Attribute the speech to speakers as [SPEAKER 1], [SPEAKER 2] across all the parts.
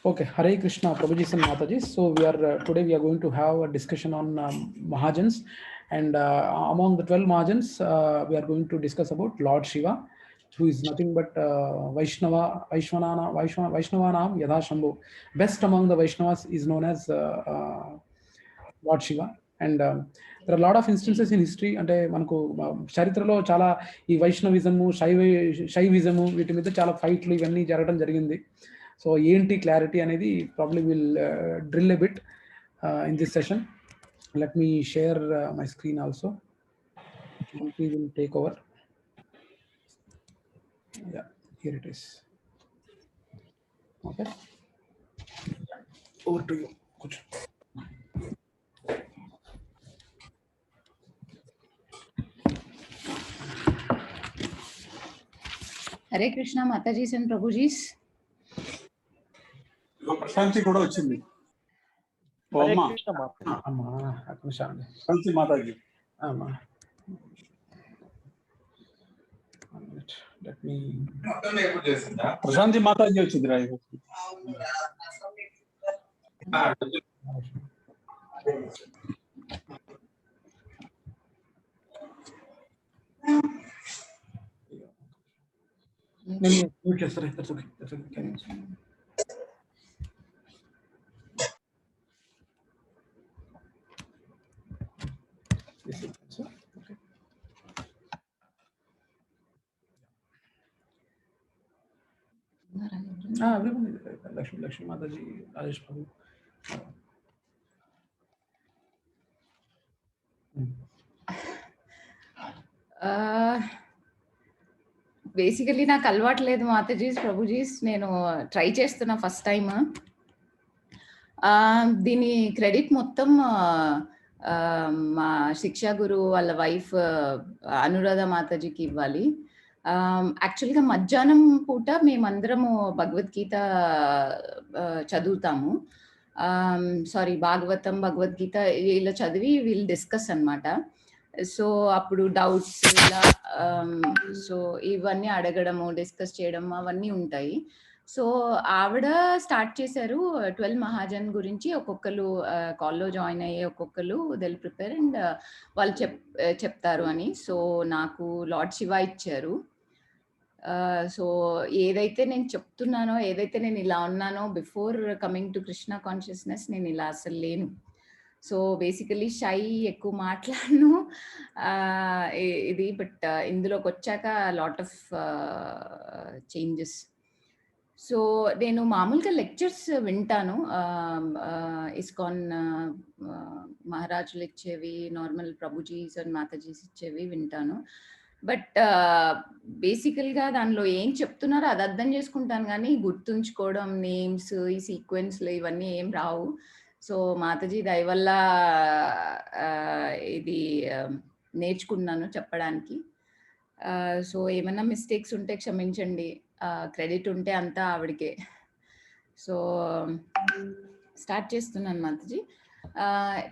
[SPEAKER 1] Okay, Hare Krishna, Prabhuji and Mataji. So today we are going to have a discussion on Mahajans, and among the 12 Mahajans, we are going to discuss about Lord Shiva, who is nothing but Vaishnavanam Yadha Shambhu. Best among the Vaishnavas is known as Lord Shiva. And there are a lot of instances in history అంటే మనకు చరిత్రలో చాలా ఈ వైష్ణవిజము శైవిజము వీటి మీద చాలా ఫైట్లు ఇవన్నీ జరగడం జరిగింది. సో ఏంటి క్లారిటీ అనేది probably will drill a bit in this session. Let me share my screen also. We will take over. Yeah, here it is. Okay, over to you. Good.
[SPEAKER 2] Hare Krishna మాతాజీస్ అండ్ ప్రభుజీస్.
[SPEAKER 3] ప్రశాంతి కూడా వచ్చింది. ప్రశాంతి మాతాజీ. ప్రశాంతి మాతాజీ వచ్చింది రా.
[SPEAKER 1] లక్ష్మీ మాతాజీ, రాజేష్ ప్రభు.
[SPEAKER 2] బేసికలీ నాకు అలవాటు లేదు మాతాజీస్ ప్రభుజీస్. నేను ట్రై చేస్తున్నా ఫస్ట్ టైం. దీని క్రెడిట్ మొత్తం మా శిక్షా గురు వాళ్ళ వైఫ్ అనురాధ మాతాజీకి ఇవ్వాలి. యాక్చువల్గా మధ్యాహ్నం పూట మేమందరము భగవద్గీత చదువుతాము. భాగవతం, భగవద్గీత ఇలా చదివి వీల్ డిస్కస్ అన్నమాట. సో అప్పుడు డౌట్స్ ఇలా సో ఇవన్నీ అడగడము, డిస్కస్ చేయడం అవన్నీ ఉంటాయి. సో ఆవిడ స్టార్ట్ చేశారు 12 మహాజన్ గురించి. ఒక్కొక్కరు కాల్లో జాయిన్ అయ్యే ఒక్కొక్కరు దిల్ ప్రిపేర్ అండ్ వాళ్ళు చెప్తారు అని. సో నాకు లార్డ్ శివ ఇచ్చారు. సో ఏదైతే నేను చెప్తున్నానో, ఏదైతే నేను ఇలా ఉన్నానో before coming to Krishna consciousness, నేను ఇలా అసలు లేను. సో బేసికలీ షై, ఎక్కువ మాట్లాడను ఇది. బట్ ఇందులోకి వచ్చాక లాట్ ఆఫ్ చేంజెస్. సో నేను మామూలుగా లెక్చర్స్ వింటాను, ఇస్కాన్ మహారాజులు ఇచ్చేవి, నార్మల్ ప్రభుజీస్ అండ్ మాతాజీస్ ఇచ్చేవి వింటాను. బట్ బేసికల్గా దానిలో ఏం చెప్తున్నారో అది అర్థం చేసుకుంటాను, కానీ గుర్తుంచుకోవడం, నేమ్స్, ఈ సీక్వెన్స్లు ఇవన్నీ ఏం రావు. సో మాతాజీ దయ వల్ల ఇది నేర్చుకున్నాను చెప్పడానికి. సో ఏమైనా మిస్టేక్స్ ఉంటే క్షమించండి, క్రెడిట్ ఉంటే అంతా ఆవిడకే. సో స్టార్ట్ చేస్తున్నాను మాతాజీ.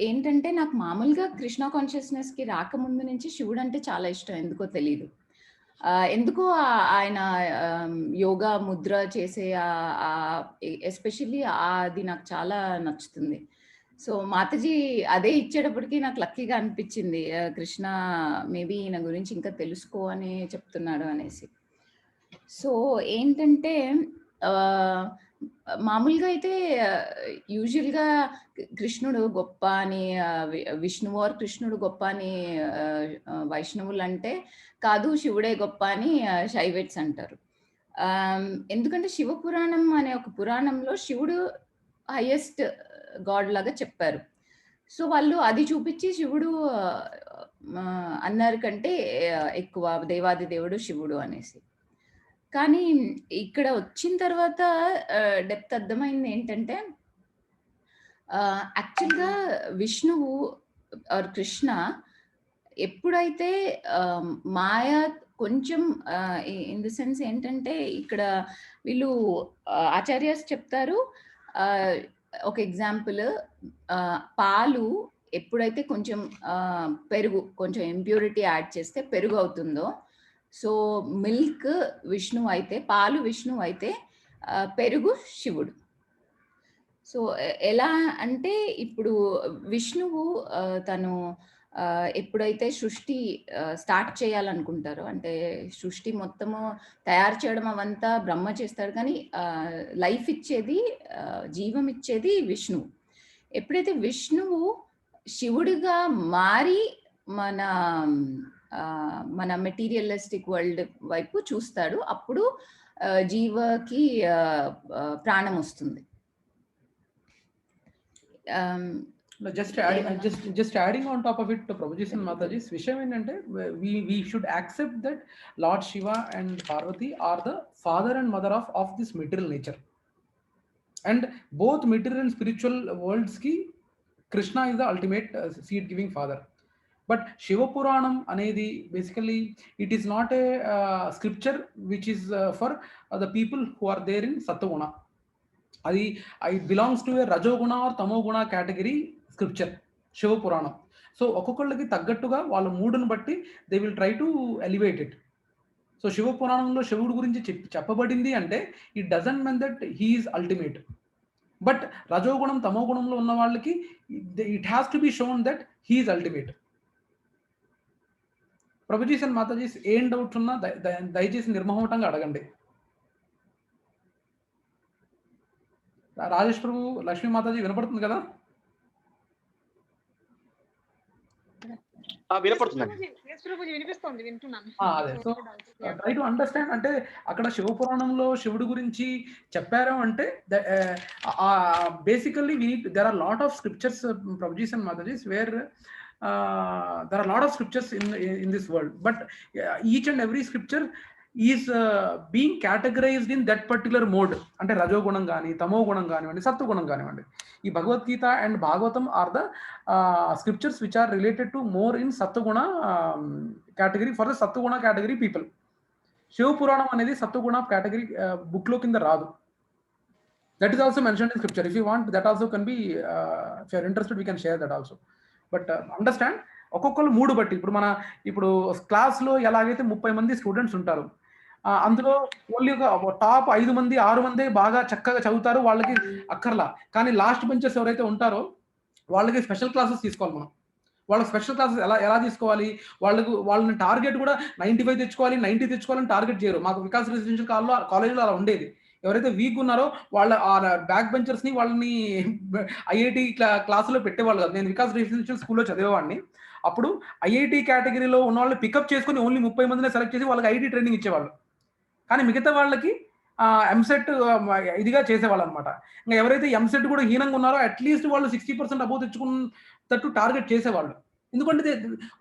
[SPEAKER 2] ఏంటంటే నాకు మామూలుగా కృష్ణ కాన్షియస్నెస్కి రాకముందు నుంచి శివుడు అంటే చాలా ఇష్టం, ఎందుకో తెలీదు. ఎందుకో ఆయన యోగా ముద్ర చేసే ఎస్పెషల్లీ అది నాకు చాలా నచ్చుతుంది. సో మాతాజీ అదే ఇచ్చేటప్పటికి నాకు లక్కీగా అనిపించింది, కృష్ణ మేబీ ఈయన గురించి ఇంకా తెలుసుకో అని చెప్తున్నాడు అనేసి. సో ఏంటంటే మామూలుగా అయితే యూజువల్గా కృష్ణుడు గొప్ప అని, విష్ణువు ఆర్ కృష్ణుడు గొప్ప అని వైష్ణవులు అంటే, కాదు శివుడే గొప్ప అని శైవేట్స్ అంటారు. ఎందుకంటే శివ పురాణం అనే ఒక పురాణంలో శివుడు హైయెస్ట్ గాడ్ లాగా చెప్పారు. సో వాళ్ళు అది చూపించి శివుడు అందరికంటే ఎక్కువ దేవాది దేవుడు శివుడు అనేసి. కానీ ఇక్కడ వచ్చిన తర్వాత డెప్త్ అర్థమైంది ఏంటంటే, యాక్చువల్గా విష్ణువు ఆర్ కృష్ణ ఎప్పుడైతే మాయ కొంచెం ఇన్ ది సెన్స్ ఏంటంటే, ఇక్కడ వీళ్ళు ఆచార్యస్ చెప్తారు, ఒక ఎగ్జాంపుల్, పాలు ఎప్పుడైతే కొంచెం పెరుగు కొంచెం ఇంప్యూరిటీ యాడ్ చేస్తే పెరుగు అవుతుందో, సో మిల్క్ విష్ణువు అయితే, పాలు విష్ణువు అయితే, పెరుగు శివుడు. సో ఎలా అంటే ఇప్పుడు విష్ణువు తను ఎప్పుడైతే సృష్టి స్టార్ట్ చేయాలనుకుంటారో, అంటే సృష్టి మొత్తము తయారు చేయడం అవంతా బ్రహ్మ చేస్తాడు, కానీ లైఫ్ ఇచ్చేది, జీవం ఇచ్చేది విష్ణువు. ఎప్పుడైతే విష్ణువు శివుడిగా మారి మన మన మెటీరియలిస్టిక్ వరల్డ్ వైపు చూస్తాడు, అప్పుడు జీవకి ప్రాణం వస్తుంది.
[SPEAKER 1] Just adding on top of it, Prabhuji and Mataji's విషయం ఏంటంటే, we should accept that Lord Shiva and Parvati are the father and mother of this material nature, and both material and spiritual worlds ki Krishna is the ultimate seed giving father. But Shiva Puranam anedi basically it is not a scripture which is for the people who are there in Sattva-guna. It belongs to a Rajoguna or Tamoguna category scripture, Shiva Puranam. So ఒక్కొక్కళ్ళకి తగ్గట్టుగా వాళ్ళ మూడును బట్టి they will try to elevate it. So Shiva పురాణంలో శివుడు గురించి చెప్పబడింది అంటే it doesn't mean that he is ultimate. But రజోగుణం తమోగుణంలో ఉన్న వాళ్ళకి it has to be shown that he is ultimate. Prabhujis and matajis ఏం డౌట్స్ ఉన్నా దయచేసి నిర్మోహటంగా అడగండి. రాజేష్ ప్రభు, లక్ష్మీ మాతాజీ వినపడుతుంది కదా? అదే. సో ట్రై టు అండర్స్టాండ్, అంటే అక్కడ శివపురాణంలో శివుడి గురించి చెప్పారు అంటే basically there are lot of scriptures, ప్రభుజీస్ అండ్ మాతాజీస్, where there are a lot of scriptures in this world, but each and every scripture is being categorized in that particular mode. అంటే రజోగుణం కానీ, తమో గుణం కానివ్వండి, సత్వగుణం కానివ్వండి. ఈ Bhagavad Gita and Bhagavatam are the scriptures which are related to more in సత్వగుణ category, for the సత్వగుణ category people. శివ పురాణం అనేది సత్వగుణ కేటగిరీ బుక్ లో కింద రాదు. That is also mentioned in scripture. If you want, that also can be, if you are interested, we can share that also. But understand, ఒక్కొక్కరు మూడు బట్టి, ఇప్పుడు క్లాస్లో ఎలాగైతే 30 మంది స్టూడెంట్స్ ఉంటారు, అందులో ఓన్లీ ఒక టాప్ 5 మంది 6 మంది బాగా చక్కగా చదువుతారు, వాళ్ళకి అక్కర్లా. కానీ లాస్ట్ బెంచెస్ ఎవరైతే ఉంటారో వాళ్ళకి స్పెషల్ క్లాసెస్ తీసుకోవాలి మనం. వాళ్ళకి స్పెషల్ క్లాసెస్ ఎలా తీసుకోవాలి, వాళ్ళని టార్గెట్ కూడా 95 తెచ్చుకోవాలి, 90 తెచ్చుకోవాలని టార్గెట్ చేయరు. మాకు వికాస్ రెసిడెన్షియల్ కాలేజ్లో అలా ఉండేది. ఎవరైతే వీక్ ఉన్నారో వాళ్ళ బ్యాక్ బెంచర్స్ ని వాళ్ళని ఐఐటి క్లాసులో పెట్టేవాళ్ళు కాదు. నేను వికాస్ రెసిడెన్షియల్ స్కూల్లో చదివేవాడిని. అప్పుడు ఐఐటి కేటగిరీలో ఉన్న వాళ్ళని పికప్ చేసుకుని ఓన్లీ 30 మందిని సెలెక్ట్ చేసి వాళ్ళకి ఐఐటి ట్రైనింగ్ ఇచ్చేవాళ్ళు. కానీ మిగతా వాళ్ళకి ఎంసెట్ ఇదిగా చేసేవాళ్ళు అనమాట. ఇంకా ఎవరైతే ఎంసెట్ కూడా హీనంగా ఉన్నారో అట్లీస్ట్ వాళ్ళు 60% అబోవ్ తెచ్చుకున్నట్టు టార్గెట్ చేసేవాళ్ళు. ఎందుకంటే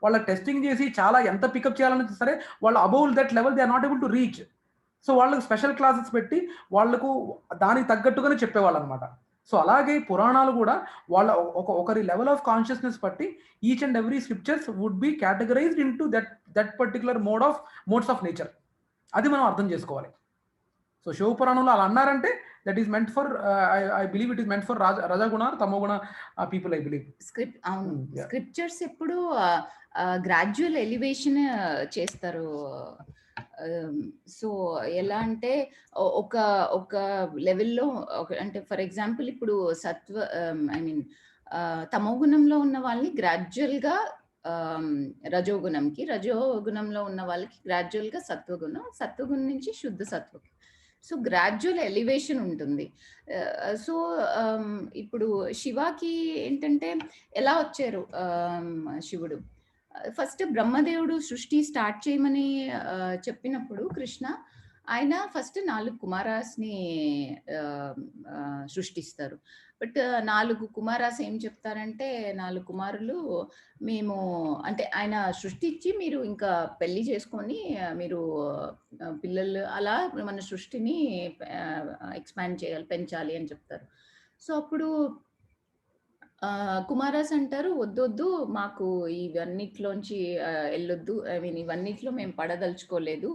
[SPEAKER 1] వాళ్ళ టెస్టింగ్ చేసి చాలా ఎంత పికప్ చేయాలని సరే వాళ్ళు above that level they are not able to reach. So వాళ్ళకి స్పెషల్ క్లాసెస్ పెట్టి వాళ్ళకు దానికి తగ్గట్టుగానే చెప్పేవాళ్ళు అనమాట. సో అలాగే పురాణాలు కూడా వాళ్ళ ఒకరి లెవెల్ ఆఫ్ కాన్షియస్నెస్ బట్టి each and every scriptures would be categorized into that particular modes of nature. అది మనం అర్థం చేసుకోవాలి. సో శివ పురాణంలో అలా అన్నారంటే that is meant for, I believe it is meant for rajaguna tamoguna people, I believe.
[SPEAKER 2] Scriptures ఎప్పుడు gradual elevation చేస్తారు. So ఎలా అంటే ఒక లెవెల్లో, అంటే ఫర్ ఎగ్జాంపుల్ ఇప్పుడు తమోగుణంలో ఉన్న వాళ్ళని గ్రాడ్యువల్ గా రజోగుణంలో ఉన్న వాళ్ళకి గ్రాడ్యువల్ గా సత్వగుణం నుంచి శుద్ధ సత్వం. సో గ్రాడ్యువల్ ఎలివేషన్ ఉంటుంది. సో ఇప్పుడు శివాకి ఏంటంటే ఎలా వచ్చారు శివుడు, ఫస్ట్ బ్రహ్మదేవుడు సృష్టి స్టార్ట్ చేయమని చెప్పినప్పుడు కృష్ణ ఆయన ఫస్ట్ 4 కుమారాస్ని సృష్టిస్తారు. బట్ 4 కుమారాస్ ఏం చెప్తారంటే, 4 కుమారులు మేము, అంటే ఆయన సృష్టించి మీరు ఇంకా పెళ్లి చేసుకొని మీరు పిల్లలు అలా మన సృష్టిని ఎక్స్పాండ్ చేయాలి, పెంచాలి అని చెప్తారు. సో అప్పుడు కుమారాస్ అంటారు, వద్దొద్దు మాకు ఇవన్నిట్లోంచి వెళ్ళొద్దు, ఇవన్నిట్లో మేము పడదలుచుకోలేదు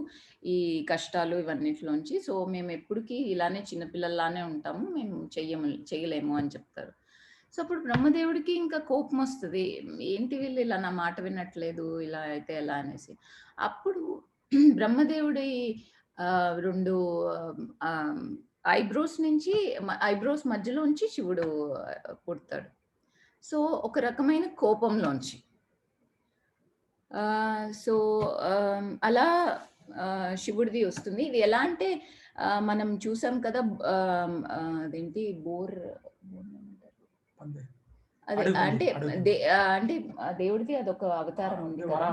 [SPEAKER 2] ఈ కష్టాలు ఇవన్నిట్లోంచి. సో మేము ఎప్పటికీ ఇలానే చిన్నపిల్లల్లానే ఉంటాము, మేము చెయ్యలేము అని చెప్తారు. సో అప్పుడు బ్రహ్మదేవుడికి ఇంకా కోపం వస్తుంది, ఏంటి వీళ్ళు ఇలా నా మాట వినట్లేదు, ఇలా అయితే ఎలా అనేసి. అప్పుడు బ్రహ్మదేవుడి రెండు ఐబ్రోస్ నుంచి ఐబ్రోస్ మధ్యలోంచి శివుడు పుడతాడు. సో ఒక రకమైన కోపంలోంచి. సో అలా శివుడిది వస్తుంది. ఇది ఎలా అంటే మనం చూసాం కదా, అదేంటి అదే అంటే అంటే దేవుడిది అదొక అవతారం ఉంది కదా,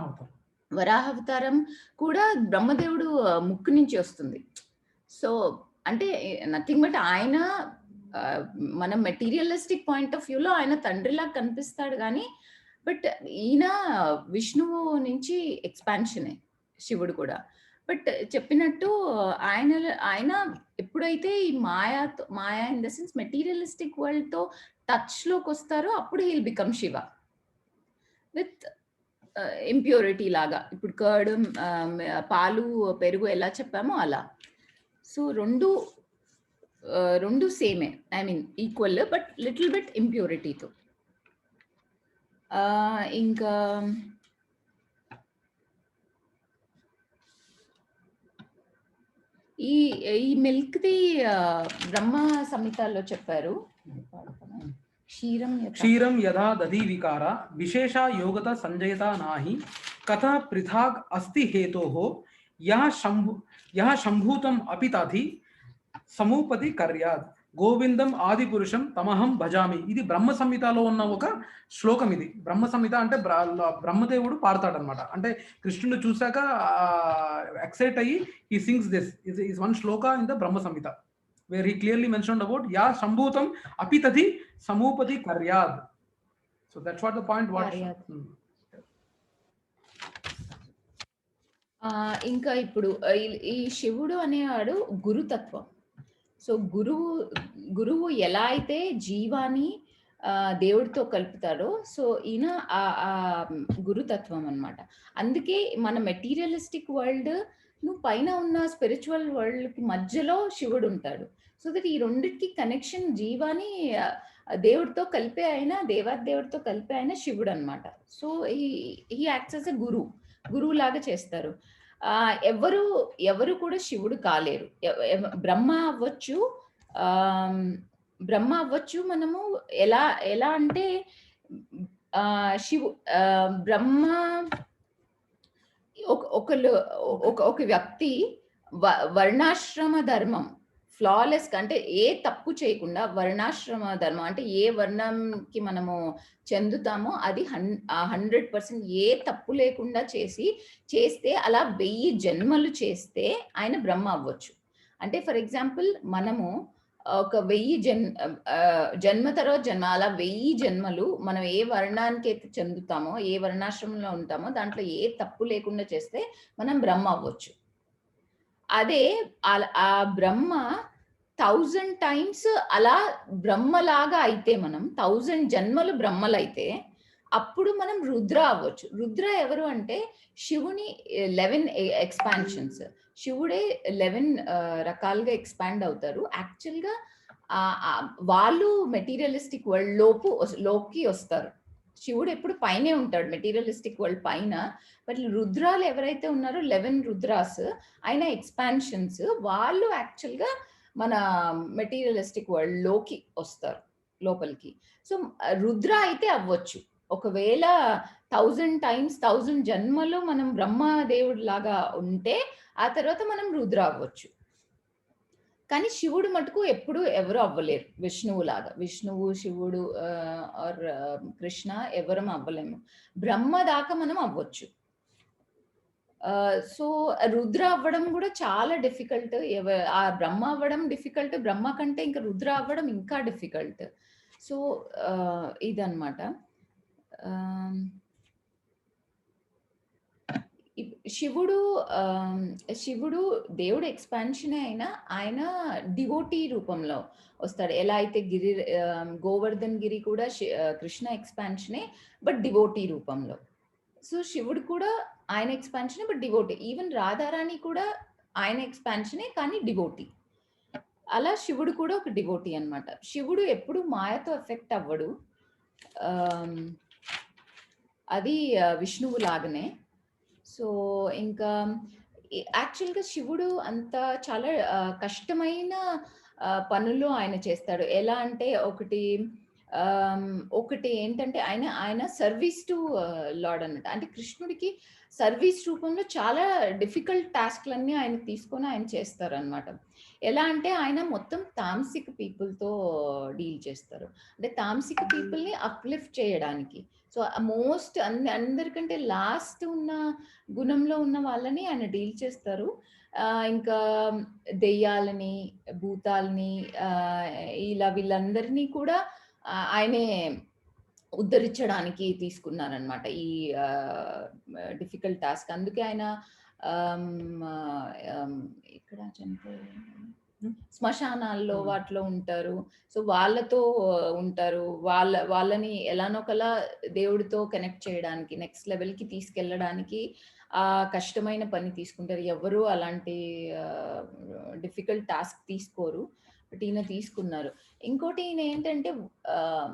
[SPEAKER 2] వరాహ అవతారం కూడా బ్రహ్మదేవుడు ముక్కు నుంచి వస్తుంది. సో అంటే నథింగ్ బట్ ఆయన మనం మెటీరియలిస్టిక్ పాయింట్ ఆఫ్ వ్యూలో ఆయన తండ్రిలా కనిపిస్తాడు కానీ, బట్ ఈయన విష్ణువు నుంచి ఎక్స్పాన్షనే శివుడు కూడా. బట్ చెప్పినట్టు ఆయన ఎప్పుడైతే ఈ maya in the sense materialistic world తో టచ్ లోకి వస్తారో అప్పుడు he'll become Shiva with impurity లాగా. ఇప్పుడు కర్డ్, పాలు, పెరుగు ఎలా చెప్పామో అలా. సో రెండు సేమే, I mean equal, but little bit ఇంప్యూరిటీతో. ఇంకా ఈ మిల్క్ ది బ్రహ్మ సంహితాల్లో చెప్పారు.
[SPEAKER 1] క్షీరం యథా దధి వికార విశేష యోగత సంజయత నాహి కథ పృథాగ్ అస్తి హేతోః యః శంభూతం అపి తథి సమూపతి కర్యాద్ గోవిందం ఆది పురుషం తమహం భజామి. ఇది బ్రహ్మ సంహితలో ఉన్న ఒక శ్లోకం. ఇది బ్రహ్మ సంహిత అంటే బ్రహ్మదేవుడు పాడతాడనమాట. అంటే కృష్ణుడు చూశాక ఎక్సైట్ అయ్యి ఈ sings this is one shloka in the Brahma Samhita where he clearly mentioned about యా సంభూతం అపి తథి సమూపతి కర్యాద్. So that's what the point. What
[SPEAKER 2] ఇంకా ఇప్పుడు ఈ శివుడు అనేవాడు గురుతత్వం. సో గురువు ఎలా అయితే జీవాన్ని దేవుడితో కలుపుతాడో, సో ఈయన ఆ గురుతత్వం అన్నమాట. అందుకే మన మెటీరియలిస్టిక్ వరల్డ్ పైన ఉన్న స్పిరిచువల్ వరల్డ్ కి మధ్యలో శివుడు ఉంటాడు. సో దట్ ఈ రెండిటికి కనెక్షన్ జీవాన్ని దేవుడితో కలిపే ఆయన, దేవాదేవుడితో కలిపే ఆయన శివుడు అన్నమాట. So he acts as a గురువు లాగా చేస్తారు. ఎవరు కూడా శివుడు కాలేరు. బ్రహ్మ అవ్వచ్చు. మనము ఎలా అంటే బ్రహ్మ ఒక వ్యక్తి వర్ణాశ్రమ ధర్మం ఫ్లాలెస్, అంటే ఏ తప్పు చేయకుండా వర్ణాశ్రమ ధర్మం అంటే ఏ వర్ణంకి మనము చెందుతామో అది 100% ఏ తప్పు లేకుండా చేస్తే అలా 1000 జన్మలు చేస్తే ఆయన బ్రహ్మ అవ్వచ్చు. అంటే ఫర్ ఎగ్జాంపుల్ మనము ఒక 1000 జన్మ తర్వాత జన్మ, అలా 1000 జన్మలు మనం ఏ వర్ణానికి అయితే చెందుతామో, ఏ వర్ణాశ్రమంలో ఉంటామో దాంట్లో ఏ తప్పు లేకుండా చేస్తే మనం బ్రహ్మ అవ్వచ్చు. అదే ఆ బ్రహ్మ 1000 times అలా బ్రహ్మలాగా అయితే, మనం 1000 జన్మలు బ్రహ్మలైతే అప్పుడు మనం రుద్ర అవ్వచ్చు. రుద్ర ఎవరు అంటే శివుని 11 ఎక్స్పాన్షన్స్. శివుడే 11 రకాలుగా ఎక్స్పాండ్ అవుతారు. యాక్చువల్గా వాళ్ళు మెటీరియలిస్టిక్ వరల్డ్ లోకి వస్తారు. శివుడు ఎప్పుడు పైనే ఉంటాడు, మెటీరియలిస్టిక్ వరల్డ్ పైన. బట్ రుద్రాలు ఎవరైతే ఉన్నారో 11 రుద్రాస్, ఆయన ఎక్స్పాన్షన్స్, వాళ్ళు యాక్చువల్గా మన మెటీరియలిస్టిక్ వరల్డ్ లోకి వస్తారు, లోపలికి. సో రుద్ర అయితే అవ్వచ్చు. ఒకవేళ 1000 times 1000 జన్మలు మనం బ్రహ్మదేవుడు లాగా ఉంటే ఆ తర్వాత మనం రుద్ర అవ్వచ్చు. కానీ శివుడు మటుకు ఎప్పుడు ఎవరు అవ్వలేరు విష్ణువు లాగా. విష్ణువు, శివుడు ఆర్ కృష్ణ ఎవరం అవ్వలేము. బ్రహ్మ దాకా మనం అవ్వచ్చు. సో రుద్ర అవ్వడం కూడా చాలా డిఫికల్ట్. ఆ బ్రహ్మ అవ్వడం డిఫికల్ట్, బ్రహ్మ కంటే ఇంకా రుద్ర అవ్వడం ఇంకా డిఫికల్ట్. సో ఇదన్నమాట. శివుడు దేవుడు ఎక్స్పాన్షన్ అయినా ఆయన డివోటీ రూపంలో వస్తాడు. ఎలా అయితే గోవర్ధన్ గిరి కూడా కృష్ణ ఎక్స్పాన్షనే, బట్ డివోటీ రూపంలో. సో శివుడు కూడా ఆయన ఎక్స్పాన్షనే, బట్ డివోటీ. ఈవెన్ రాధారాణి కూడా ఆయన ఎక్స్పాన్షనే, కానీ డివోటీ. అలా శివుడు కూడా ఒక డివోటీ అన్నమాట. శివుడు ఎప్పుడు మాయతో ఎఫెక్ట్ అవ్వడు. అది విష్ణువు లాగానే. సో ఇంకా యాక్చువల్గా శివుడు అంత చాలా కష్టమైన పనులు ఆయన చేస్తాడు. ఎలా అంటే ఒకటి ఏంటంటే ఆయన ఆయన సర్వీస్ టు లార్డ్ అన్నట్టు. అంటే కృష్ణుడికి సర్వీస్ రూపంలో చాలా డిఫికల్ట్ టాస్క్‌లన్నీ ఆయన తీసుకొని ఆయన చేస్తారనమాట. ఎలా అంటే ఆయన మొత్తం తామసిక పీపుల్‌తో డీల్ చేస్తారు. అంటే తామసిక పీపుల్‌ని అప్‌లిఫ్ట్ చేయడానికి. సో, అందరికంటే లాస్ట్ ఉన్న గుణంలో ఉన్న వాళ్ళని ఆయన డీల్ చేస్తారు. ఇంకా దెయ్యాలని, భూతాల్ని ఆహ్, ఇలా వీళ్ళందరినీ కూడా ఆయనే ఉద్ధరించడానికి తీసుకున్నారనమాట. ఈ డిఫికల్ట్ టాస్క్. అందుకే ఆయన ఆహ్, ఆహ్, ఇక్కడ చనిపోయారు. శ్మశానాల్లో వాటిలో ఉంటారు. సో, వాళ్ళతో ఉంటారు. వాళ్ళని ఎలానోకలా దేవుడితో కనెక్ట్ చేయడానికి, నెక్స్ట్ లెవెల్‌కి తీసుకెళ్ళడానికి కష్టమైన పని తీసుకుంటారు. ఎవ్వరు అలాంటి ఆహ్, డిఫికల్ట్ టాస్క్ తీసుకోరు. బట్ ఈయన తీసుకున్నారు. ఇంకోటి ఈయన ఏంటంటే ఆహ్,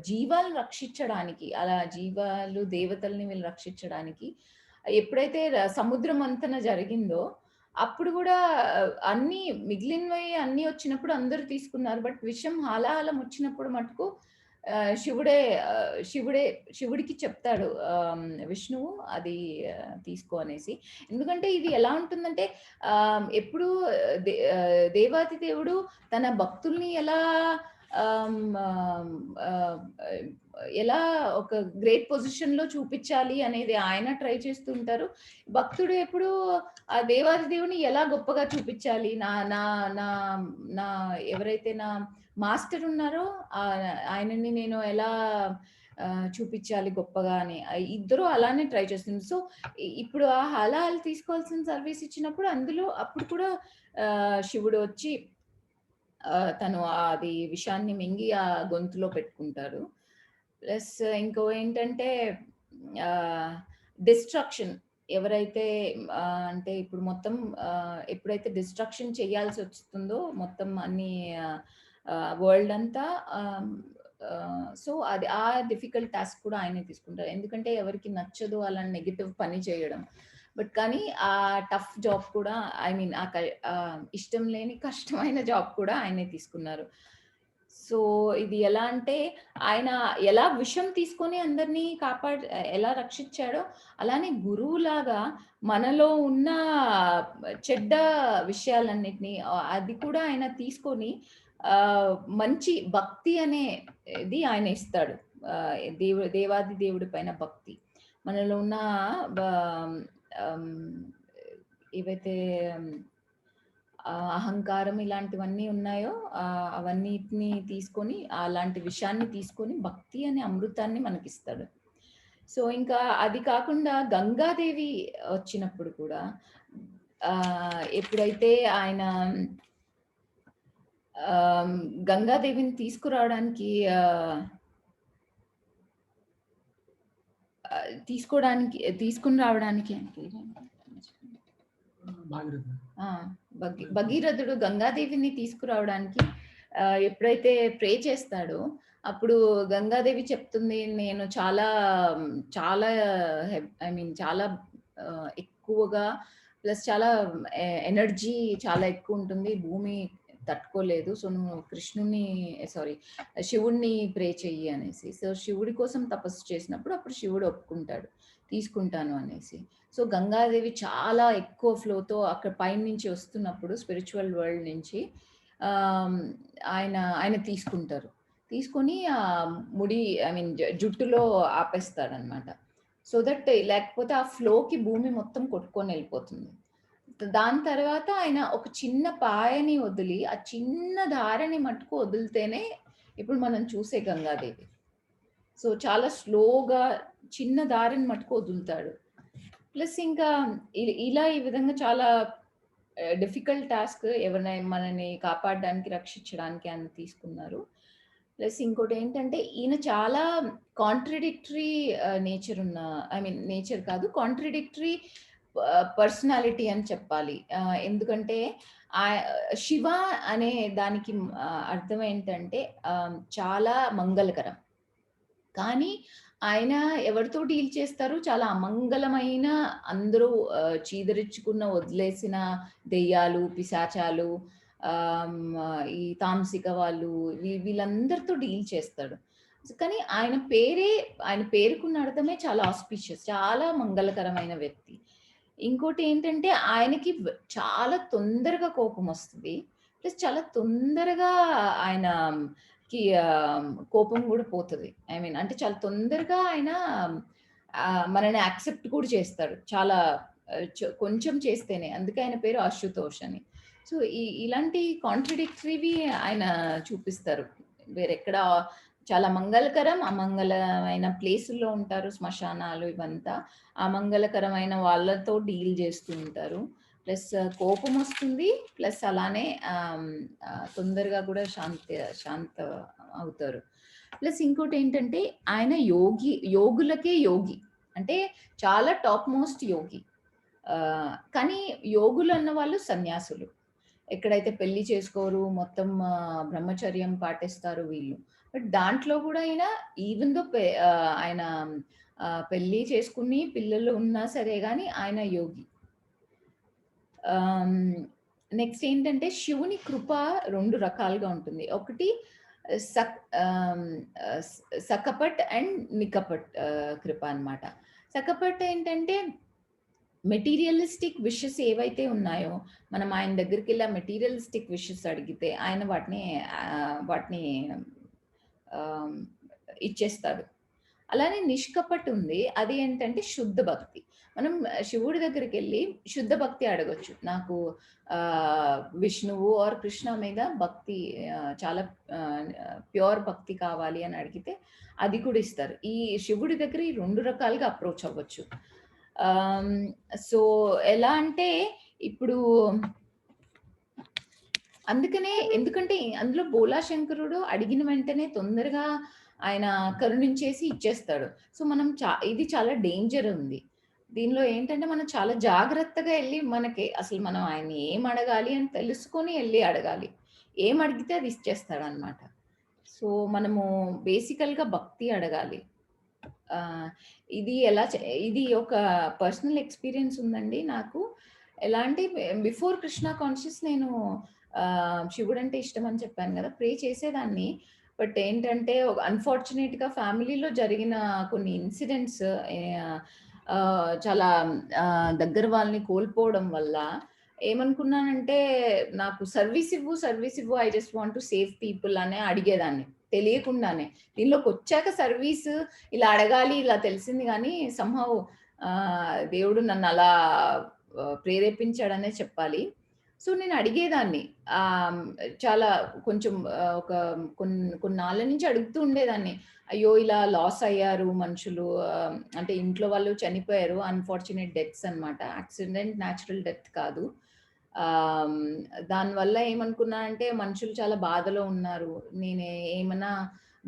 [SPEAKER 2] జీవాలను రక్షించడానికి, అలా జీవాలు, దేవతల్ని వీళ్ళు రక్షించడానికి ఎప్పుడైతే సముద్ర మంతన జరిగిందో అప్పుడు గూడా అన్నీ మిగిలినవి అన్నీ వచ్చినప్పుడు అందరూ తీసుకున్నారు. బట్ విషం హాలాహలం వచ్చినప్పుడు మటుకు శివుడికి చెప్తాడు విష్ణువు అది తీసుకో అనేసి. ఎందుకంటే ఇది ఎలా ఉంటుందంటే ఎప్పుడూ దేవాతి దేవుడు తన భక్తుల్ని ఆహ్, ఆహ్, ఎలా ఒక గ్రేట్ పొజిషన్‌లో చూపిచ్చాలి అనేది ఆయన ట్రై చేస్తూ ఉంటారు. భక్తుడు ఎప్పుడూ ఆ దేవాది దేవుడిని ఎలా గొప్పగా చూపిచ్చాలి. నా నా నా నా ఎవరైతే నా మాస్టర్ ఉన్నారో ఆయనని నేను ఎలా చూపిచ్చాలి గొప్పగా అని. ఇద్దరు అలానే ట్రై చేస్తుంది. సో, ఇప్పుడు ఆ హలాలు తీసుకోవాల్సిన సర్వీస్ ఇచ్చినప్పుడు అప్పుడు కూడా శివుడు వచ్చి తను అది విషాన్ని మింగి ఆ గొంతులో పెట్టుకుంటారు. ప్లస్ ఇంకో ఏంటంటే డిస్ట్రక్షన్ ఎవరైతే అంటే ఇప్పుడు మొత్తం ఎప్పుడైతే డిస్ట్రక్షన్ చేయాల్సి వస్తుందో మొత్తం అన్ని వరల్డ్ అంతా సో అది ఆ డిఫికల్ట్ టాస్క్ కూడా ఆయనే తీసుకుంటారు. ఎందుకంటే ఎవరికి నచ్చదు అలాంటి నెగెటివ్ పని చేయడం. బట్ కానీ ఆ టఫ్ జాబ్ కూడా ఐ మీన్ ఇష్టం లేని కష్టమైన జాబ్ కూడా ఆయనే తీసుకున్నారు. సో, ఇది ఎలా అంటే ఆయన ఎలా విషం తీసుకొని అందరిని ఎలా రక్షించాడో, అలానే గురువులాగా మనలో ఉన్న చెడ్డ విషయాలన్నిటిని అది కూడా ఆయన తీసుకొని మంచి భక్తి అనేది ఆయన ఇస్తాడు. దేవాది దేవుడి పైన భక్తి. మనలో ఉన్న బ ఆహ్, ఏవైతే అహంకారం ఇలాంటివన్నీ ఉన్నాయో అవన్నిటిని తీసుకొని అలాంటి విషయాన్ని తీసుకొని భక్తి అనే అమృతాన్ని మనకిస్తాడు. సో, ఇంకా అది కాకుండా గంగాదేవి వచ్చినప్పుడు కూడా ఎప్పుడైతే ఆయన గంగాదేవిని తీసుకురావడానికి తీసుకొని రావడానికి భగీరథుడు గంగాదేవిని తీసుకురావడానికి ఎప్పుడైతే ప్రే చేస్తాడో అప్పుడు గంగాదేవి చెప్తుంది నేను చాలా చాలా ఐ మీన్ చాలా ఎక్కువగా ప్లస్ చాలా ఎనర్జీ చాలా ఎక్కువ ఉంటుంది భూమి తట్టుకోలేదు సో నువ్వు శివుణ్ణి ప్రే చెయ్యి అనేసి సో శివుడి కోసం తపస్సు చేసినప్పుడు అప్పుడు శివుడు ఒప్పుకుంటాడు తీసుకుంటాను అనేసి సో గంగాదేవి చాలా ఎక్కువ ఫ్లోతో అక్కడ పైన నుంచి వస్తున్నప్పుడు స్పిరిచువల్ వరల్డ్ నుంచి ఆయన తీసుకొని ఆ ముడి ఐ మీన్ జుట్టులో ఆపేస్తాడనమాట సో దట్ లేకపోతే ఆ ఫ్లోకి భూమి మొత్తం కొట్టుకొని వెళ్ళిపోతుంది దాని తర్వాత ఆయన ఒక చిన్న పాయని వదిలి ఆ చిన్న దారిని మట్టుకు వదిలితేనే ఇప్పుడు మనం చూసే గంగాదేవి సో చాలా స్లోగా చిన్న దారిని మట్టుకు వదులుతాడు ప్లస్ ఇంకా ఈ విధంగా చాలా డిఫికల్ట్ టాస్క్ ఎవరినైనా మనని కాపాడడానికి రక్షించడానికి ఆయన తీసుకున్నారు ప్లస్ ఇంకోటి ఏంటంటే ఈయన చాలా కాంట్రడిక్టరీ నేచర్ ఉన్న ఐ మీన్ నేచర్ కాదు కాంట్రడిక్టరీ పర్సనాలిటీ అని చెప్పాలి ఎందుకంటే శివ అనే దానికి అర్థం ఏంటంటే చాలా మంగళకరం కానీ ఆయన ఎవరితో డీల్ చేస్తారు? చాలా అమంగళమైన అందరూ చీదరించుకున్న, వదిలేసిన దెయ్యాలు, పిశాచాలు, ఈ తాంసిక వాళ్ళు వీళ్ళందరితో డీల్ చేస్తాడు. కానీ ఆయన పేరుకున్న అర్థమే చాలా ఆస్పిషియస్, చాలా మంగళకరమైన వ్యక్తి. ఇంకోటి ఏంటంటే ఆయనకి చాలా తొందరగా కోపం వస్తది. ప్లస్ చాలా తొందరగా ఆయనకి కోపం కూడా పోతది. ఐ మీన్ అంటే చాలా తొందరగా ఆయన మనల్ని యాక్సెప్ట్ కూడా చేస్తాడు. చాలా కొంచెం చేస్తేనే. అందుకే ఆయన పేరు అశుతోష్ అని. సో, ఇలాంటి కాంట్రడిక్టరీవి ఆయన చూపిస్తారు. వేరెక్కడ చాలా మంగళకరం, అమంగళమైన ప్లేసుల్లో ఉంటారు. శ్మశానాలు ఇవంతా. అమంగళకరమైన వాళ్ళతో డీల్ చేస్తూ ఉంటారు. ప్లస్ కోపం వస్తుంది. ప్లస్ అలానే తొందరగా కూడా శాంత అవుతారు. ప్లస్ ఇంకోటి ఏంటంటే ఆయన యోగులకే యోగి. అంటే చాలా టాప్ మోస్ట్ యోగి. కానీ యోగులు అన్న వాళ్ళు సన్యాసులు. ఎక్కడైతే పెళ్లి చేసుకోరు, మొత్తం బ్రహ్మచర్యం పాటిస్తారు వీళ్ళు. బట్ దాంట్లో కూడా ఈవెన్ దో ఆయన పెళ్లి చేసుకుని పిల్లలు ఉన్నా సరే గాని ఆయన యోగి. నెక్స్ట్ ఏంటంటే శివుని కృప 2 రకాలుగా ఉంటుంది. ఒకటి సకపట్ అండ్ నికపట్ కృప అన్నమాట. సకపట్ ఏంటంటే మెటీరియలిస్టిక్ విషెస్ ఏవైతే ఉన్నాయో మనం ఆయన దగ్గరికి వెళ్ళి మెటీరియలిస్టిక్ విషెస్ అడిగితే ఆయన వాటిని ఇచ్చేస్తాడు. అలానే నిష్కపట్ ఉంది. అది ఏంటంటే శుద్ధ భక్తి. మనం శివుడి దగ్గరికి వెళ్ళి శుద్ధ భక్తి అడగొచ్చు. నాకు విష్ణువు ఆర్ కృష్ణ మీద భక్తి చాలా ప్యూర్ భక్తి కావాలి అని అడిగితే అది కూడా ఇస్తారు. ఈ శివుడి దగ్గర ఈ 2 రకాలుగా అప్రోచ్ అవ్వచ్చు. సో ఎలా అంటే ఇప్పుడు ఎందుకంటే అందులో బోలా శంకరుడు అడిగిన వెంటనే తొందరగా ఆయన కరుణించేసి ఇచ్చేస్తాడు. సో మనం ఇది చాలా డేంజర్ ఉంది. దీనిలో ఏంటంటే మనం చాలా జాగ్రత్తగా వెళ్ళి అసలు మనం ఆయన ఏం అడగాలి అని తెలుసుకొని వెళ్ళి అడగాలి. ఏం అడిగితే అది ఇచ్చేస్తాడన్నమాట. సో మనము బేసికల్గా భక్తి అడగాలి. ఇది ఒక పర్సనల్ ఎక్స్పీరియన్స్ ఉందండి నాకు. ఎలా అంటే బిఫోర్ కృష్ణ కాన్షియస్ నేను శివుడు అంటే ఇష్టం అని చెప్పాను కదా, ప్రే చేసేదాన్ని. బట్ ఏంటంటే అన్ఫార్చునేట్గా ఫ్యామిలీలో జరిగిన కొన్ని ఇన్సిడెంట్స్, చాలా దగ్గర వాళ్ళని కోల్పోవడం వల్ల ఏమనుకున్నానంటే నాకు సర్వీస్ ఇవ్వు, I just want to save people అనే అడిగేదాన్ని తెలియకుండానే. దీనిలోకి వచ్చాక సర్వీస్ ఇలా అడగాలి ఇలా తెలిసింది, కానీ సంహౌ దేవుడు నన్ను అలా ప్రేరేపించాడనే చెప్పాలి. సో నేను అడిగేదాన్ని చాలా కొంచెం ఒక కొన్నాళ్ళ నుంచి అడుగుతూ ఉండేదాన్ని. అయ్యో ఇలా లాస్ అయ్యారు మనుషులు, అంటే ఇంట్లో వాళ్ళు చనిపోయారు, అన్ఫార్చునేట్ డెత్స్ అన్నమాట. యాక్సిడెంట్, న్యాచురల్ డెత్ కాదు. దానివల్ల ఏమనుకున్నానంటే మనుషులు చాలా బాధలో ఉన్నారు, నేను ఏమన్నా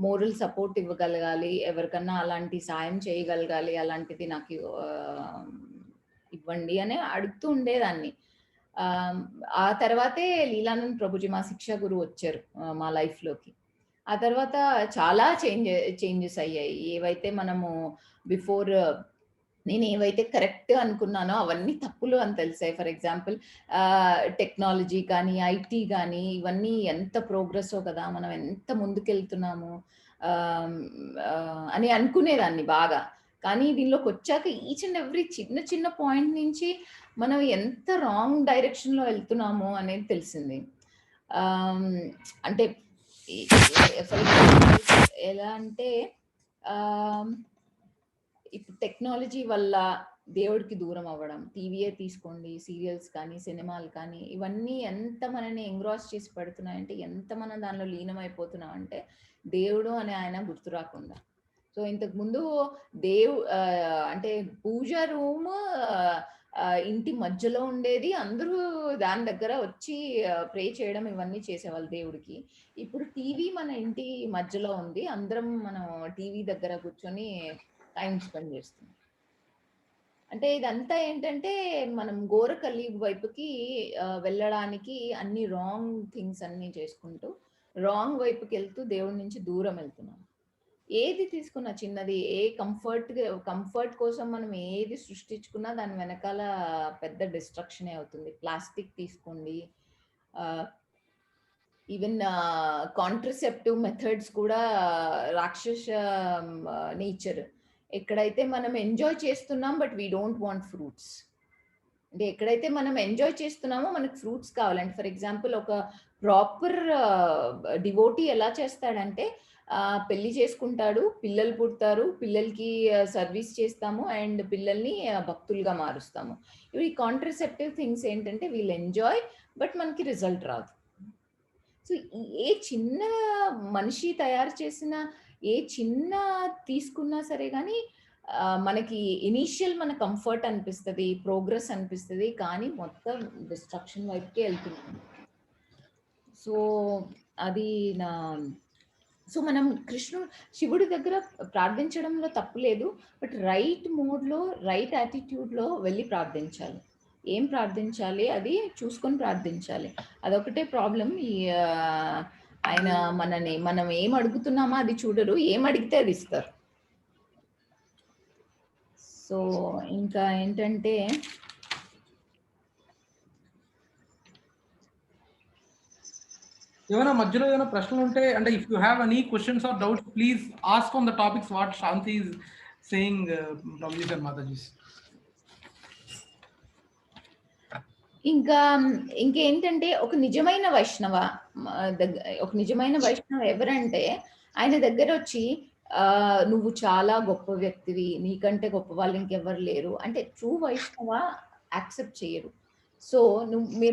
[SPEAKER 2] మోరల్ సపోర్ట్ ఇవ్వగలగాలి, ఎవరికన్నా అలాంటి సాయం చేయగలగాలి, అలాంటిది నాకు ఇవ్వండి అని అడుగుతూ ఉండేదాన్ని. ఆ తర్వాతే లీలానంద్ ప్రభుజీ మా శిక్షా గురువు వచ్చారు మా లైఫ్లోకి. ఆ తర్వాత చాలా చేంజెస్ అయ్యాయి. ఏవైతే మనము బిఫోర్ నేను ఏవైతే కరెక్ట్ అనుకున్నానో అవన్నీ తప్పులు అని తెలిసాయి. ఫర్ ఎగ్జాంపుల్ టెక్నాలజీ కానీ, ఐటీ కానీ, ఇవన్నీ ఎంత ప్రోగ్రెసో కదా, మనం ఎంత ముందుకెళ్తున్నాము అని అనుకునేదాన్ని బాగా. కానీ దీనిలోకి వచ్చాక ఈచ్ అండ్ ఎవ్రీ చిన్న చిన్న పాయింట్ నుంచి మనం ఎంత రాంగ్ డైరెక్షన్లో వెళ్తున్నామో అనేది తెలిసింది. అంటే ఎలా అంటే ఇప్పుడు టెక్నాలజీ వల్ల దేవుడికి దూరం అవ్వడం, టీవీయే తీసుకోండి, సీరియల్స్ కానీ, సినిమాలు కానీ, ఇవన్నీ ఎంత మనని ఎంగ్రాస్ చేసి పెడుతున్నాయంటే, ఎంత మనం దానిలో లీనమైపోతున్నాం అంటే దేవుడు అనే ఆయన గుర్తు రాకుండా. సో ఇంతకుముందు అంటే పూజ రూమ్ ఇంటి మధ్యలో ఉండేది, అందరూ దాని దగ్గర వచ్చి ప్రే చేయడం ఇవన్నీ చేసేవాళ్ళు దేవుడికి. ఇప్పుడు టీవీ మన ఇంటి మధ్యలో ఉంది, అందరం మనం టీవీ దగ్గర కూర్చొని టైం స్పెండ్ చేస్తున్నాం. అంటే ఇదంతా ఏంటంటే మనం ఘోర కలియుగ వైపుకి వెళ్ళడానికి అన్ని రాంగ్ థింగ్స్ అన్ని చేసుకుంటూ రాంగ్ వైపుకి వెళ్తూ దేవుడి నుంచి దూరం వెళ్తున్నాం. ఏది తీసుకున్నా చిన్నది, ఏ కంఫర్ట్ కోసం మనం ఏది సృష్టించుకున్నా దాని వెనకాల పెద్ద డిస్ట్రక్షనే అవుతుంది. ప్లాస్టిక్ తీసుకోండి, ఈవెన్ కాంట్రసెప్టివ్ మెథడ్స్ కూడా రాక్షస నేచర్. ఎక్కడైతే మనం ఎంజాయ్ చేస్తున్నాం but we don't want fruits. అంటే ఎక్కడైతే మనం ఎంజాయ్ చేస్తున్నామో మనకు ఫ్రూట్స్ కావాలంటే, ఫర్ ఎగ్జాంపుల్ ఒక ప్రాపర్ డివోటీ ఎలా చేస్తాడంటే పెళ్లి చేసుకుంటాడు, పిల్లలు పుడతారు, పిల్లలకి సర్వీస్ చేస్తాము అండ్ పిల్లల్ని భక్తులుగా మారుస్తాము. ఇవి కాంట్రసెప్టివ్ థింగ్స్ ఏంటంటే వీళ్ళు ఎంజాయ్ బట్ మనకి రిజల్ట్ రాదు. సో ఏ చిన్న మనిషి తయారు చేసిన ఏ చిన్న తీసుకున్నా సరే కానీ మనకి ఇనీషియల్ మన కంఫర్ట్ అనిపిస్తుంది, ప్రోగ్రెస్ అనిపిస్తుంది, కానీ మొత్తం డిస్ట్రక్షన్ వైపుకే వెళ్తుంది. సో అది నా సో మనం శివుడి దగ్గర ప్రార్థించడంలో తప్పు లేదు, బట్ రైట్ మోడ్లో రైట్ యాటిట్యూడ్లో వెళ్ళి ప్రార్థించాలి. ఏం ప్రార్థించాలి అది చూసుకొని ప్రార్థించాలి. అదొకటే ప్రాబ్లం. ఆయన మనం ఏం అడుగుతున్నామో అది చూడరు, ఏం అడిగితే అది ఇస్తారు. సో ఇంకా ఏంటంటే
[SPEAKER 1] ఏమైనా మధ్యలో ఏమైనా ప్రశ్నలు ఉంటే, అంటే if you have any questions or doubts please ask on the topics what Shanti is saying ప్రభుజీ అండ్ మాతాజీ.
[SPEAKER 2] ఇంకేంటంటే ఒక నిజమైన వైష్ణవ ఎవరంటే ఆయన దగ్గర వచ్చి నువ్వు చాలా గొప్ప వ్యక్తివి, నీకంటే గొప్ప వాళ్ళు ఇంకెవరు లేరు అంటే ట్రూ వైష్ణవ యాక్సెప్ట్ చేయరు. సో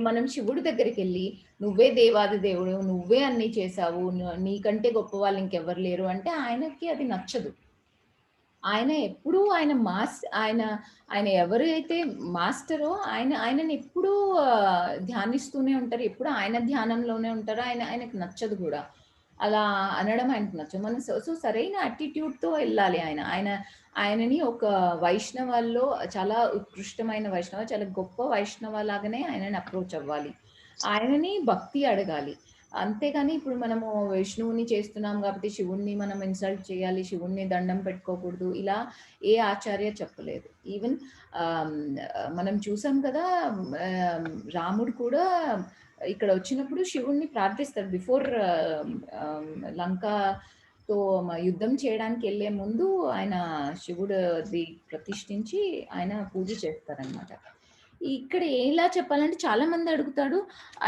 [SPEAKER 2] మనం శివుడి దగ్గరికి వెళ్ళి నువ్వే దేవాది దేవుడు, నువ్వే అన్ని చేసావు, నీకంటే గొప్ప వాళ్ళు ఇంకెవరు లేరు అంటే ఆయనకి అది నచ్చదు. ఆయన ఎప్పుడూ ఆయన ఎవరైతే మాస్టరో ఆయనని ఎప్పుడూ ధ్యానిస్తూనే ఉంటారు, ఎప్పుడు ఆయన ధ్యానంలోనే ఉంటారు. ఆయనకు నచ్చదు కూడా అలా అనడం, ఆయనకు నచ్చదు. మనం సో సరైన యాటిట్యూడ్తో వెళ్ళాలి. ఆయనని ఒక వైష్ణవాల్లో చాలా ఉత్కృష్టమైన వైష్ణవ, చాలా గొప్ప వైష్ణవ లాగానే ఆయనని అప్రోచ్ అవ్వాలి, ఆయనని భక్తి అడగాలి. అంతేగాని ఇప్పుడు మనము విష్ణువుని చేస్తున్నాం కాబట్టి శివుణ్ణి మనం ఇన్సల్ట్ చేయాలి, శివుణ్ణి దండం పెట్టుకోకూడదు, ఇలా ఏ ఆచార్య చెప్పలేదు. ఈవెన్ మనం చూసాం కదా, రాముడు కూడా ఇక్కడ వచ్చినప్పుడు శివుణ్ణి ప్రార్థిస్తాడు. బిఫోర్ లంకతో యుద్ధం చేయడానికి వెళ్ళే ముందు ఆయన శివుడిది ప్రతిష్ఠించి ఆయన పూజ చేస్తారనమాట. ఇక్కడ ఎలా చెప్పాలంటే చాలా మంది అడుగుతాడు,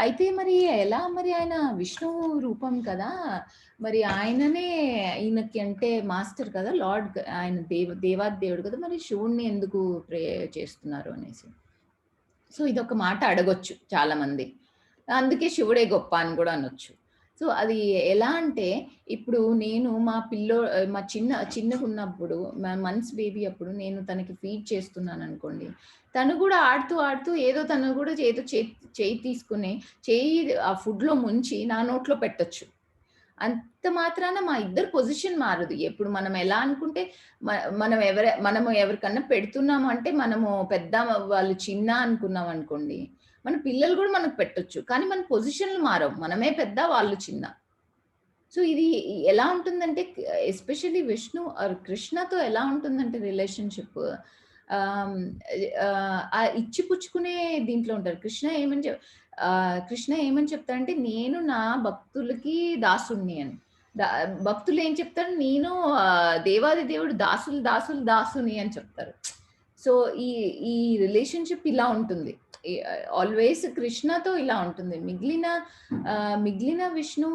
[SPEAKER 2] అయితే మరి ఎలా, మరి ఆయన విష్ణు రూపం కదా, మరి ఆయననే ఈయనకి అంటే మాస్టర్ కదా, లార్డ్, ఆయన దేవాది దేవుడు కదా, మరి శివుణ్ణి ఎందుకు ప్రే చేస్తున్నారు అనేసి. సో ఇదొక మాట అడగొచ్చు చాలా మంది, అందుకే శివుడే గొప్ప అని కూడా అనొచ్చు. సో అది ఎలా అంటే, ఇప్పుడు నేను మా చిన్నగా ఉన్నప్పుడు, మంత్స్ బేబీ అప్పుడు నేను తనకి ఫీడ్ చేస్తున్నాను అనుకోండి, తను కూడా ఆడుతూ ఏదో తను కూడా ఏదో చేయి తీసుకుని ఆ ఫుడ్లో ముంచి నా నోట్లో పెట్టొచ్చు. అంత మాత్రాన మా ఇద్దరు పొజిషన్ మారదు. ఎప్పుడు మనం ఎలా అనుకుంటే మనము ఎవరికన్నా పెడుతున్నాము అంటే, మనము పెద్ద వాళ్ళు చిన్న అనుకున్నాం అనుకోండి, మన పిల్లలు కూడా మనకు పెట్టొచ్చు, కానీ మన పొజిషన్లు మారవు, మనమే పెద్ద వాళ్ళు చిన్న. సో ఇది ఎలా ఉంటుందంటే, ఎస్పెషల్లీ విష్ణు ఆర్ కృష్ణతో ఎలా ఉంటుందంటే రిలేషన్షిప్, ఇచ్చిపుచ్చుకునే దీంట్లో ఉంటారు. కృష్ణ ఏమని చెప్తారంటే, నేను నా భక్తులకి దాసుణ్ణి అని. భక్తులు ఏం చెప్తారు, నేను దేవాది దేవుడు దాసుని అని చెప్తారు. సో ఈ రిలేషన్షిప్ ఇలా ఉంటుంది ఆల్వేస్, కృష్ణతో ఇలా ఉంటుంది. మిగిలిన విష్ణు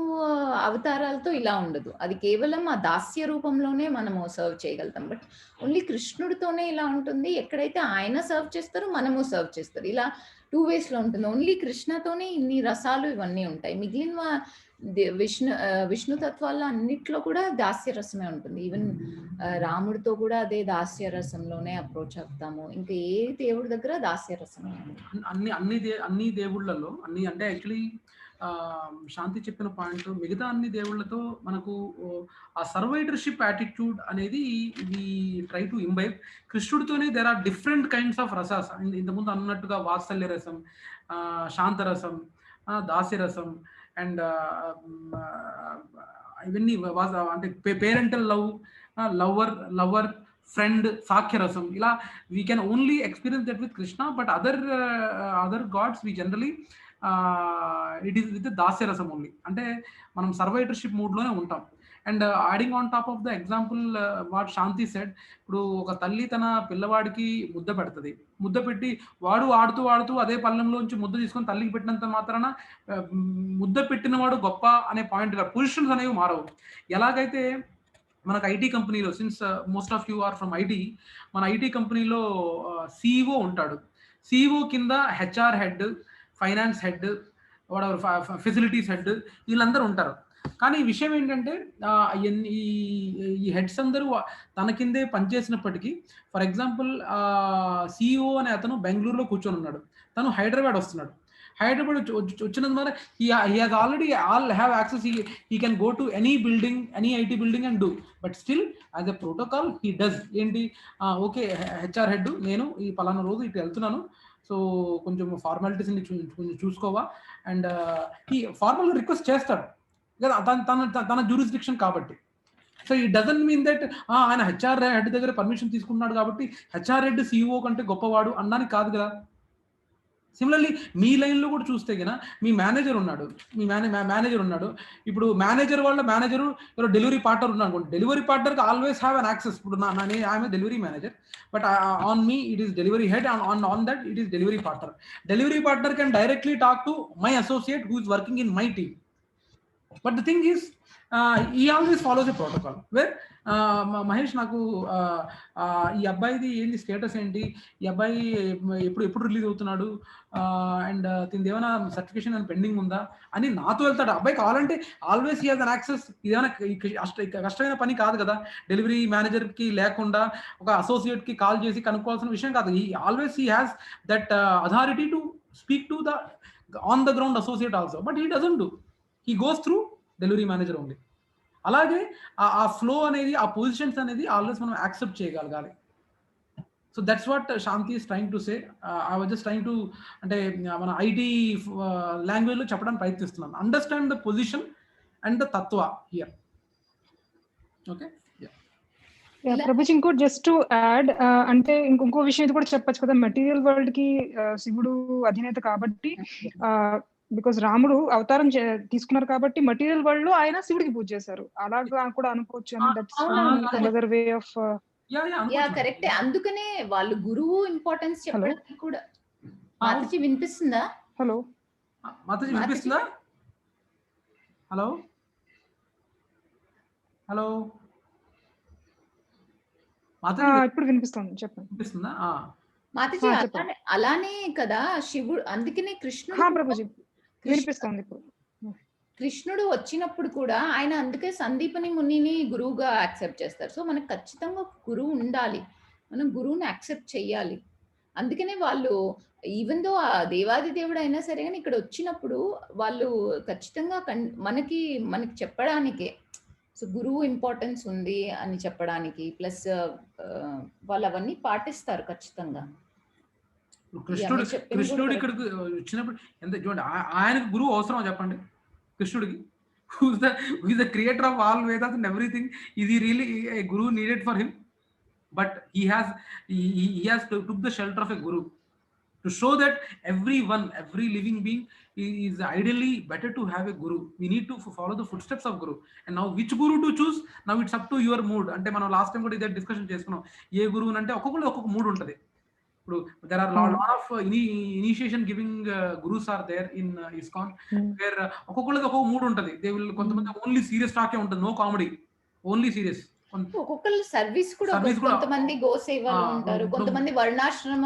[SPEAKER 2] అవతారాలతో ఇలా ఉండదు. అది కేవలం ఆ దాస్య రూపంలోనే మనము సర్వ్ చేయగలుగుతాం. బట్ ఓన్లీ కృష్ణుడితోనే ఇలా ఉంటుంది. ఎక్కడైతే ఆయన సర్వ్ చేస్తారో మనము సర్వ్ చేస్తారు. ఇలా 2 ways లో ఉంటుంది. ఓన్లీ కృష్ణతోనే ఇన్ని రసాలు ఇవన్నీ ఉంటాయి. మిగిలిన విష్ణు తత్వాల్లో అన్నిట్లో కూడా దాస్య రసమే ఉంటుంది. ఈవెన్ రాముడితో కూడా అదే దాస్య రసంలోనే అప్రోచ్ అవుతాము. ఇంకా ఏ దేవుడి దగ్గర దాస్య రసమే.
[SPEAKER 1] అన్ని దేవుళ్ళలో అంటే యాక్చువల్లీ శాంతి చెప్పిన పాయింట్, మిగతా అన్ని దేవుళ్ళతో మనకు ఆ సర్వైడర్షిప్ యాటిట్యూడ్ అనేది వి ట్రై టు ఇంబైబ్. కృష్ణుడితోనే there are different kinds of rasas. ఇంతకుముందు అన్నట్టుగా వాత్సల్య రసం, శాంతరసం, దాస్యరసం, అండ్ ఇవన్నీ అంటే పేరెంటల్ లవర్ ఫ్రెండ్, సాఖ్యరసం, ఇలా we can only experience that with Krishna. But other gods we generally it is with దాస్యరసం ఓన్లీ. అంటే మనం సర్వైటర్షిప్ మూడ్లోనే ఉంటాం. And adding on top of the example what Shanti said, ఇప్పుడు ఒక తల్లి తన పిల్లవాడికి ముద్ద పెడుతుంది, ముద్ద పెట్టి వాడు ఆడుతూ అదే పళ్ళెంలోంచి ముద్ద తీసుకొని తల్లికి పెట్టినంత మాత్రాన ముద్ద పెట్టినవాడు గొప్ప అనే పాయింట్ కాదు. పొజిషన్స్ అనేవి మారవు. ఎలాగైతే మనకు ఐటీ కంపెనీలో, since most of you are from IT, మన ఐటీ కంపెనీలో సిఇఓ ఉంటాడు. సిఇఓ కింద HR head, finance head, facilities head, వీళ్ళందరూ ఉంటారు. కానీ ఈ విషయం ఏంటంటే ఈ హెడ్స్ అందరూ తన కిందే పనిచేసినప్పటికీ, ఫర్ ఎగ్జాంపుల్ సిఇఓ అనే అతను బెంగళూరులో కూర్చొని ఉన్నాడు, తను హైదరాబాద్ వస్తున్నాడు. హైదరాబాద్ వచ్చిన ద్వారా he has already have access. He can go to any building, any IT building and do, but still as a protocol he does ఏంటి, ఓకే హెచ్ఆర్ హెడ్, నేను ఈ పలానా రోజు ఇటు వెళ్తున్నాను, సో కొంచెం ఫార్మాలిటీస్ని కొంచెం చూసుకోవా, అండ్ ఈ ఫార్మల్గా రిక్వెస్ట్ చేస్తాడు కదా తన జ్యూరిస్డిక్షన్ కాబట్టి. సో ఈ డజంట్ మీన్ దట్ ఆయన హెచ్ఆర్ హెడ్ దగ్గర పర్మిషన్ తీసుకున్నాడు కాబట్టి హెచ్ఆర్ హెడ్ సిఇఓ కంటే గొప్పవాడు అనడానికి కాదు కదా. సిమిలర్లీ మీ లైన్లో కూడా చూస్తే కన్నా మీ మేనేజర్ ఉన్నాడు, ఇప్పుడు మేనేజర్ వాళ్ళ మేనేజరు డెలివరీ పార్ట్నర్ ఉన్నాడు అనుకోండి, డెలివరీ పార్ట్నర్కి ఆల్వేస్ హ్యావ్ అన్ యాక్సెస్. ఇప్పుడు I'm delivery manager, but on me it is delivery head, on that it is delivery partner. Delivery partner can directly talk to my associate who is working in my team. But the thing is, he always follows a protocol where Mahesh నాకు ఈ అబ్బాయిది ఏంటి status ఏంటి, ఈ అబ్బాయి ఎప్పుడు release అవుతున్నాడు, and దీని ఏమైనా సర్టిఫికేషన్ అని పెండింగ్ ఉందా అని నాతో వెళ్తాడు. అబ్బాయి కావాలంటే always he has an access. ఇదేమైనా కష్టమైన పని కాదు కదా, డెలివరీ మేనేజర్కి లేకుండా ఒక అసోసియేట్కి కాల్ చేసి కనుక్కోవాల్సిన విషయం కాదు. Always he has that authority to speak to the on the ground associate also, but he doesn't do. He goes through delivery manager only. అలాగే ఆ ఫ్లో అనేది, ఆ పొజిషన్స్ అనేది ఆల్వేస్ మనం యాక్సెప్ట్ చేయగలగాలి. So that's what Shanti is trying to say. I was just trying to, అంటే మన IT లాంగ్వేజ్లో చెప్పడానికి ప్రయత్నిస్తున్నాను. Understand the position and the Tattva here. Okay
[SPEAKER 4] Prabhuji, ఇంకోటి జస్ట్ టు యాడ్, అంటే ఇంకో విషయం ఇది కూడా చెప్పచ్చు కదా, మెటీరియల్ వరల్డ్ కి శివుడు అధినేత కాబట్టి, బికాస్ రాముడు అవతారం తీసుకున్నారు కాబట్టి మెటీరియల్ వరల్డ్ లో ఆయన శివుడికి పూజ చేశారు, అలాగా కూడా అనుకోవచ్చు. అనదర్ వే ఆఫ్
[SPEAKER 2] కరెక్టే. అందుకనే వాళ్ళు గురువు ఇంపార్టెన్స్ చెప్పడానికి కూడా. మాతాజీ వినిపిస్తుందా?
[SPEAKER 4] హలో
[SPEAKER 1] మాతాజీ వినిపిస్తుందా? హలో హలో
[SPEAKER 4] ఇప్పుడు వినిపిస్తుంది, చెప్పండి.
[SPEAKER 1] వినిపిస్తుందా
[SPEAKER 2] మాతాజీ? అలానే కదా శివుడు, అందుకనే కృష్ణుడు
[SPEAKER 4] వినిపిస్తుంది ఇప్పుడు.
[SPEAKER 2] కృష్ణుడు వచ్చినప్పుడు కూడా ఆయన అందుకే సందీపని మునిని గురువుగా యాక్సెప్ట్ చేస్తారు. సో మనకు ఖచ్చితంగా గురువు ఉండాలి, మనం గురువుని యాక్సెప్ట్ చెయ్యాలి. అందుకనే వాళ్ళు ఈవెన్ దో ఆ దేవాది దేవుడు అయినా సరే కానీ ఇక్కడ వచ్చినప్పుడు వాళ్ళు ఖచ్చితంగా మనకి చెప్పడానికే, సో గురువు ఇంపార్టెన్స్ ఉంది అని చెప్పడానికి, ప్లస్ వాళ్ళు అవన్నీ పాటిస్తారు ఖచ్చితంగా.
[SPEAKER 1] కృష్ణుడు ఇక్కడికి వచ్చినప్పుడు ఎంత చూడండి, ఆయనకు గురువు అవసరం చెప్పండి కృష్ణుడికి. who is the creator of all Vedas and everything, is he really a guru needed for him? But he has took the shelter of a guru to show that every living being is ideally better to have a guru. We need to follow the footsteps of guru, and now which guru to choose, now it's up to your mood. అంటే మనం last time కూడా ఇదే discussion చేసుకున్నాం, ఏ గురువు అంటే ఒక్కొక్క mood ఉంటుంది. ఇప్పుడు there are lot of initiation giving gurus are there in ISKCON, where ఒక్కొక్కళ్ళది ఒక్కొక్క మూడ్ ఉంటుంది. దే విల్, కొంతమంది ఓన్లీ సీరియస్ టాకే ఉంటుంది, నో కామెడీ, ఓన్లీ సీరియస్.
[SPEAKER 2] ఒక్కొక్కరు సర్వీస్ కూడా, కొంతమంది గోసేవలు ఉంటారు, కొంతమంది వర్ణాశ్రమ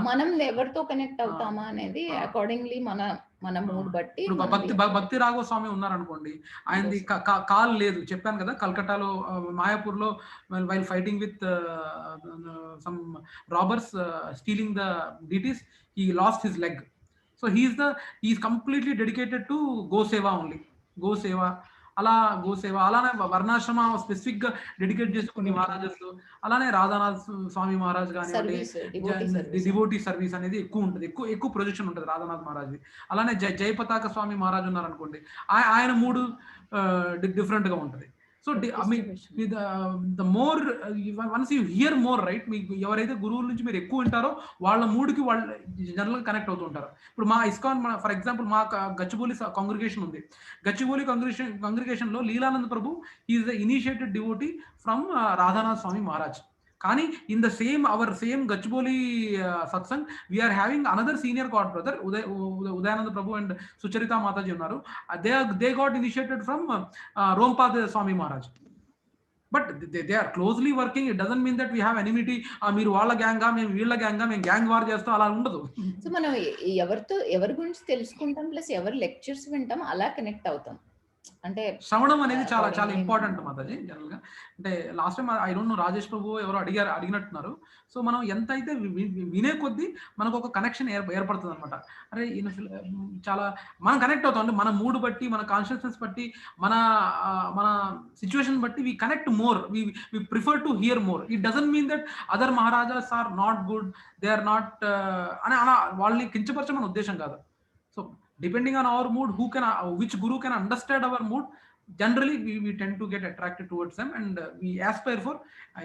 [SPEAKER 2] మనం ఎవరితో కనెక్ట్ అవుతామా అనేది అకార్డింగ్లీ మన మూడ్ బట్టి.
[SPEAKER 1] భక్తి రాఘవ స్వామి ఉన్నారనుకోండి, ఆయనది కాల్ లేదు, చెప్పాను కదా, కల్కటాలో మాయాపూర్ లో while fighting with some robbers stealing the deities, he lost his leg. So he's completely dedicated to గోసేవ ఓన్లీ, గోసేవ. అలా గోసేవ, అలానే వర్ణాశ్రమ స్పెసిఫిక్ గా డెడికేట్ చేసుకుని మహారాజెస్, అలానే రాధానాథ్ స్వామి మహారాజ్ కానివ్వండి, డివోటీ సర్వీస్ అనేది ఎక్కువ ఉంటుంది, ఎక్కువ ప్రొజెక్షన్ ఉంటుంది రాధానాథ్ మహారాజ్. అలానే జయపతాక స్వామి మహారాజ్ ఉన్నారనుకోండి, ఆయన మూడు డిఫరెంట్ గా ఉంటుంది. So I mean the more once you here more right, మీకు ఎవరైతే గురువుల నుంచి మీరు ఎక్కువ వింటారో వాళ్ళ మూడుకి వాళ్ళు జనరల్గా కనెక్ట్ అవుతుంటారు. ఇప్పుడు మా ఇస్కాన్, ఫర్ ఎగ్జాంపుల్ మా గచ్చిబౌలి కాంగ్రిగేషన్ ఉంది. గచ్చిబౌలి కాంగ్రిగేషన్ లో Leelananda Prabhu is the initiated devotee from Radhanath Swami Maharaj. కానీ in the our same Gachibowli satsang we are having another senior god brother Udayananda Prabhu and Sucharita Mataji ఉన్నారు. They got initiated from Romapada Swami Maharaj. But they are closely working. It doesn't mean that we have enmity, మీరు వాళ్ళ గ్యాంగా మేము వీళ్ళ గ్యాంగా మేము gang war చేస్తాం, అలా ఉండదు.
[SPEAKER 2] సో మనం ఎవరి గురించి తెలుసుకుంటాం, ప్లస్ ఎవరి లెక్చర్స్ వింటాం, అలా కనెక్ట్ అవుతాం. అంటే
[SPEAKER 1] శ్రవణం అనేది చాలా చాలా ఇంపార్టెంట్ మాతాజీ జనరల్ గా. అంటే last time I don't know Rajesh Prabhu ఎవరో అడిగినట్టున్నారు. సో మనం ఎంత అయితే వినే కొద్దీ మనకు ఒక కనెక్షన్ ఏర్పడుతుంది అనమాట. అరే ఈయన చాలా మనం కనెక్ట్ అవుతాం, అంటే మన మూడ్ బట్టి, మన కాన్షియస్నెస్ బట్టి, మన సిచ్యువేషన్ బట్టి we connect more, we prefer to hear more. It doesn't mean that other maharajas are not good, they are not అని వాళ్ళని కించపరచమని ఉద్దేశం కాదు. So depending on our mood, which guru can understand our mood, generally we tend to get attracted towards them and we aspire for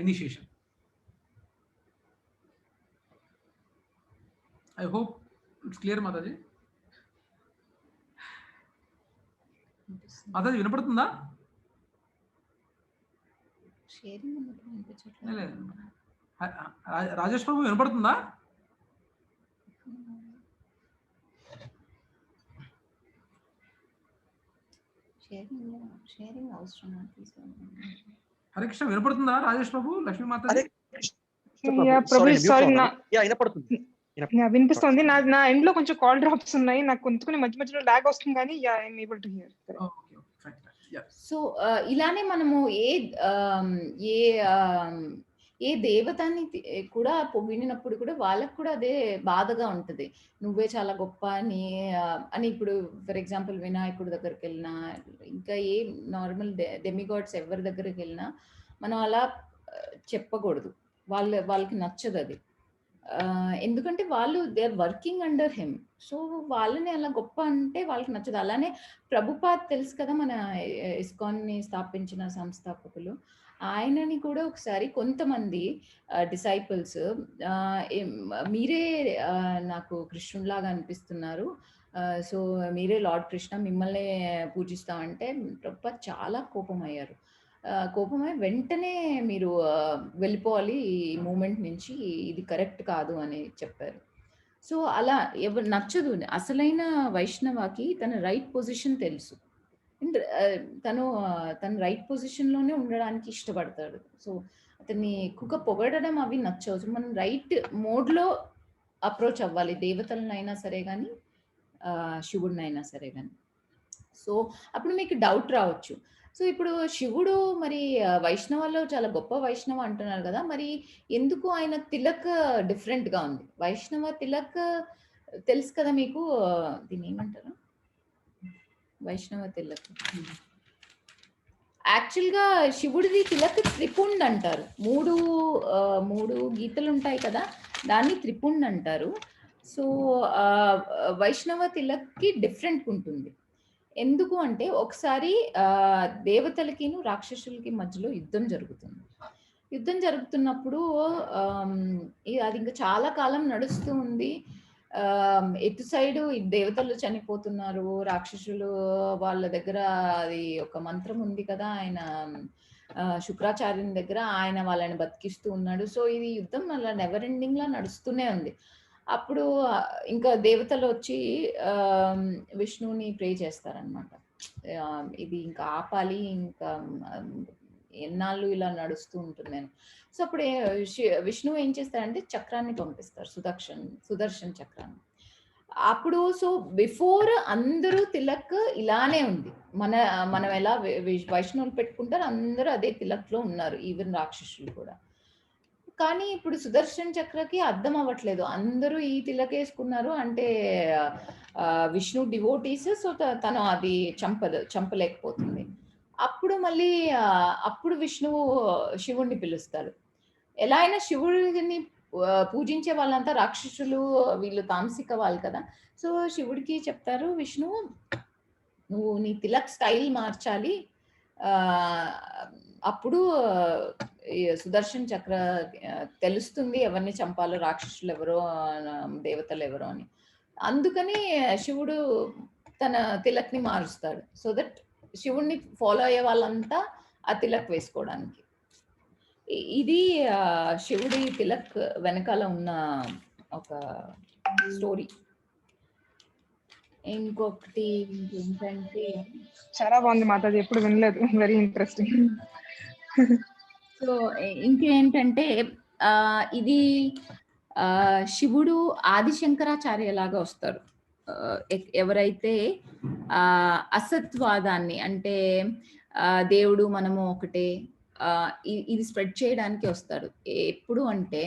[SPEAKER 1] initiation. I hope it's clear, Mataji. Mataji వినపడుతుందా? రాజేష్ ప్రభు వినపడుతుందా? హరే కృష్ణ వినపడుతుందా రాజేష్ ప్రభు? లక్ష్మీ మాత
[SPEAKER 4] వినిపిస్తుంది. నా ఎండ్ లో కొంచెం call drops ఉన్నాయి, నాకు కొంచెం మధ్య మధ్యలో లాగ్ వస్తుంది, కానీ I'm able to hear.
[SPEAKER 2] So ఇలానే మనము ఏ దేవతాన్ని కూడా పొగిడినప్పుడు కూడా వాళ్ళకు కూడా అదే బాధగా ఉంటది, నువ్వే చాలా గొప్ప అని. ఇప్పుడు ఫర్ ఎగ్జాంపుల్ వినాయకుడి దగ్గరికి వెళ్ళినా, ఇంకా ఏ నార్మల్ డెమిగాడ్స్ ఎవరి దగ్గరికి వెళ్ళినా మనం అలా చెప్పకూడదు, వాళ్ళకి నచ్చదు అది. ఎందుకంటే వాళ్ళు they are working under him. So వాళ్ళని అలా గొప్ప అంటే వాళ్ళకి నచ్చదు. అలానే ప్రభుపాద్ తెలుసు కదా, మన ఇస్కాన్ ని స్థాపించిన సంస్థాపకులు, ఆయనని కూడా ఒకసారి కొంతమంది డిసైపుల్స్ మీరే నాకు కృష్ణులాగా అనిపిస్తున్నారు, సో మీరే లార్డ్ కృష్ణ, మిమ్మల్ని పూజిస్తామంటే ప్రభుపాద్ చాలా కోపమయ్యారు. కోపమై వెంటనే మీరు వెళ్ళిపోవాలి ఈ మూమెంట్ నుంచి, ఇది కరెక్ట్ కాదు అని చెప్పారు. సో అలా ఎవరు నచ్చదు. అసలైన వైష్ణవకి తన రైట్ పొజిషన్ తెలుసు, తన రైట్ పొజిషన్ లోనే ఉండడానికి ఇష్టపడతాడు. సో అతన్ని ఎక్కువగా పొగడడం అవి నచ్చవు. సో మనం రైట్ మోడ్ లో అప్రోచ్ అవ్వాలి, దేవతలనైనా సరే కానీ శివుడినైనా సరే కానీ. సో అప్పుడు మీకు డౌట్ రావచ్చు, సో ఇప్పుడు శివుడు మరి వైష్ణవాల్లో చాలా గొప్ప వైష్ణవ అంటున్నారు కదా, మరి ఎందుకు ఆయన తిలక్ డిఫరెంట్ గా ఉంది? వైష్ణవ తిలక్ తెలుసు కదా మీకు, దీన్ని ఏమంటారు, వైష్ణవ తిలక్. యాక్చువల్ గా శివుడిది తిలక్ త్రిపుండ్ అంటారు. మూడు గీతలు ఉంటాయి కదా, దాన్ని త్రిపుండ్ అంటారు. సో వైష్ణవ తిలక్ కి డిఫరెంట్ ఉంటుంది. ఎందుకు అంటే ఒకసారి దేవతలకిను రాక్షసులకి మధ్యలో యుద్ధం జరుగుతున్నప్పుడు అది ఇంకా చాలా కాలం నడుస్తూ ఉంది. ఎటు సైడు దేవతలు చనిపోతున్నారు, రాక్షసులు వాళ్ళ దగ్గర అది ఒక మంత్రం ఉంది కదా, ఆయన శుక్రాచార్యుని దగ్గర, ఆయన వాళ్ళని బతికిస్తూ ఉన్నాడు. సో ఇది యుద్ధం అలా నెవర్ ఎండింగ్ లా నడుస్తూనే ఉంది. అప్పుడు ఇంకా దేవతలు వచ్చి విష్ణువుని ప్రే చేస్తారనమాట, ఇది ఇంకా ఆపాలి, ఇంకా ఎన్నాళ్ళు ఇలా నడుస్తూ ఉంటుంది అని. సో అప్పుడు విష్ణువు ఏం చేస్తారంటే చక్రాన్ని పంపిస్తారు, సుదర్శన్ చక్రాన్ని. అప్పుడు సో బిఫోర్ అందరూ తిలక్ ఇలానే ఉంది, మనం ఎలా వైష్ణవులు పెట్టుకుంటారు అందరూ అదే తిలక్ లో ఉన్నారు, ఈవెన్ రాక్షసులు కూడా. కానీ ఇప్పుడు సుదర్శన్ చక్రకి అర్థం అవ్వట్లేదు, అందరూ ఈ తిలకేసుకున్నారు అంటే విష్ణు డివోటీస్, సో తను అది చంపలేకపోతుంది. అప్పుడు మళ్ళీ అప్పుడు విష్ణువు శివుణ్ణి పిలుస్తాడు. ఎలా అయినా శివుడిని పూజించే వాళ్ళంతా రాక్షసులు, వీళ్ళు తామసిక వాళ్ళు కదా! సో, శివుడికి చెప్తారు విష్ణువు, "నువ్వు నీ తిలక్ స్టైల్ మార్చాలి. ఆహ్, అప్పుడు ఈ సుదర్శన్ చక్ర తెలుస్తుంది ఎవరిని చంపాలో, రాక్షసులెవరో, దేవతలెవరో అని." అందుకని శివుడు తన తిలక్‌ని మారుస్తాడు. సో దట్ శివుడిని ఫాలో అయ్యే వాళ్ళంతా ఆ తిలక్ వేసుకోవడానికి. ఇది శివుడి తిలక్ వెనకాల ఉన్న ఒక స్టోరీ. ఇంకొకటి ఏంటంటే,
[SPEAKER 4] చాలా బాగుంది మాతాజీ, ఎప్పుడు వినలేదు. Very interesting.
[SPEAKER 2] సో ఇంకేంటంటే ఇది శివుడు ఆదిశంకరాచార్య లాగా వస్తారు. ఎవరైతే అసత్వాదాన్ని, అంటే దేవుడు మనము ఒకటే, ఇది స్ప్రెడ్ చేయడానికి వస్తాడు. ఎప్పుడు అంటే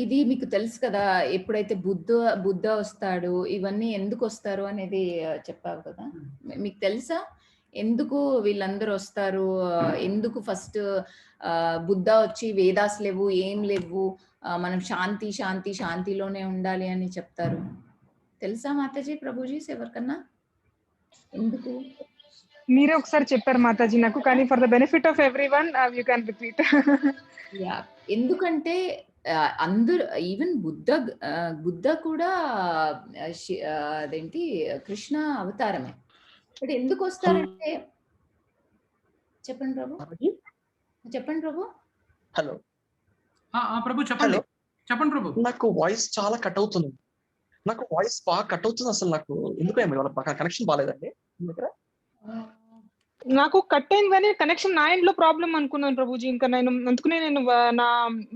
[SPEAKER 2] ఇది మీకు తెలుసు కదా, ఎప్పుడైతే బుద్ధ వస్తాడు, ఇవన్నీ ఎందుకు వస్తారు అనేది చెప్పావు కదా, మీకు తెలుసా ఎందుకు వీళ్ళందరూ వస్తారు? ఎందుకు ఫస్ట్ బుద్ధ వచ్చి వేదాస్ లేవు, ఏం లేవు, మనం శాంతిలోనే ఉండాలి అని చెప్తారు? తెలుసా మాతాజీ, ప్రభుజీస్ ఎవరికన్నా? ఎందుకు?
[SPEAKER 4] మీరే ఒకసారి చెప్పారు మాతాజీ నాకు, కానీ for the benefit of everyone you can repeat.
[SPEAKER 2] ఎందుకంటే అందరూ, ఈవెన్ బుద్ధ కూడా అదేంటి కృష్ణ అవతారమే. బట్ ఎందుకు వస్తారంటే, చెప్పండి ప్రభు.
[SPEAKER 5] హలో
[SPEAKER 1] ప్రభు చెప్పండి. చెప్పండి ప్రభు.
[SPEAKER 5] నాకు వాయిస్ చాలా కట్ అవుతుంది. నాకు వాయిస్ బాగా కట్ అవుతుంది అసలు. నాకు ఎందుకు కనెక్షన్ బాగాలేదండి దగ్గర.
[SPEAKER 4] నాకు కట్ అయింది కానీ కనెక్షన్ నా ఇంట్లో ప్రాబ్లం అనుకున్నాను ప్రభుజీ. ఇంకా నేను అందుకునే నా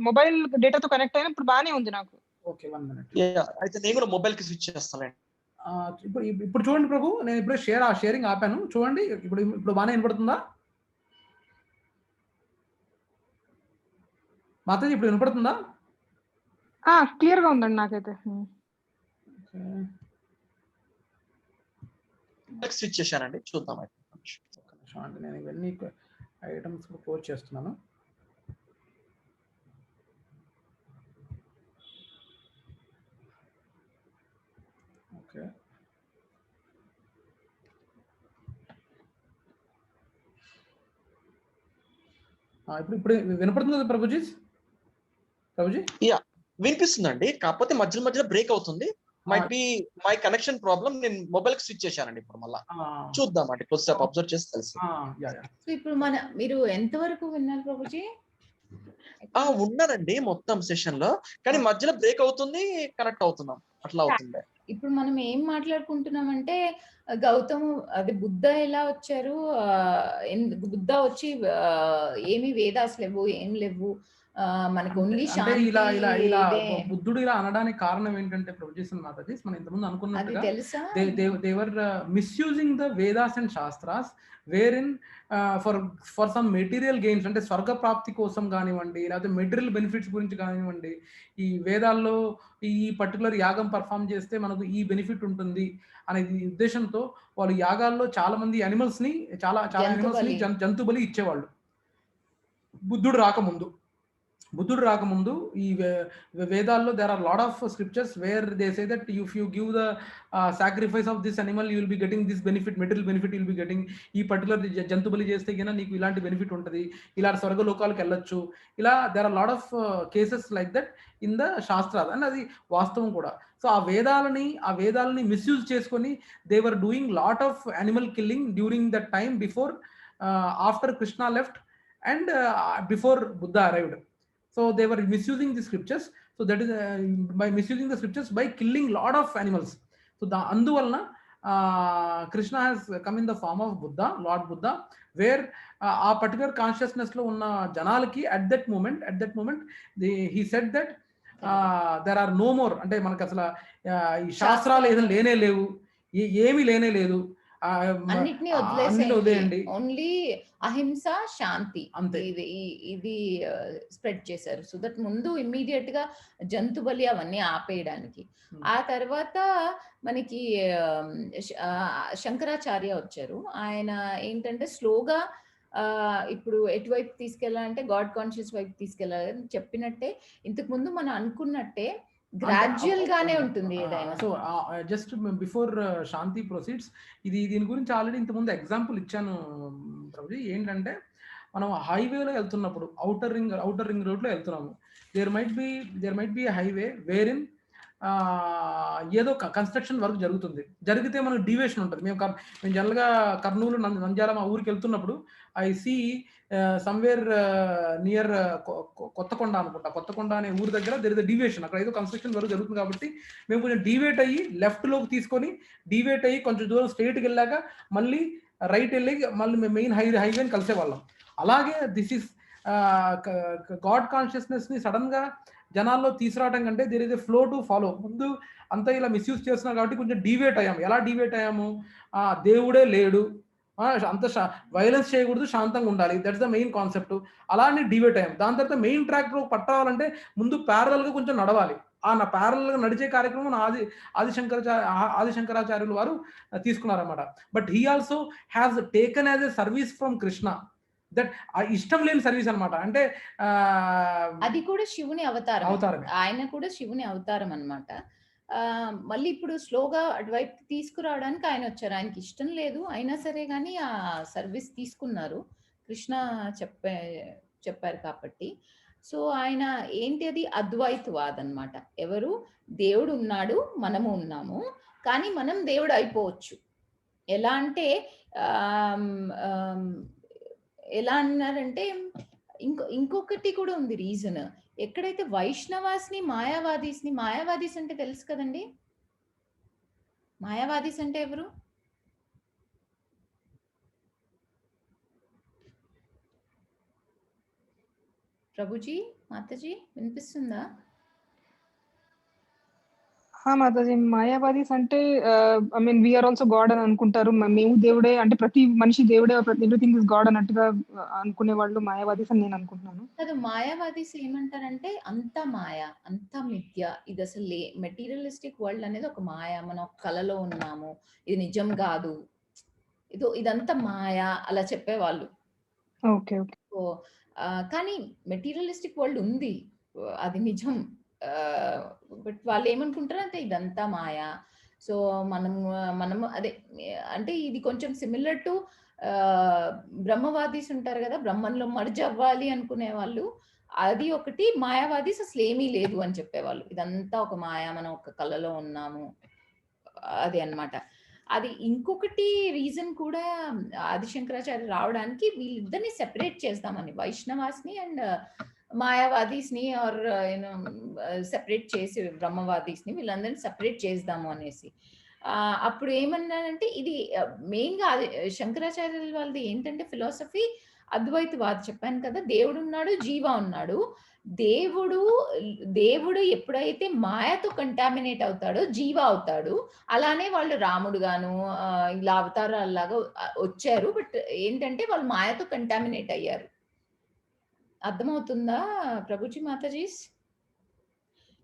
[SPEAKER 4] మొబైల్ డేటాతో కనెక్ట్ అయినా ఇప్పుడు బాగానే ఉంది నాకు.
[SPEAKER 1] Okay, 1 minute.
[SPEAKER 5] అయితే నేను కూడా మొబైల్ కి స్విచ్ చేస్తానండి.
[SPEAKER 1] ఇప్పుడు చూడండి ప్రభు, నేను ఇప్పుడు షేరింగ్ ఆపాను, చూడండి. ఇప్పుడు బాగానే వినపడుతుందా మాతాజీ? ఇప్పుడు వినపడుతుందా?
[SPEAKER 4] క్లియర్ గా ఉందండి నాకైతే.
[SPEAKER 5] స్విచ్ చేశానండి, చూద్దాం.
[SPEAKER 1] అంటే నేను ఇవన్నీ ఐటమ్స్ పోస్ట్ చేస్తున్నాను. ఓకే, ఇప్పుడు వినపడుతుంది కదా ప్రభుజీ?
[SPEAKER 5] వినిపిస్తుందండి, కాకపోతే మధ్యలో బ్రేక్ అవుతుంది. Might be my connection problem. నేను మొబైల్ కి స్విచ్ చేశానండి. ఇప్పుడు మళ్ళా చూద్దాం అండి, కొద్దిసేపు అబ్జర్వ్ చేసి తెలుసు.
[SPEAKER 2] ఇప్పుడు మీరు ఎంత వరకు విన్నారు ప్రభుజీ?
[SPEAKER 5] ఉన్నానండి మొత్తం సెషన్ లో, కానీ మధ్యలో బ్రేక్ అవుతుంది, కనెక్ట్ అవుతున్నాం, అట్లా అవుతుంది.
[SPEAKER 2] ఇప్పుడు మనం ఏం మాట్లాడుకుంటున్నామంటే, గౌతమ్ అది బుద్ధ ఎలా వచ్చారు, బుద్ధ వచ్చి ఏమి వేదాస్ లేవు, ఏం లేవు, మనకు ఓన్లీ శాంతి.
[SPEAKER 1] ఇలా బుద్ధుడు ఇలా అనడానికి కారణం ఏంటంటే ప్రభుజీ మాతాజీ, మనం ఇంతకుముందు అనుకున్నట్టుగా
[SPEAKER 2] తెలుసా,
[SPEAKER 1] they were misusing the Vedas and Shastras wherein for some material gains, అంటే స్వర్గ ప్రాప్తి కోసం కానివ్వండి, లేకపోతే మెటీరియల్ బెనిఫిట్స్ గురించి కానివ్వండి, ఈ వేదాల్లో ఈ పర్టికులర్ యాగం పర్ఫామ్ చేస్తే మనకు ఈ బెనిఫిట్ ఉంటుంది అనే ఉద్దేశంతో వాళ్ళు యాగాల్లో చాలా మంది అనిమల్స్ ని జంతు బలి ఇచ్చేవాళ్ళు. బుద్ధుడు రాకముందు ఈ వేదాల్లో there are lot of scriptures where they say that if you give the sacrifice of this animal you will be getting this benefit, material benefit you will be getting. ఈ పర్టికులర్ జంతు బలి చేస్తే కన్నా నీకు ఇలాంటి బెనిఫిట్ ఉంటుంది, ఇలా స్వర్గలోకాలకు వెళ్ళొచ్చు, ఇలా there are lot of cases like that in the Shastras, and అది వాస్తవం కూడా. సో ఆ వేదాలని మిస్యూజ్ చేసుకొని they were doing lot of animal killing during that time before after Krishna left and before Buddha arrived. So they were misusing the scriptures. So that is by misusing the scriptures, by killing lot of animals. So the anduvalna Krishna has come in the form of Buddha, Lord Buddha, where a particular consciousness lo unna janalaki at that moment he said that there are no more, ante manaku asala ee shastralu edha lene levu, ఏమి లేనే లేదు
[SPEAKER 2] అన్నిటినీ
[SPEAKER 1] అన్ని
[SPEAKER 2] వదిలేసేయండి,
[SPEAKER 1] వదిలేయండి
[SPEAKER 2] only అహింస శాంతి
[SPEAKER 1] అంతే.
[SPEAKER 2] ఇది స్ప్రెడ్ చేశారు. సో దట్ ముందు ఇమ్మీడియట్ గా జంతు బలి అవన్నీ ఆపేయడానికి. ఆ తర్వాత మనకి శంకరాచార్య వచ్చారు. ఆయన ఏంటంటే స్లోగా ఇప్పుడు ఎటువైపు తీసుకెళ్ళాలంటే గాడ్ కాన్షియస్ వైపు తీసుకెళ్ళాలని చెప్పినట్టే, ఇంతకు ముందు మనం అనుకున్నట్టే గ్రాడ్యువల్ గానే ఉంటుంది ఏదైనా.
[SPEAKER 1] సో జస్ట్ బిఫోర్ శాంతి ప్రొసీడ్స్, దీని గురించి ఆల్రెడీ ఇంతకుముందు ఎగ్జాంపుల్ ఇచ్చాను ప్రభుజీ. ఏంటంటే మనం హైవేలో వెళ్తున్నప్పుడు అవుటర్ రింగ్ రోడ్లో వెళ్తున్నాము. There might be highway where in ఏదో కన్స్ట్రక్షన్ వర్క్ జరిగితే మనకు డీవియేషన్ ఉంటుంది. మేము జనరల్గా కర్నూలు నంద్యాల మా ఊరికి వెళ్తున్నప్పుడు I see somewhere near Kothakonda అనుకుంటా, కొత్తకొండ అనే ఊరు దగ్గర దెర్ ఇస్ అ డీవియేషన్. అక్కడ ఏదో కన్స్ట్రక్షన్ వర్క్ జరుగుతుంది కాబట్టి మేము కొంచెం డీవేట్ అయ్యి లెఫ్ట్లోకి తీసుకొని డీవేట్ అయ్యి కొంచెం దూరం స్ట్రైట్కి వెళ్ళాక మళ్ళీ రైట్ వెళ్ళి మళ్ళీ మేము మెయిన్ హైవేని కలిసేవాళ్ళం. అలాగే దిస్ ఇస్ గాడ్ కాన్షియస్నెస్ని సడన్గా జనాల్లో తీసుకురావడం కంటే there is a flow to follow. ముందు అంతా ఇలా మిస్యూజ్ చేస్తున్నారు కాబట్టి కొంచెం డీవేట్ అయ్యాము. ఎలా డీవేట్ అయ్యాము? దేవుడే లేడు, అంత వైలెన్స్ చేయకూడదు, శాంతంగా ఉండాలి, దట్స్ ద మెయిన్ కాన్సెప్ట్. అలానే డివేట్ అయ్యాం. దాని తర్వాత మెయిన్ ట్రాక్ పట్టాలంటే ముందు ప్యారలల్గా కొంచెం నడవాలి. నా ప్యారలల్గా నడిచే కార్యక్రమం ఆదిశంకరాచార్యులు వారు తీసుకున్నారన్నమాట. But he also has taken as a service from Krishna, that ఇష్టం లేని సర్వీస్ అనమాట. అంటే
[SPEAKER 2] అది కూడా శివుని అవతారం, ఆయన కూడా శివుని అవతారం అన్నమాట. మళ్ళీ ఇప్పుడు స్లోగా అటువైపు తీసుకురావడానికి ఆయన వచ్చారు. ఆయనకి ఇష్టం లేదు అయినా సరే కానీ ఆ సర్వీస్ తీసుకున్నారు, కృష్ణ చెప్పారు కాబట్టి. సో ఆయన ఏంటి, అది అద్వైతవాద్ అన్నమాట. ఎవరు దేవుడు ఉన్నాడు, మనము ఉన్నాము, కానీ మనం దేవుడు అయిపోవచ్చు. ఎలా అంటే ఎలా అన్నారంటే ఇంకొకటి కూడా ఉంది రీజన్. ఎక్కడైతే వైష్ణవాస్ని మాయావాదీస్ అంటే తెలుసు కదండి. మాయావాదీస్ అంటే ఎవరు? ప్రభుజీ, మాతాజీ వినిపిస్తుందా?
[SPEAKER 4] మాతాజీ, మాయావాదీస్ అంటే I mean we are also God అని అనుకుంటారు. మేము దేవుడే అంటే ప్రతి మనిషి దేవుడే, ఎవ్రీథింగ్ ఇస్ గాడ్ అన్నట్టుగా అనుకునే వాళ్ళు మాయావాదీస్ అని నేను అనుకుంటున్నాను.
[SPEAKER 2] కాదు, మాయావాదీస్ ఏమంటారంటే అంతా మాయ, అంతా మిథ్య, ఇది అసలు మెటీరియలిస్టిక్ వరల్డ్ అనేది ఒక మాయ, మనం ఒక కళలో ఉన్నాము, ఇది నిజం కాదు, ఇదంతా మాయ అలా చెప్పేవాళ్ళు.
[SPEAKER 4] Okay okay.
[SPEAKER 2] సో కానీ మెటీరియలిస్టిక్ వరల్డ్ ఉంది, అది నిజం. బట్ వాళ్ళు ఏమనుకుంటారు అంటే ఇదంతా మాయా. సో మనము అదే అంటే ఇది కొంచెం సిమిలర్ టు బ్రహ్మవాదీస్ ఉంటారు కదా, బ్రహ్మంలో మర్జ్ అవ్వాలి అనుకునే వాళ్ళు. అది ఒకటి. మాయావాదీస్ అసలు ఏమీ లేదు అని చెప్పేవాళ్ళు, ఇదంతా ఒక మాయా, మనం ఒక కళలో ఉన్నాము, అది అన్నమాట. అది ఇంకొకటి రీజన్ కూడా ఆదిశంకరాచార్య రావడానికి వీళ్ళిద్దరిని సెపరేట్ చేద్దామని, వైష్ణవాస్ని అండ్ మాయావాదీస్ని ఆర్ యూనో సెపరేట్ చేసి బ్రహ్మవాదీస్ని వీళ్ళందరినీ సెపరేట్ చేద్దాము అనేసి. అప్పుడు ఏమన్నానంటే ఇది మెయిన్గా శంకరాచార్యుల వాళ్ళది ఏంటంటే ఫిలాసఫీ అద్వైతవాద. చెప్పాను కదా, దేవుడు ఉన్నాడు, జీవ ఉన్నాడు. దేవుడు ఎప్పుడైతే మాయతో కంటామినేట్ అవుతాడో జీవ అవుతాడు. అలానే వాళ్ళు రాముడు గాను ఇలా అవతారాల్లాగా వచ్చారు. బట్ ఏంటంటే వాళ్ళు మాయతో కంటామినేట్ అయ్యారు. అర్థమవుతుందా ప్రభుజీ, మాతాజీస్?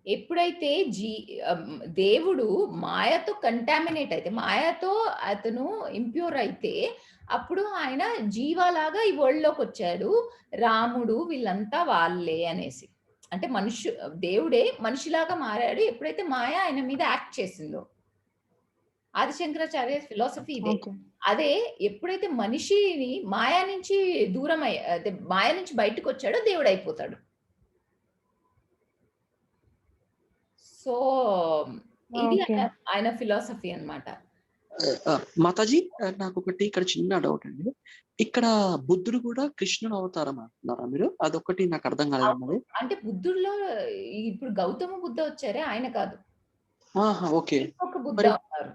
[SPEAKER 2] ఎప్పుడైతే దేవుడు మాయతో కంటామినేట్ అయితే, మాయతో అతను ఇంప్యూర్ అయితే, అప్పుడు ఆయన జీవాలాగా ఈ వరల్డ్ లోకి వచ్చాడు. రాముడు వీళ్ళంతా వాళ్ళే అనేసి, అంటే దేవుడే మనిషిలాగా మారాడు ఎప్పుడైతే మాయ ఆయన మీద యాక్ట్ చేసిందో. ఆదిశంకరాచార్య ఫిలాసఫీ ఇదే. అదే ఎప్పుడైతే మనిషిని మాయా నుంచి దూరం అదే మాయ నుంచి బయటకు వచ్చాడో దేవుడు అయిపోతాడు. సో ఇది ఆయన ఫిలాసఫీ అన్నమాట.
[SPEAKER 6] మాతాజీ, నాకు ఒకటి ఇక్కడ చిన్న డౌట్ అండి. ఇక్కడ బుద్ధుడు కూడా కృష్ణుడు అవతారం అంటున్నారా మీరు? అదొకటి నాకు అర్థం కాలేదు.
[SPEAKER 2] అంటే బుద్ధుడిలో ఇప్పుడు గౌతమ బుద్ధ వచ్చారే, ఆయన కాదు.
[SPEAKER 6] ఓకే.
[SPEAKER 2] ఒక బుద్ధ ఉన్నారు.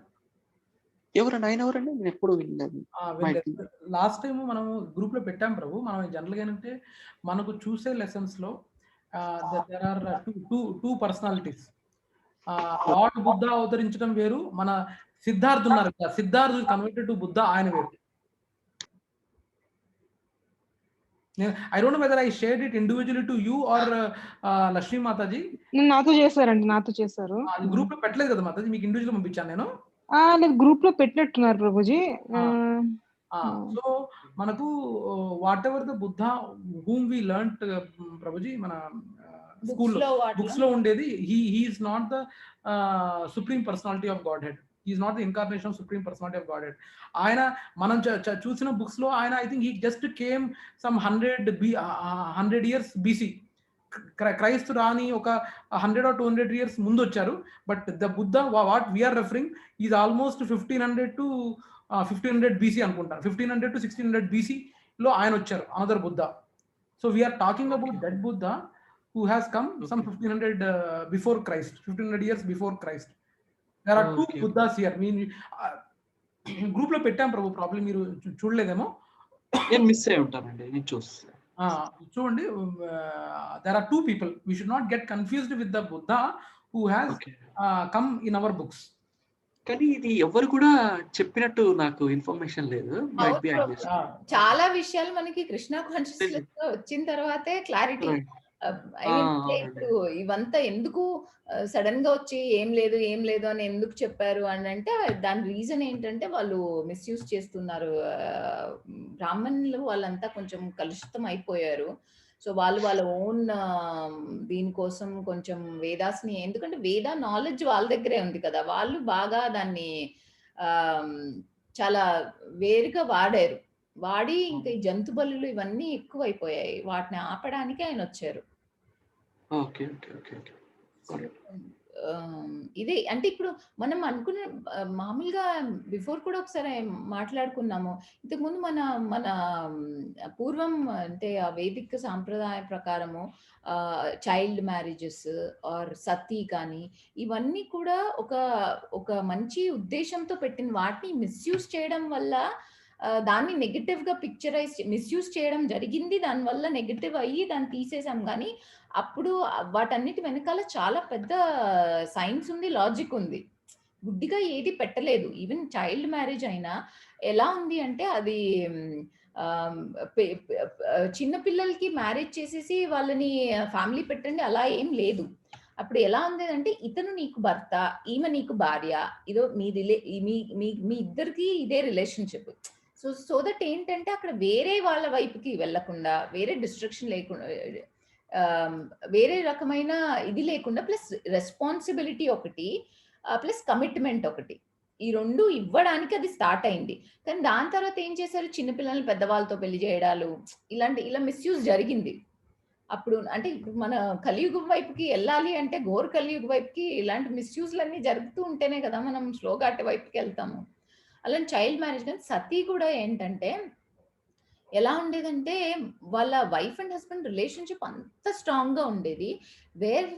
[SPEAKER 6] ఎవరండి ఆయన? ఎవరండి? నేను ఎప్పుడు వినలేదు.
[SPEAKER 1] లాస్ట్ టైం మనం గ్రూప్ లో పెట్టాం ప్రభు. మనం జనరల్ గా ఏంటంటే మనకు చూసే లెసన్స్ లో there are two personalities. Lord Buddha అవతరించడం వేరు, మన సిద్ధార్థ్ ఉన్నారు కదా, సిద్ధార్థ్ కన్వర్టెడ్ టు బుద్ధ, ఆయన వేరు. I don't know whether I shared it individually to you or Lakshmi Mataji.
[SPEAKER 4] నాతో చేశారండి, నాతో చేశారు.
[SPEAKER 1] గ్రూప్ లో పెట్టలేదు కదా మాతాజీ, మీకు ఇండివిజువల్ పంపించాను నేను.
[SPEAKER 4] లేదు, గ్రూప్ లో పెట్టినట్టున్నారు ప్రభుజీ.
[SPEAKER 1] సో మనకు whatever the Buddha whom we learned Prabhuji, మన స్కూల్లో బుక్స్ లో ఉండేది, he is not the supreme personality of Godhead. He is not the incarnation of supreme personality of Godhead. ఆయన మనం చూసిన బుక్స్ లో ఆయన I think he just came some 100 years BC. క్రైస్తు రాని ఒక 100 or 200 years ముందు వచ్చారు. But the Buddha what we are referring is almost 1500 to 1500 BC అనుకుంటాను. 1500 to 1600 BC లో ఆయన వచ్చారు, another Buddha. So we are talking about that Buddha who has come some 1500 before Christ, 1500 years before Christ. There are two Buddhas here. I mean, group లో పెట్టాం ప్రభు, problem మీరు చూడలేదేమో.
[SPEAKER 6] నేను miss అయి ఉంటానండి, నేను
[SPEAKER 1] చూడండి. there are two people. We should not get confused with the Buddha who has come in our books.
[SPEAKER 6] కానీ ఇది ఎవరు కూడా చెప్పినట్టు నాకు ఇన్ఫర్మేషన్ లేదు.
[SPEAKER 2] చాలా విషయాలు మనకి కృష్ణ కాన్షియస్నెస్ వచ్చిన తర్వాతే క్లారిటీ. ఇప్పుడు ఇవంతా ఎందుకు సడన్ గా వచ్చి ఏం లేదు అని ఎందుకు చెప్పారు అని అంటే, దాని రీజన్ ఏంటంటే వాళ్ళు మిస్యూజ్ చేస్తున్నారు. బ్రాహ్మణులు వాళ్ళంతా కొంచెం కలుషితం అయిపోయారు. సో వాళ్ళు వాళ్ళ ఓన్ దీనికోసం కొంచెం వేదాస్ని, ఎందుకంటే వేద నాలెడ్జ్ వాళ్ళ దగ్గరే ఉంది కదా, వాళ్ళు బాగా దాన్ని చాలా వేరుగా వాడి ఇంకా ఈ జంతు బలులు ఇవన్నీ ఎక్కువైపోయాయి. వాటిని ఆపడానికి ఆయన వచ్చారు. ఇదే అంటే ఇప్పుడు మనం అనుకున్న మామూలుగా బిఫోర్ కూడా ఒకసారి మాట్లాడుకున్నాము. ఇంతకుముందు మన పూర్వం అంటే ఆ వేదిక సాంప్రదాయ ప్రకారము చైల్డ్ మ్యారేజెస్ ఆర్ సతీ కానీ ఇవన్నీ కూడా ఒక మంచి ఉద్దేశంతో పెట్టిన వాటిని మిస్యూజ్ చేయడం వల్ల దాన్ని నెగటివ్ గా పిక్చరైజ్ మిస్యూజ్ చేయడం జరిగింది. దానివల్ల నెగటివ్ అయ్యి దాన్ని తీసేసాం. కానీ అప్పుడు వాటన్నిటి వెనకాల చాలా పెద్ద సైన్స్ ఉంది, లాజిక్ ఉంది. గుడ్డిగా ఏది పెట్టలేదు. ఈవెన్ చైల్డ్ మ్యారేజ్ అయినా ఎలా ఉంది అంటే, అది చిన్న పిల్లలకి మ్యారేజ్ చేసేసి వాళ్ళని ఫ్యామిలీ పెట్టండి అలా ఏం లేదు. అప్పుడు ఎలా ఉంది అంటే, ఇతను నీకు భర్త, ఈమె నీకు భార్య, ఇదో మీ ఇద్దరికి ఇదే రిలేషన్షిప్. సో దట్ ఏంటంటే అక్కడ వేరే వాళ్ళ వైపుకి వెళ్లకుండా, వేరే డిస్ట్రక్షన్ లేకుండా, వేరే రకమైన ఇది లేకుండా, ప్లస్ రెస్పాన్సిబిలిటీ ఒకటి, ప్లస్ కమిట్మెంట్ ఒకటి, ఈ రెండు ఇవ్వడానికి అది స్టార్ట్ అయింది. కానీ దాని తర్వాత ఏం చేశారు, చిన్నపిల్లల్ని పెద్దవాళ్ళతో పెళ్లి చేయడాలు, ఇలా మిస్యూజ్ జరిగింది. అప్పుడు అంటే ఇప్పుడు మన కలియుగం వైపుకి వెళ్ళాలి అంటే, ఘోర కలియుగ వైపుకి ఇలాంటి మిస్యూజ్లన్నీ జరుగుతూ ఉంటేనే కదా మనం స్లోగా అటు వైపుకి వెళ్తాము. అలాంటి చైల్డ్ మ్యారేజ్. కానీ సతీ కూడా ఏంటంటే ఎలా ఉండేదంటే, వాళ్ళ వైఫ్ అండ్ హస్బెండ్ రిలేషన్షిప్ అంత స్ట్రాంగ్ గా ఉండేది.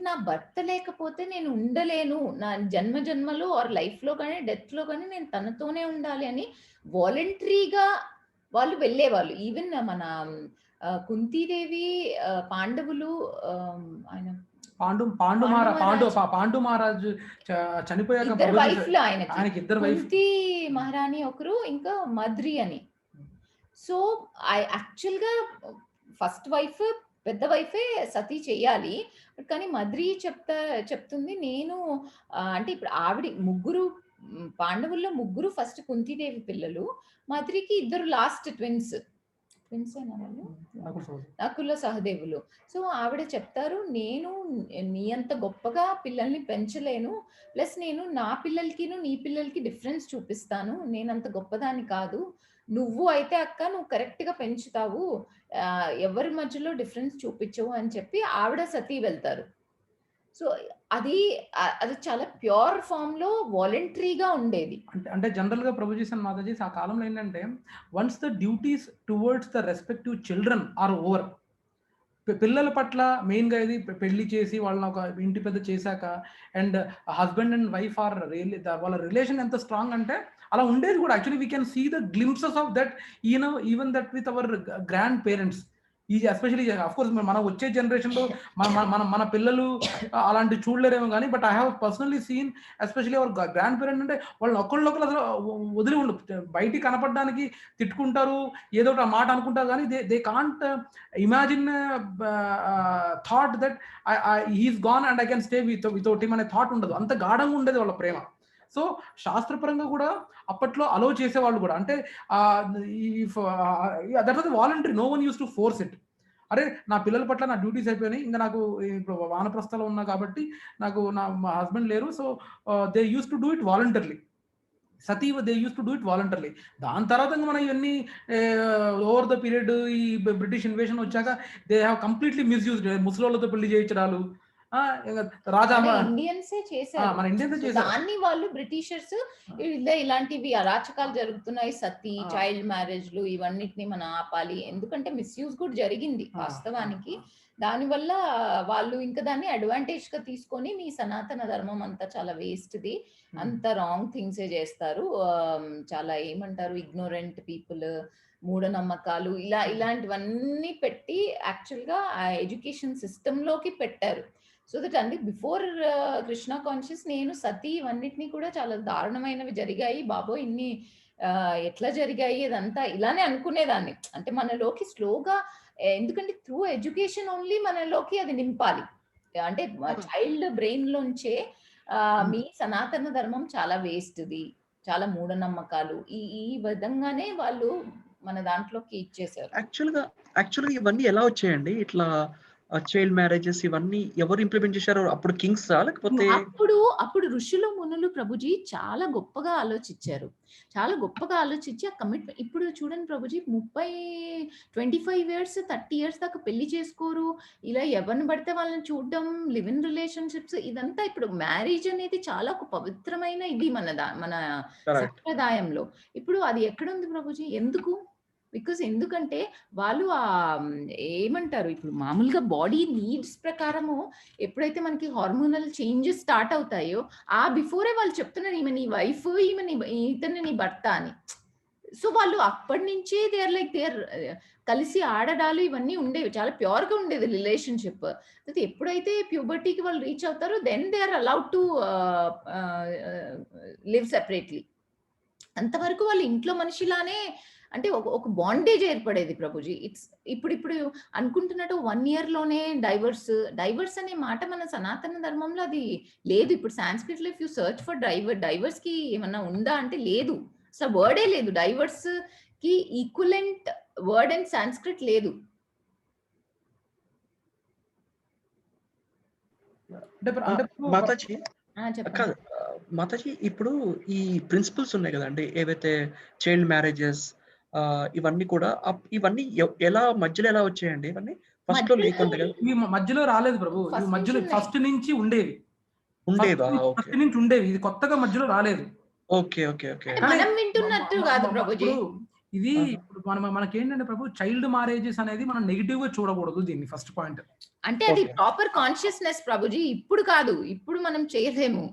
[SPEAKER 2] నా భర్త లేకపోతే నేను ఉండలేను, నా జన్మలో ఆర్ లైఫ్ లో కానీ డెత్ లో కానీ నేను తనతోనే ఉండాలి అని వాలంటరీగా వాళ్ళు వెళ్ళేవాళ్ళు. ఈవెన్ మన కుంతీదేవి, పాండవులు, ఆయన
[SPEAKER 1] పాండు మహారాజు చనిపోయాక
[SPEAKER 2] ఆయనకి ఇద్దరు వైఫ్, కుంతి మహారాణి ఒకరు, ఇంకా మద్రి అని. సో యాక్చువల్ గా ఫస్ట్ వైఫ్, పెద్ద వైఫే సతీ చెయ్యాలి. కానీ మద్రి చెప్తుంది నేను అంటే, ఇప్పుడు ఆవిడ ముగ్గురు పాండవుల్లో ముగ్గురు ఫస్ట్ కుంతీదేవి పిల్లలు, మద్రికి ఇద్దరు లాస్ట్ ట్విన్స్ నకుల సహదేవులు. సో ఆవిడ చెప్తారు, నేను నీ అంత గొప్పగా పిల్లల్ని పెంచలేను, ప్లస్ నేను నా పిల్లలకి నీ పిల్లలకి డిఫరెన్స్ చూపిస్తాను, నేనంత గొప్పదాన్ని కాదు, నువ్వు అయితే అక్క నువ్వు కరెక్ట్ గా పెంచుతావు, ఎవరి మధ్యలో డిఫరెన్స్ చూపించవు అని చెప్పి ఆవిడ సతీ వెళ్తారు. సో అది చాలా ప్యూర్ ఫామ్ లో వాలంటరీగా ఉండేది.
[SPEAKER 1] అంటే జనరల్ గా ప్రభుజీసన్ మాతాజీ ఆ కాలంలో ఏంటంటే, once the duties towards the respective children are over, పిల్లల పట్ల మెయిన్ గా ఇది పెళ్లి చేసి వాళ్ళని ఒక ఇంటి పెద్ద చేశాక, and husband and wife are really వాళ్ళ రిలేషన్ ఎంత స్ట్రాంగ్ అంటే అలా ఉండేది కూడా. Actually we can see the glimpses of that even that with our grandparents. ఈ ఎస్పెషల్లీ అఫ్ కోర్స్ మన వచ్చే జనరేషన్లో మన పిల్లలు అలాంటి చూడలేరేమో కానీ, but I have personally seen especially our grandparent అంటే వాళ్ళు ఒకళ్ళు అసలు వదిలి ఉండు, బయటికి కనపడడానికి తిట్టుకుంటారు, ఏదో ఒక మాట అనుకుంటారు కానీ they can't imagine thought that he's gone and I can stay without him అనే థాట్ ఉండదు. అంత గాఢంగా ఉండేది వాళ్ళ ప్రేమ. సో శాస్త్రపరంగా కూడా అప్పట్లో అలో చేసేవాళ్ళు కూడా, అంటే that was voluntary, no one used to force it. అరే నా పిల్లల పట్ల నా డ్యూటీస్ అయిపోయినాయి, ఇంకా నాకు ఇప్పుడు వానప్రస్థలో ఉన్నా కాబట్టి నాకు మా హస్బెండ్ లేరు, so they use to do it voluntarily. Sati they use to do it voluntarily. దాని తర్వాత మనం ఇవన్నీ ఓవర్ ద పీరియడ్ ఈ బ్రిటిష్ ఇన్వేషన్ వచ్చాక దే హ్యావ్ కంప్లీట్లీ మిస్యూజ్డ్. ముసలోళ్ళతో పెళ్లి చేయించడాలు, రాజా
[SPEAKER 2] ఇండియన్సే చేశారు,
[SPEAKER 1] మన ఇండియన్స్ చేశారు.
[SPEAKER 2] దాన్ని వాళ్ళు బ్రిటిషర్స్ ఇలాంటివి అరాచకాలు జరుగుతున్నాయి, సతీ, చైల్డ్ మ్యారేజ్లు, ఇవన్నిటిని మనం ఆపాలి, ఎందుకంటే మిస్యూజ్ కూడా జరిగింది వాస్తవానికి. దానివల్ల వాళ్ళు ఇంకా దాన్ని అడ్వాంటేజ్ గా తీసుకొని మీ సనాతన ధర్మం అంతా చాలా వేస్ట్ది, అంత రాంగ్ థింగ్సే చేస్తారు, చాలా ఏమంటారు ఇగ్నోరెంట్ పీపుల్, మూఢనమ్మకాలు, ఇలాంటివన్నీ పెట్టి యాక్చువల్ గా ఆ ఎడ్యుకేషన్ సిస్టమ్ లోకి పెట్టారు. సో దట్ అండి బిఫోర్ కృష్ణ కాన్షియస్ నేను సతీ ఇవన్నిటిని కూడా చాలా దారుణమైనవి జరిగాయి బాబో, ఇన్ని ఎట్లా జరిగాయి అదంతా ఇలానే అనుకునేదాన్ని. అంటే మనలోకి స్లోగా, ఎందుకంటే త్రూ ఎడ్యుకేషన్ ఓన్లీ మనలోకి అది నింపాలి, అంటే చైల్డ్ బ్రెయిన్ లోంచే మీ సనాతన ధర్మం చాలా వేస్ట్ది, చాలా మూఢనమ్మకాలు, ఈ విధంగానే వాళ్ళు మన దాంట్లోకి ఇచ్చేసారు.
[SPEAKER 6] యాక్చువల్గా ఇవన్నీ ఎలా వచ్చాయండి? ఇట్లా చైల్డ్ మ్యారేజెస్ ఇవన్నీ ఎవరు ఇంప్లిమెంట్ చేశారు? అప్పుడు కింగ్స్ లేకపోతే
[SPEAKER 2] అప్పుడు ఋషులు మునులు ప్రభుజీ చాలా గొప్పగా ఆలోచించారు, చాలా గొప్పగా ఆలోచించి ఆ కమిట్మెంట్. ఇప్పుడు చూడండి ప్రభుజీ 25 years 30 years దాకా పెళ్లి చేసుకోరు, ఇలా ఎవరిని పడితే వాళ్ళని చూడడం, లివ్ ఇన్ రిలేషన్షిప్స్, ఇదంతా. ఇప్పుడు మ్యారేజ్ అనేది చాలా ఒక పవిత్రమైన ఇది మన సంప్రదాయంలో. ఇప్పుడు అది ఎక్కడుంది ప్రభుజీ? ఎందుకంటే వాళ్ళు ఏమంటారు, ఇప్పుడు మామూలుగా బాడీ నీడ్స్ ప్రకారము ఎప్పుడైతే మనకి హార్మోనల్ చేంజెస్ స్టార్ట్ అవుతాయో ఆ బిఫోరే వాళ్ళు చెప్తున్నారు ఈమె నీ వైఫ్, ఇతన్ని నీ భర్త అని. సో వాళ్ళు అప్పటి నుంచే దేర్ కలిసి ఆడడాలు ఇవన్నీ ఉండేవి, చాలా ప్యూర్ గా ఉండేది రిలేషన్షిప్. ఎప్పుడైతే ప్యూబర్టీకి వాళ్ళు రీచ్ అవుతారో then they are allowed to live separately. అంతవరకు వాళ్ళు ఇంట్లో మనిషిలానే, అంటే ఒక బాండేజ్ ఏర్పడేది ప్రభుజీ. ఇప్పుడు అనుకుంటున్నట్టు 1 year లోనే డైవర్స్ అనే మాట మన సనాతన ధర్మంలో అది లేదు. ఇప్పుడు సాంస్క్రిట్ లో if you search for divorce కి ఏమన్నా ఉందా అంటే లేదు, అసలు వర్డే లేదు. డైవర్స్ కి ఈక్వలెంట్ వర్డ్ అండ్ సాంస్క్రిట్ లేదు.
[SPEAKER 6] మాతాజీ ఇప్పుడు ఈ ప్రిన్సిపల్స్ ఉన్నాయి కదండి, ఏవైతే చైల్డ్ మ్యారేజెస్ ఇవన్నీ కూడా ఇవన్నీ మధ్యలో ఎలా వచ్చాయండి? ఇవన్నీ ఫస్ట్ లో లేకుండా కదా?
[SPEAKER 1] మధ్యలో రాలేదు ప్రభు, మధ్యలో ఫస్ట్ నుంచి ఉండేవి,
[SPEAKER 6] ఫస్ట్
[SPEAKER 1] నుంచి ఉండేవి, ఇది కొత్తగా మధ్యలో రాలేదు.
[SPEAKER 6] Okay okay okay.
[SPEAKER 2] మనం వింటున్నట్టు కాదు ప్రభుజీ
[SPEAKER 1] ఇది. ఇప్పుడు మనకేంటంటే ప్రభు, చైల్డ్ మ్యారేజెస్ అనేది మనం నెగిటివ్ గా చూడకూడదు దీన్ని, ఫస్ట్ పాయింట్.
[SPEAKER 2] అంటే అది ప్రాపర్ కాన్షియస్నెస్ ప్రభుజీ, ఇప్పుడు కాదు, ఇప్పుడు మనం చేయలేము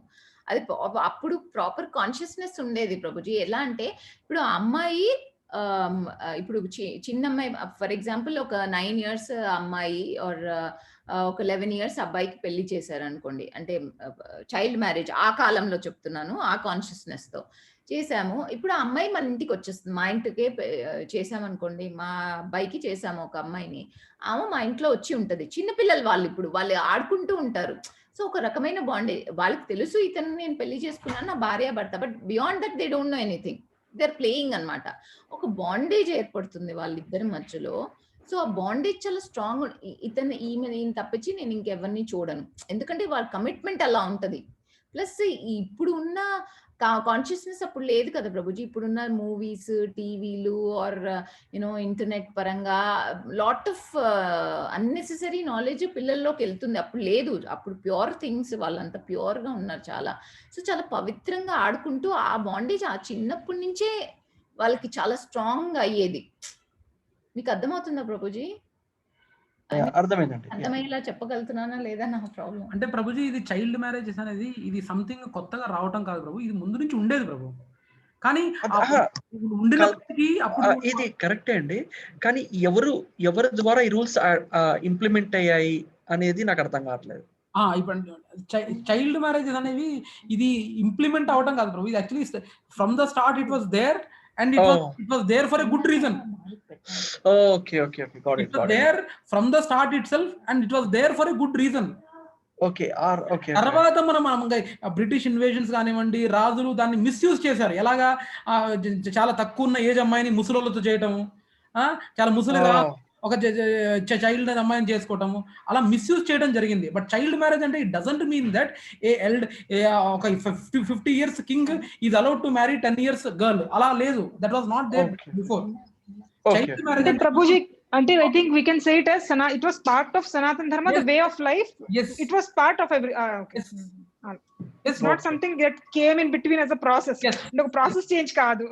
[SPEAKER 2] అది. అప్పుడు ప్రాపర్ కాన్షియస్నెస్ ఉండేది ప్రభుజీ. ఎలా అంటే ఇప్పుడు అమ్మాయి, ఇప్పుడు చిన్న అమ్మాయి ఫర్ ఎగ్జాంపుల్ ఒక 9 years అమ్మాయి ఆర్ ఒక 11 years అబ్బాయికి పెళ్లి చేశారు అనుకోండి, అంటే చైల్డ్ మ్యారేజ్ ఆ కాలంలో చెప్తున్నాను, ఆ కాన్షియస్నెస్ తో చేసాము. ఇప్పుడు ఆ అమ్మాయి మన ఇంటికి వచ్చేస్తుంది, మా ఇంటికే చేసామనుకోండి, మా అబ్బాయికి చేసాము ఒక అమ్మాయిని, ఆమె మా ఇంట్లో వచ్చి ఉంటది. చిన్నపిల్లలు వాళ్ళు, ఇప్పుడు వాళ్ళు ఆడుకుంటూ ఉంటారు. సో ఒక రకమైన బాండే, వాళ్ళకి తెలుసు ఇతను నేను పెళ్లి చేసుకున్నాను నా భార్య భర్త, but beyond that they don't know anything, they are playing అనమాట. ఒక బాండేజ్ ఏర్పడుతుంది వాళ్ళిద్దరి మధ్యలో. సో ఆ బాండేజ్ చాలా స్ట్రాంగ్. ఈయన తప్పించి నేను ఇంకెవరిని చూడను, ఎందుకంటే వాళ్ళ కమిట్మెంట్ అలా ఉంటది. ప్లస్ ఇప్పుడు ఉన్న కాన్షియస్నెస్ అప్పుడు లేదు కదా ప్రభుజీ. ఇప్పుడున్న మూవీస్, టీవీలు ఆర్ యూనో ఇంటర్నెట్ పరంగా లాట్ ఆఫ్ అన్నెసెసరీ నాలెడ్జ్ పిల్లల్లోకి వెళ్తుంది, అప్పుడు లేదు. అప్పుడు ప్యూర్ థింగ్స్, వాళ్ళంతా ప్యూర్ గా ఉన్నారు చాలా. సో చాలా పవిత్రంగా ఆడుకుంటూ ఆ బాండేజ్ ఆ చిన్నప్పటి నుంచే వాళ్ళకి చాలా స్ట్రాంగ్ అయ్యేది. మీకు అర్థమవుతుందా ప్రభుజీ?
[SPEAKER 6] అర్థమైందండి.
[SPEAKER 2] అర్థమయ్యేలా చెప్పగలుగుతున్నానా లేదా నా ప్రాబ్లం?
[SPEAKER 1] అంటే ప్రభుజీ ఇది చైల్డ్ మ్యారేజెస్ అనేది ఇది సంథింగ్ కొత్తగా రావటం కాదు ప్రభు, ఇది ముందు నుంచి ఉండేది ప్రభు. కానీ
[SPEAKER 6] అది- ఆహా,
[SPEAKER 1] ఉండినప్పటికీ అప్పుడు
[SPEAKER 6] ఇది కరెక్టే అండి. కానీ ఎవరి ద్వారా ఈ రూల్స్ ఇంప్లిమెంట్ అయ్యాయి అనేది నాకు అర్థం కావట్లేదు.
[SPEAKER 1] ఇప్పుడు చైల్డ్ మ్యారేజెస్ అనేవి ఇది ఇంప్లిమెంట్ అవటం కాదు ప్రభు, ఇది actually from the start it was there and it was there for a good reason.
[SPEAKER 6] Okay okay okay got
[SPEAKER 1] it was there from the start itself and it was there for a good reason.
[SPEAKER 6] Okay okay.
[SPEAKER 1] తర్వాత మనం British invasions కానివ్వండి, రాజులు దాన్ని misuse చేశారు. ఎలాగా చాలా తక్కువ ఉన్న ఏజ్ అమ్మాయిని ముసలోళ్ళతో చేయటము, చాలా ముసలి ఒక చైల్డ్ అమ్మాయిని చేసుకోవటము, అలా మిస్యూజ్ చేయడం జరిగింది. బట్ చైల్డ్ మ్యారేజ్ అంటే ఇట్ డజంట్ మీన్ దట్ ఒక 50 years king is allowed to marry 10 years girl, అలా లేదు. That was not there before. Child marriage
[SPEAKER 4] అంటే ప్రభుజీ, అంటే I think we can say it as it was part of Sanatan Dharma, the way of life.
[SPEAKER 1] Yes,
[SPEAKER 4] it was part of every okay. It's not something that came in between as a process.
[SPEAKER 1] Yes,
[SPEAKER 4] no process change kaadu.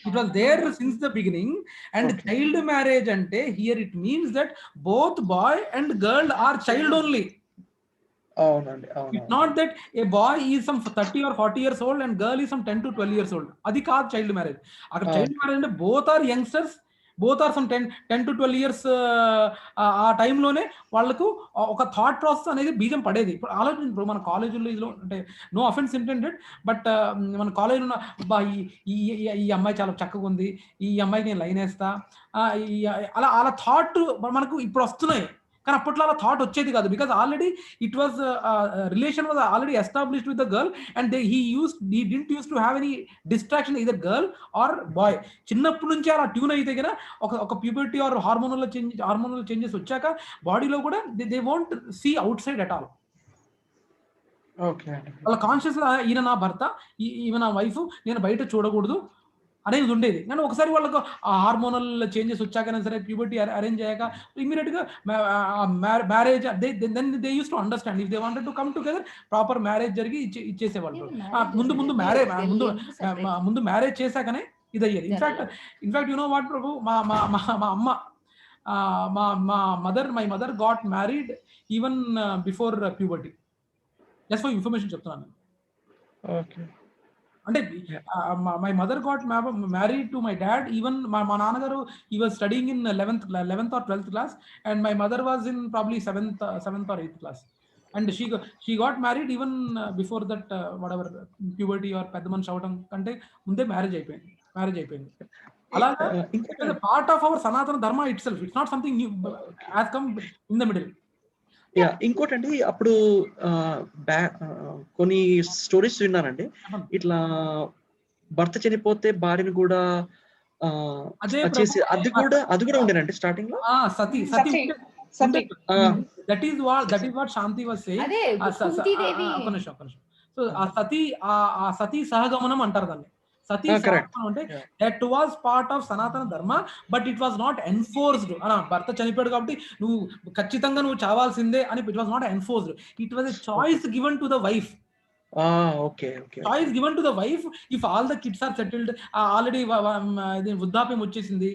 [SPEAKER 1] It was there since the beginning. And child marriage ante here it means that both boy and girl are child only. It's not that a boy is some 30 or 40 years old and girl is some 10 to 12 years old. Adi kaadu child marriage. Akka child marriage ante both are youngsters, both are some 10 to 12 years. ఆ టైంలోనే వాళ్ళకు ఒక thought process అనేది బీజం పడేది. ఇప్పుడు ఆలోచించు, ఇప్పుడు మన కాలేజీలో ఇదిలో అంటే నో అఫెన్స్ ఇంటెండెడ్, బట్ మన కాలేజీలో ఉన్న ఈ అమ్మాయి చాలా చక్కగా ఉంది, ఈ అమ్మాయికి నేను లైన్ వేస్తా, అలా థాట్ మనకు ఇప్పుడు వస్తున్నాయి. కానీ అప్పట్లో అలా థాట్ వచ్చేది కాదు. Because already it was relation was already established with the girl and he didn't use to have any distraction either girl or boy. చిన్నప్పటి నుంచి అలా ట్యూన్ అయితే కదా ఒక ప్యూబర్టీ ఆర్ హార్మోనల్ చేంజెస్ వచ్చాక బాడీలో కూడా they won't see outside at all. వాళ్ళ కాన్షియస్ ఈయన నా భర్త, ఈమె నా వైఫ్, నేను బయట చూడకూడదు అనేది ఉండేది. కానీ ఒకసారి వాళ్ళకు ఆ హార్మోనల్ చేంజెస్ వచ్చాకైనా సరే, ప్యూబర్టీ అరేంజ్ అయ్యాక ఇమ్మీడియట్ గా marriage they use to understand if they wanted to come together proper marriage జరిగి ఇచ్చేసేవాళ్ళు. ముందు మ్యారేజ్ చేశాకనే ఇది అయ్యేది. ఇన్ఫాక్ట్ యు నో వాట్ ప్రభు, మా అమ్మ my mother got married even before puberty. Just for information చెప్తున్నాను. అంటే my mother got married to my dad even మా నాన్నగారు ఈ was studying in 11th or 12th class and my mother was in probably 7th or 8th class and she got married even before that whatever puberty or పెద్ద మనిషి అవడం కంటే ముందే marriage అయిపోయింది. అలాగా పార్ట్ ఆఫ్ అవర్ సనాతన ధర్మ it self, it's not something new has come in the middle.
[SPEAKER 6] ఇంకోటండి, అప్పుడు కొన్ని స్టోరీస్ విన్నానండి, ఇట్లా భర్త చనిపోతే భార్యను కూడా చేసి అది కూడా ఉండేనండి స్టార్టింగ్ లో.
[SPEAKER 1] Sati that is what Shanti was saying. ఒక నిమిషం. సో ఆ సతీ సహగమనం అంటారు దాన్ని. సతీ సహగమనం అంటే that was part of Sanatana Dharma but it was not enforced. భర్త చనిపోయాడు కాబట్టి నువ్వు ఖచ్చితంగా నువ్వు చావాల్సిందే అని it was not enforced. It was a choice given to the wife. Choice given to the wife if all the kids are settled, already వృద్ధాప్యం వచ్చేసింది,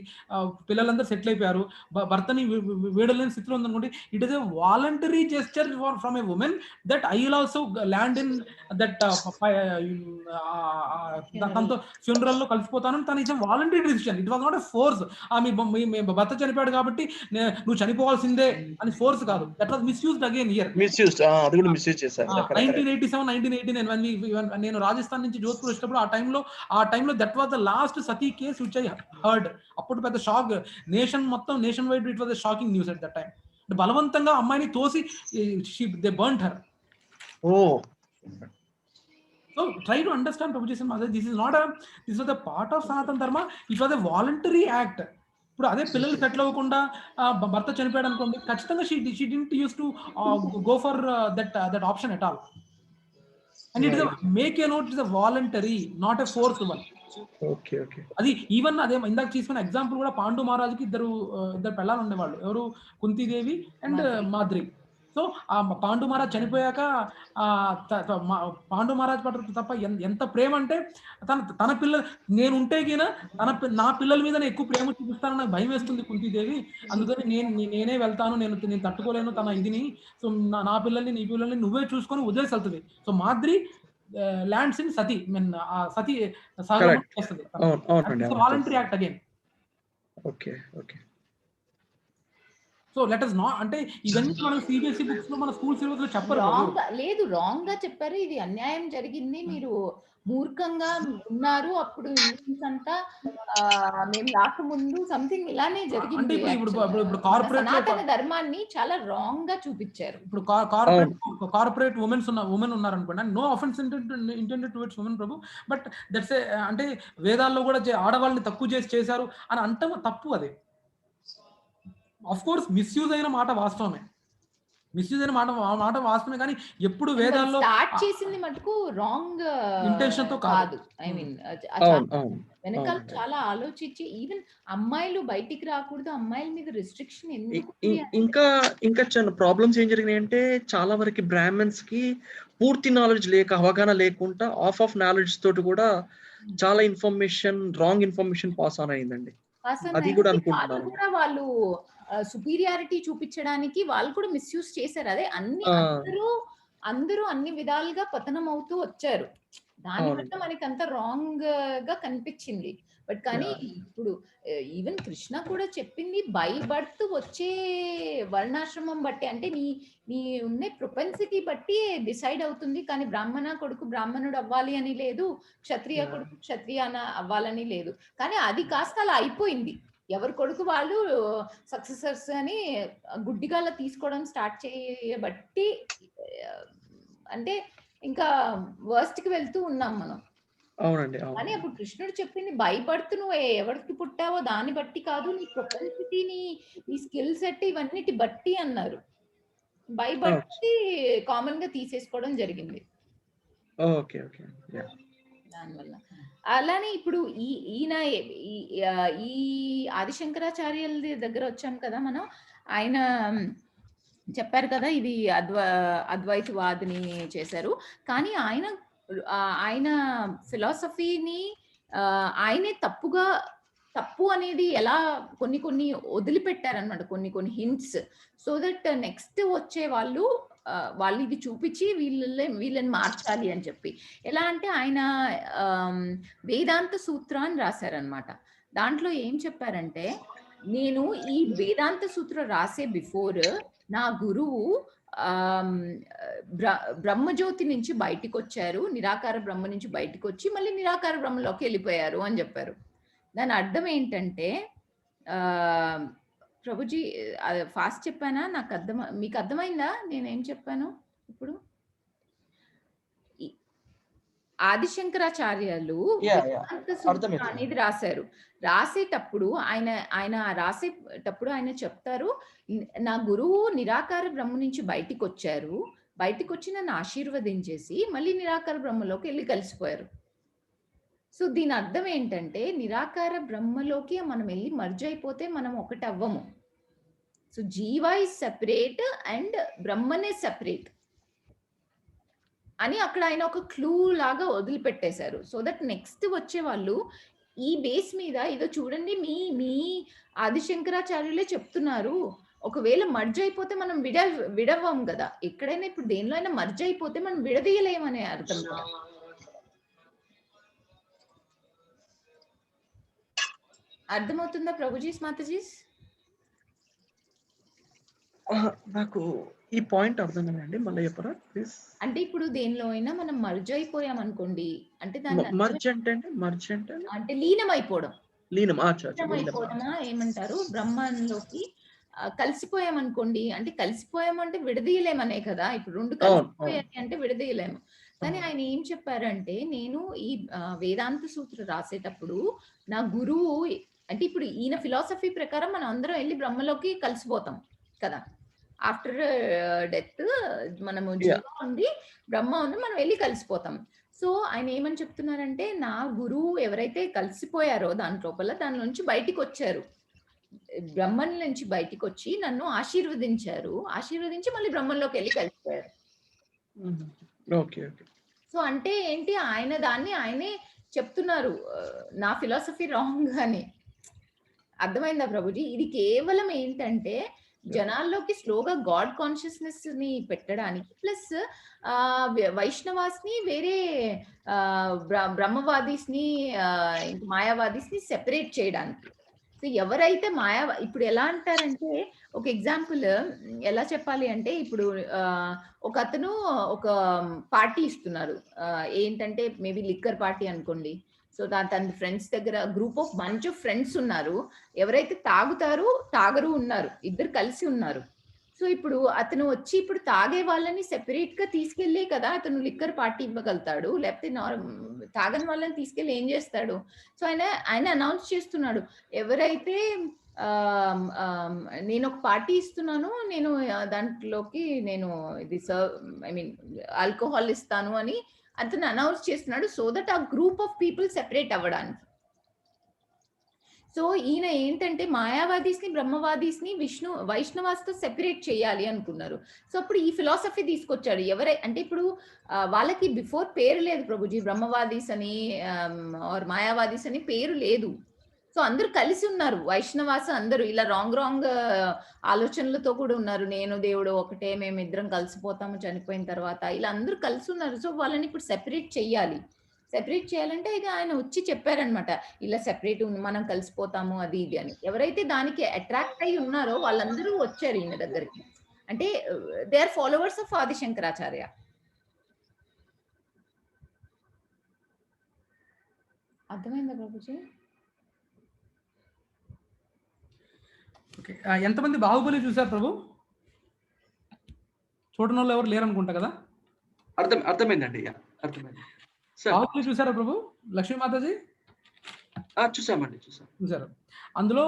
[SPEAKER 1] పిల్లలందరూ సెటిల్ అయిపోయారు, భర్తని వీడలేని స్థితిలో ఉందనుకోండి, it is a voluntary gesture from a women that I will also land in that తనతో funeral లో కలిసిపోతానని తన ఇచ్చిన voluntary decision. It was not a force. మీ భర్త చనిపోయాడు కాబట్టి నువ్వు చనిపోవాల్సిందే అని ఫోర్స్ కాదు. That was misused again here. 1987, 1989 నేను రాజస్థాన్ నుంచి జోధ్పూర్ వచ్చినప్పుడు ఆ టైంలో that was the last sati case which I heard. అప్పుడు పెద్ద shock, nationwide it was a shocking news at that time. బలవంతంగా అమ్మాయిని తోసి they burned her. So try to understand, Prabhuji, this was a part of Sanatana Dharma. It was a voluntary act. ఇప్పుడు అదే పిల్లలు settle అవ్వకుండా భర్త చనిపోయాడు అనుకోండి, ఖచ్చితంగా she didn't use to go for that option at all. And it is make a note, it is a voluntary, not a forced one. అది even అదే ఇందాక తీసుకున్న ఎగ్జాంపుల్ కూడా పాండు మహారాజుకి ఇద్దరు పిల్లలు ఉండేవాళ్ళు. ఎవరు? Kuntidevi and Madri. సో ఆ పాండు మహారాజ్ చనిపోయాక పాండు మహారాజ్ పట్ల తప్ప ఎంత ప్రేమ అంటే తన పిల్లలు నేను ఉంటే గిన నా పిల్లల మీద ఎక్కువ ప్రేమ చూపిస్తానని నాకు భయం వేస్తుంది కుంతీదేవి. అందుకని నేనే వెళ్తాను, నేను తట్టుకోలేను తన ఇదిని. సో నా పిల్లల్ని నీ పిల్లల్ని నువ్వే చూసుకొని వదిలేసి వెళ్తుంది. So Madri lands in sati mean sati సహగమనం చేస్తుంది.
[SPEAKER 6] అవునండి.
[SPEAKER 1] Voluntary act again.
[SPEAKER 6] Okay. Okay.
[SPEAKER 1] So let us not అంటే ఇవన్నీ మనం సిబిఎస్ఈ బుక్స్ లో మన స్కూల్ సిలబస్ లో చెప్పరు.
[SPEAKER 2] రాంగ్ గా చెప్పారు. ఇది అన్యాయం జరిగింది, మీరు మూర్ఖంగా ఉన్నారు, అప్పుడు ఇండియన్స్ అంతా మేము రాకముందు సంథింగ్ ఇలానే జరిగింది.
[SPEAKER 1] ఇప్పుడు కార్పొరేట్
[SPEAKER 2] సనాతన ధర్మాన్ని చాలా రాంగ్ గా చూపించారు.
[SPEAKER 1] ఇప్పుడు కార్పొరేట్ ఉమెన్ ఉన్నారు అనుకోండి, no offence intended towards women Prabhu, but that's అంటే వేదాల్లో కూడా ఆడవాళ్ళని తక్కువ చేశారు అని అంటాము, తప్పు అది. ఆఫ్ కోర్స్ మిస్యూజ్ అయిన మాట వాస్తవమే, మాట వాస్తవమే, కానీ ఎప్పుడు వేదాల్లో
[SPEAKER 2] స్టార్ట్ చేసింది మటుకు రాంగ్
[SPEAKER 1] ఇంటెన్షన్ తో కాదు.
[SPEAKER 2] ఐ మీన్ వెనకాల చాలా ఆలోచించి, ఈవెన్ అమ్మాయిలు బయటికి రాకూడదు, అమ్మాయిల మీద రిస్ట్రిక్షన్ ఎందుకు.
[SPEAKER 6] ఇంకా చాలా ప్రాబ్లమ్స్ ఏం జరిగినాయి అంటే, చాలా వరకు బ్రాహ్మణ్స్ కి పూర్తి నాలెడ్జ్ లేక, అవగాహన లేకుండా ఆఫ్ నాలెడ్జ్ తోటి కూడా చాలా రాంగ్ ఇన్ఫర్మేషన్ పాస్ ఆన్ అయిందండి. అది కూడా అనుకుంటున్నాను.
[SPEAKER 2] వాళ్ళు సుపీరియారిటీ చూపించడానికి వాళ్ళు కూడా మిస్యూజ్ చేశారు. అదే అందరూ అన్ని విధాలుగా పతనం అవుతూ వచ్చారు. దానివల్ల మనకి అంత రాంగ్ గా కనిపించింది. బట్ కానీ ఇప్పుడు ఈవెన్ కృష్ణ కూడా చెప్పింది, బై బర్త్ వచ్చే వర్ణాశ్రమం బట్టి, అంటే నీ ఉన్న ప్రొపెన్సిటీ బట్టి డిసైడ్ అవుతుంది, కానీ బ్రాహ్మణ కొడుకు బ్రాహ్మణుడు అవ్వాలి అని లేదు, క్షత్రియ కొడుకు క్షత్రియ అవ్వాలని లేదు. కానీ అది కాస్త అలా అయిపోయింది. ఎవరి కొడుకు వాళ్ళు సక్సెసర్స్ అని గుడ్డిగాల తీసుకోవడం స్టార్ట్ చేయబట్టి, అంటే ఇంకా వర్స్ట్ కి వెళ్తూ ఉన్నాం మనం.
[SPEAKER 6] అవునండి.
[SPEAKER 2] కానీ అప్పుడు కృష్ణుడు చెప్పింది, బై బర్త్ నువ్వు ఎవరికి పుట్టావో దాన్ని బట్టి కాదు, నీ ప్రొపెన్సిటీ, నీ స్కిల్ సెట్ ఇవన్నిటి బట్టి అన్నారు. బై బర్త్ కామన్ గా తీసేసుకోవడం జరిగింది దానివల్ల. అలానే ఇప్పుడు ఈయన ఈ ఆదిశంకరాచార్యుల దగ్గర వచ్చాం కదా మనం, ఆయన చెప్పారు కదా ఇది అద్వైతవాదిని చేశారు, కానీ ఆయన ఫిలాసఫీని ఆయనే తప్పు అనేది ఎలా కొన్ని వదిలిపెట్టారనమాట, కొన్ని హింట్స్, సో దట్ నెక్స్ట్ వచ్చే వాళ్ళు ఇది చూపించి వీళ్ళని మార్చాలి అని చెప్పి. ఎలా అంటే ఆయన వేదాంత సూత్ర అని రాశారనమాట. దాంట్లో ఏం చెప్పారంటే, నేను ఈ వేదాంత సూత్ర రాసే బిఫోర్ నా గురువు బ్రహ్మజ్యోతి నుంచి బయటికి వచ్చారు, నిరాకార బ్రహ్మ నుంచి బయటికి వచ్చి మళ్ళీ నిరాకార బ్రహ్మలోకి వెళ్ళిపోయారు అని చెప్పారు. దాని అర్థం ఏంటంటే, ప్రభుజీ ఫాస్ట్ చెప్పానా, మీకు అర్థమైందా నేనేం చెప్పాను? ఇప్పుడు ఆదిశంకరాచార్యులు అనేది రాసేటప్పుడు ఆయన చెప్తారు, నా గురువు నిరాకార బ్రహ్మ నుంచి బయటికి వచ్చి నన్ను ఆశీర్వదించేసి మళ్ళీ నిరాకార బ్రహ్మలోకి వెళ్ళి కలిసిపోయారు. సో దీని అర్థం ఏంటంటే, నిరాకార బ్రహ్మలోకి మనం వెళ్ళి మర్జ్ అయిపోతే మనం ఒకటి అవ్వము. సో జీవ ఇస్ సెపరేట్ అండ్ బ్రహ్మనే సెపరేట్ అని అక్కడ ఆయన ఒక క్లూ లాగా వదిలిపెట్టేశారు. సో దట్ నెక్స్ట్ వచ్చే వాళ్ళు ఈ బేస్ మీద ఏదో చూడండి, మీ ఆదిశంకరాచార్యులే చెప్తున్నారు, ఒకవేళ మర్జ్ అయిపోతే మనం విడవం కదా, ఎక్కడైనా ఇప్పుడు దేనిలో అయినా మర్జ్ అయిపోతే మనం విడదీయలేమనే అర్థం కదా. అర్థమవుతుందా ప్రభుజీస్ మాతాజీస్?
[SPEAKER 6] నాకు ఈ పాయింట్ అర్థమైందండి, మళ్ళీ చెప్పరా ప్లీజ్.
[SPEAKER 2] అంటే ఇప్పుడు దేనిలో అయినా మనం మర్జ్ అయిపోయాం అనుకోండి, అంటే అంటే లీనమైపోవడం, ఏమంటారు, బ్రహ్మంలోకి కలిసిపోయాం అనుకోండి. అంటే కలిసిపోయామంటే విడదీయలేమనే కదా, ఇప్పుడు రెండు కలిసిపోయాయి అంటే విడదీయలేము. కానీ ఆయన ఏం చెప్పారంటే, నేను ఈ వేదాంత సూత్ర రాసేటప్పుడు నా గురువు, అంటే ఇప్పుడు ఈయన ఫిలాసఫీ ప్రకారం మనం అందరం వెళ్ళి బ్రహ్మలోకి కలిసిపోతాం కదా, ఆఫ్టర్ డెత్ మనము జీవ ఉంది, బ్రహ్మ ఉంది, మనం వెళ్ళి కలిసిపోతాం. సో ఆయన ఏమని చెప్తున్నారంటే, నా గురువు ఎవరైతే కలిసిపోయారో దాని నుంచి బయటికి వచ్చారు, బ్రహ్మన్ నుంచి బయటికి వచ్చి నన్ను ఆశీర్వదించి మళ్ళీ బ్రహ్మంలోకి వెళ్ళి కలిసిపోయారు. సో అంటే ఏంటి, ఆయనే చెప్తున్నారు, నా ఫిలాసఫీ రాంగ్ అని. అర్థమైందా ప్రభుజీ? ఇది కేవలం ఏంటంటే జనాల్లోకి స్లోగా గాడ్ కాన్షియస్నెస్ ని పెట్టడానికి, ప్లస్ వైష్ణవాస్ ని వేరే బ్రహ్మవాదీస్ ని మాయావాదీస్ ని సెపరేట్ చేయడానికి. సో ఎవరైతే ఇప్పుడు ఎలా అంటారంటే, ఒక ఎగ్జాంపుల్ ఎలా చెప్పాలి అంటే, ఇప్పుడు ఒక అతను ఒక పార్టీ ఇస్తున్నారు, ఏంటంటే మేబీ లిక్కర్ పార్టీ అనుకోండి. సో తన ఫ్రెండ్స్ దగ్గర group of bunch of friends ఉన్నారు, ఎవరైతే తాగుతారు తాగరు ఉన్నారు, ఇద్దరు కలిసి ఉన్నారు. సో ఇప్పుడు అతను వచ్చి ఇప్పుడు తాగే వాళ్ళని సెపరేట్ గా తీసుకెళ్లే కదా అతను లిక్కర్ పార్టీ ఇవ్వగలుగుతాడు, లేకపోతే తాగని వాళ్ళని తీసుకెళ్లి ఏం చేస్తాడు? సో ఆయన అనౌన్స్ చేస్తున్నాడు, ఎవరైతే నేను ఒక పార్టీ ఇస్తున్నాను, నేను దాంట్లోకి నేను ఇది ఆల్కహాల్ ఇస్తాను అని అతను అనౌన్స్ చేస్తున్నాడు, సో దట్ ఆ గ్రూప్ ఆఫ్ పీపుల్ సెపరేట్ అవ్వడానికి. సో ఈయన ఏంటంటే మాయావాదీస్ ని బ్రహ్మవాదీస్ ని వైష్ణవాస్ తో సెపరేట్ చేయాలి అనుకున్నారు. సో అప్పుడు ఈ ఫిలాసఫీ తీసుకొచ్చాడు. అంటే ఇప్పుడు వాళ్ళకి బిఫోర్ పేరు లేదు ప్రభుజీ, బ్రహ్మవాదీస్ అని ఆర్ మాయావాదీస్ అని పేరు లేదు. సో అందరూ కలిసి ఉన్నారు, వైష్ణవాస్ అందరూ ఇలా రాంగ్ ఆలోచనలతో కూడా ఉన్నారు. నేను దేవుడు ఒకటే, మేమిద్దరం కలిసిపోతాము చనిపోయిన తర్వాత, ఇలా అందరూ కలిసి ఉన్నారు. సో వాళ్ళని ఇప్పుడు సెపరేట్ చేయాలంటే ఇది ఆయన వచ్చి చెప్పారనమాట, ఇలా సెపరేట్ మనం కలిసిపోతాము అది ఇది అని. ఎవరైతే దానికి అట్రాక్ట్ అయి ఉన్నారో వాళ్ళందరూ వచ్చారు ఈయన దగ్గరికి. అంటే they are followers of Adi Shankaracharya. అర్థమైందా ప్రభుజీ?
[SPEAKER 1] ఓకే, ఎంతమంది బాహుబలి చూసారు ప్రభు? చూడని వాళ్ళు ఎవరు లేరు అనుకుంటా కదా.
[SPEAKER 6] అర్థమైందండి, అర్థమైంది.
[SPEAKER 1] బాహుబలి చూసారా ప్రభు? లక్ష్మీ మాతాజీ చూసారు. అందులో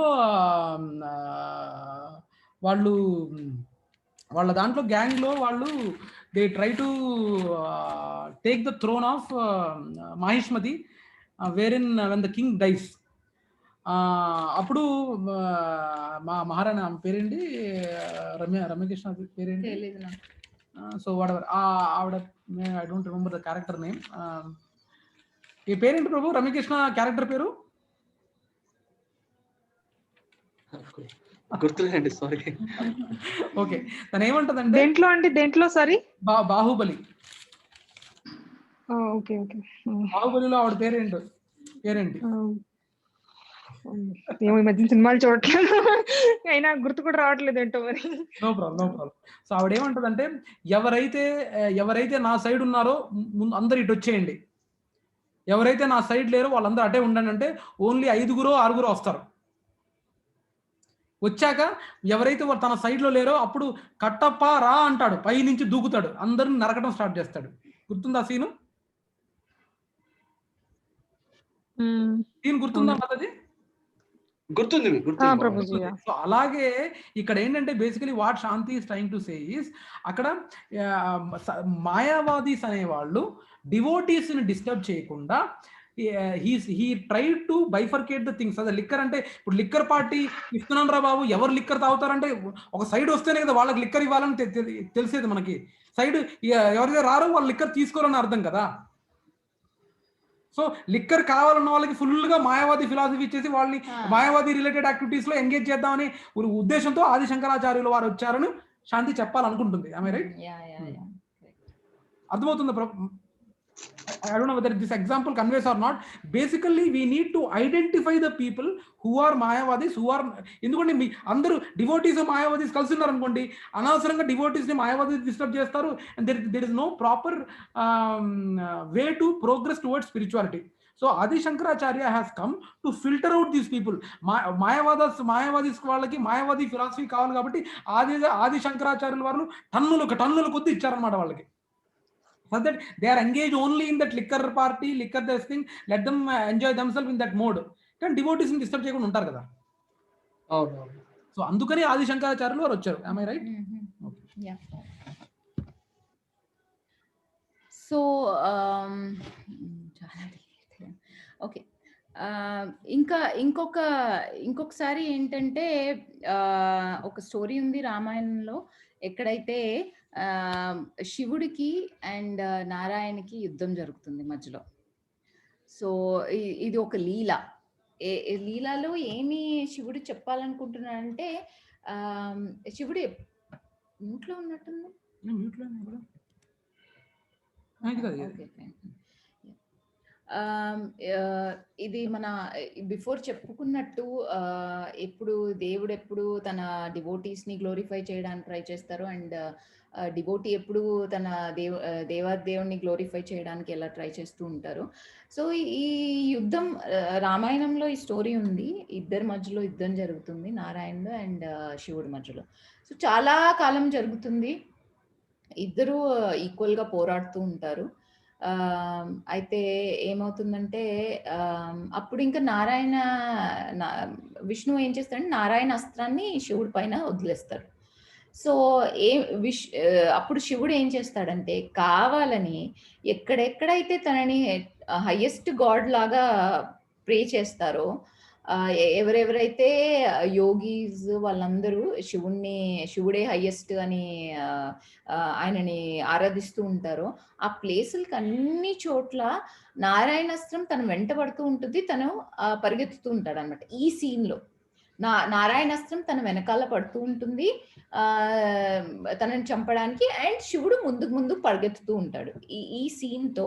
[SPEAKER 1] వాళ్ళ దాంట్లో గ్యాంగ్ లో వాళ్ళు they try to take the throne of Mahishmati wherein when the king dies. అప్పుడు మా మహారాణి పేరేంటి, రమ్యకృష్ణ పేరేంటి, సో వాడెవర్ ఆవిడ, I don't remember the character name. ఈ పేరేంటి ప్రభు, రమ్యకృష్ణ క్యారెక్టర్ పేరు?
[SPEAKER 6] గుర్తులేదండి, సారీ.
[SPEAKER 1] ఓకే, తను ఏమంటదంటే
[SPEAKER 4] దేంట్లో సారీ,
[SPEAKER 1] బాహుబలి.
[SPEAKER 4] ఓకే
[SPEAKER 1] బాహుబలిలో ఆవిడ పేరేంటి?
[SPEAKER 4] ఏమో ఈ మధ్య సినిమాలు చూడట్లేదు, అయినా గుర్తు కూడా రావట్లేదు ఏంటో మరి.
[SPEAKER 1] No problem. సో ఆవిడ ఏమంటదంటే, ఎవరైతే నా సైడ్ ఉన్నారో అందరు ఇటు వచ్చేయండి, ఎవరైతే నా సైడ్ లేరో వాళ్ళందరూ అటే ఉండండి అంటే ఓన్లీ 5-6 వస్తారు. వచ్చాక ఎవరైతే తన సైడ్ లో లేరో అప్పుడు కట్టప్ప రా అంటాడు, పై నుంచి దూకుతాడు, అందరిని నరకడం స్టార్ట్ చేస్తాడు. గుర్తుందా సీను? గుర్తుందా మాతాజీ?
[SPEAKER 6] గుర్తుంది.
[SPEAKER 1] సో అలాగే ఇక్కడ ఏంటంటే basically what Shanti is trying to say is, అక్కడ మాయావాదీస్ అనేవాళ్ళు డివోటీస్ ని డిస్టర్బ్ చేయకుండా he tried to bifurcate the things. అదే లిక్కర్ అంటే, ఇప్పుడు లిక్కర్ పార్టీ ఇస్తున్నాం రా బాబు, ఎవరు లిక్కర్ తాగుతారంటే ఒక సైడ్ వస్తేనే కదా వాళ్ళకి లిక్కర్ ఇవ్వాలని తెలిసేది మనకి. సైడ్ ఎవరైతే రారో వాళ్ళు లిక్కర్ తీసుకోరని అర్థం కదా. సో లిక్కర్ కావాలన్న వాళ్ళకి ఫుల్ గా మాయావాది ఫిలాసఫీ ఇచ్చేసి వాళ్ళని మాయావాది రిలేటెడ్ యాక్టివిటీస్ లో ఎంగేజ్ చేద్దామని ఉద్దేశంతో ఆది శంకరాచార్యులు వారు వచ్చారని శాంతి చెప్పాలనుకుంటుంది. ఆమె రైట్? అర్థమవుతుందా? I don't know whether this example conveys or not. Basically we need to identify the people who are mayavadis, who are, ఎందుకంటే మీ అందరూ డివోటీస్ మాయావాదీస్ కలిసి ఉన్నారు అనుకోండి, అనవసరంగా డివోటీస్ ని మాయావాదీస్ డిస్టర్బ్ చేస్తారు. And there is no proper way to progress towards spirituality. So Adi Shankaracharya has come to filter out these people. Mayavadis వాళ్ళకి మాయావాది philosophy కావాలి కాబట్టి ఆది శంకరాచార్యుల వారు టన్నుల కొద్ది ఇచ్చారన్నమాట వాళ్ళకి. So that they are engaged only in that liquor party, liquor this thing, let them enjoy themselves in that mode. కానీ డివోటీస్ ని డిస్టర్బ్ చేయకుండా ఉంటారు కదా. సో అందుకని ఆది శంకరాచార్యులు వారు వచ్చారు. Am I right?
[SPEAKER 2] Yeah. So okay, ఇంకా ఇంకొకసారి ఏంటంటే ఒక స్టోరీ ఉంది రామాయణంలో, ఎక్కడైతే శివుడికి అండ్ నారాయణకి యుద్ధం జరుగుతుంది మధ్యలో. సో ఇది ఒక లీల. లీలలో ఏమి శివుడు చెప్పాలనుకుంటున్నాడంటే, శివుడు ఇంట్లో ఉన్నట్టుంది. ఇది మన బిఫోర్ చెప్పుకున్నట్టు ఎప్పుడు దేవుడు ఎప్పుడు తన డివోటీస్ ని గ్లోరిఫై చేయడానికి ట్రై చేస్తారు, అండ్ డివోటీ ఎప్పుడు తన దేవాదేవుని గ్లోరిఫై చేయడానికి ఎలా ట్రై చేస్తూ ఉంటారు. సో ఈ యుద్ధం రామాయణంలో ఈ స్టోరీ ఉంది, ఇద్దరి మధ్యలో యుద్ధం జరుగుతుంది, నారాయణుడు అండ్ శివుడి మధ్యలో. సో చాలా కాలం జరుగుతుంది, ఇద్దరు ఈక్వల్ గా పోరాడుతూ ఉంటారు. అయితే ఏమవుతుందంటే అప్పుడు ఇంకా విష్ణువు ఏం చేస్తాడంటే నారాయణ అస్త్రాన్ని శివుడి పైన వదిలేస్తాడు. సో అప్పుడు శివుడు ఏం చేస్తాడంటే కావాలని ఎక్కడెక్కడైతే తనని హైయెస్ట్ గాడ్ లాగా ప్రే చేస్తారో, ఎవరెవరైతే యోగీస్ వాళ్ళందరూ శివుడే హైయెస్ట్ అని ఆయనని ఆరాధిస్తూ ఉంటారో ఆ ప్లేసులకి అన్ని చోట్ల నారాయణాస్త్రం తను వెంటబడుతూ ఉంటుంది, తను పరిగెత్తుతూ ఉంటాడు అనమాట. ఈ సీన్ లో నారాయణాస్త్రం తన వెనకాల పడుతూ ఉంటుంది తనని చంపడానికి, అండ్ శివుడు ముందుకు పరిగెత్తుతూ ఉంటాడు. ఈ సీన్ తో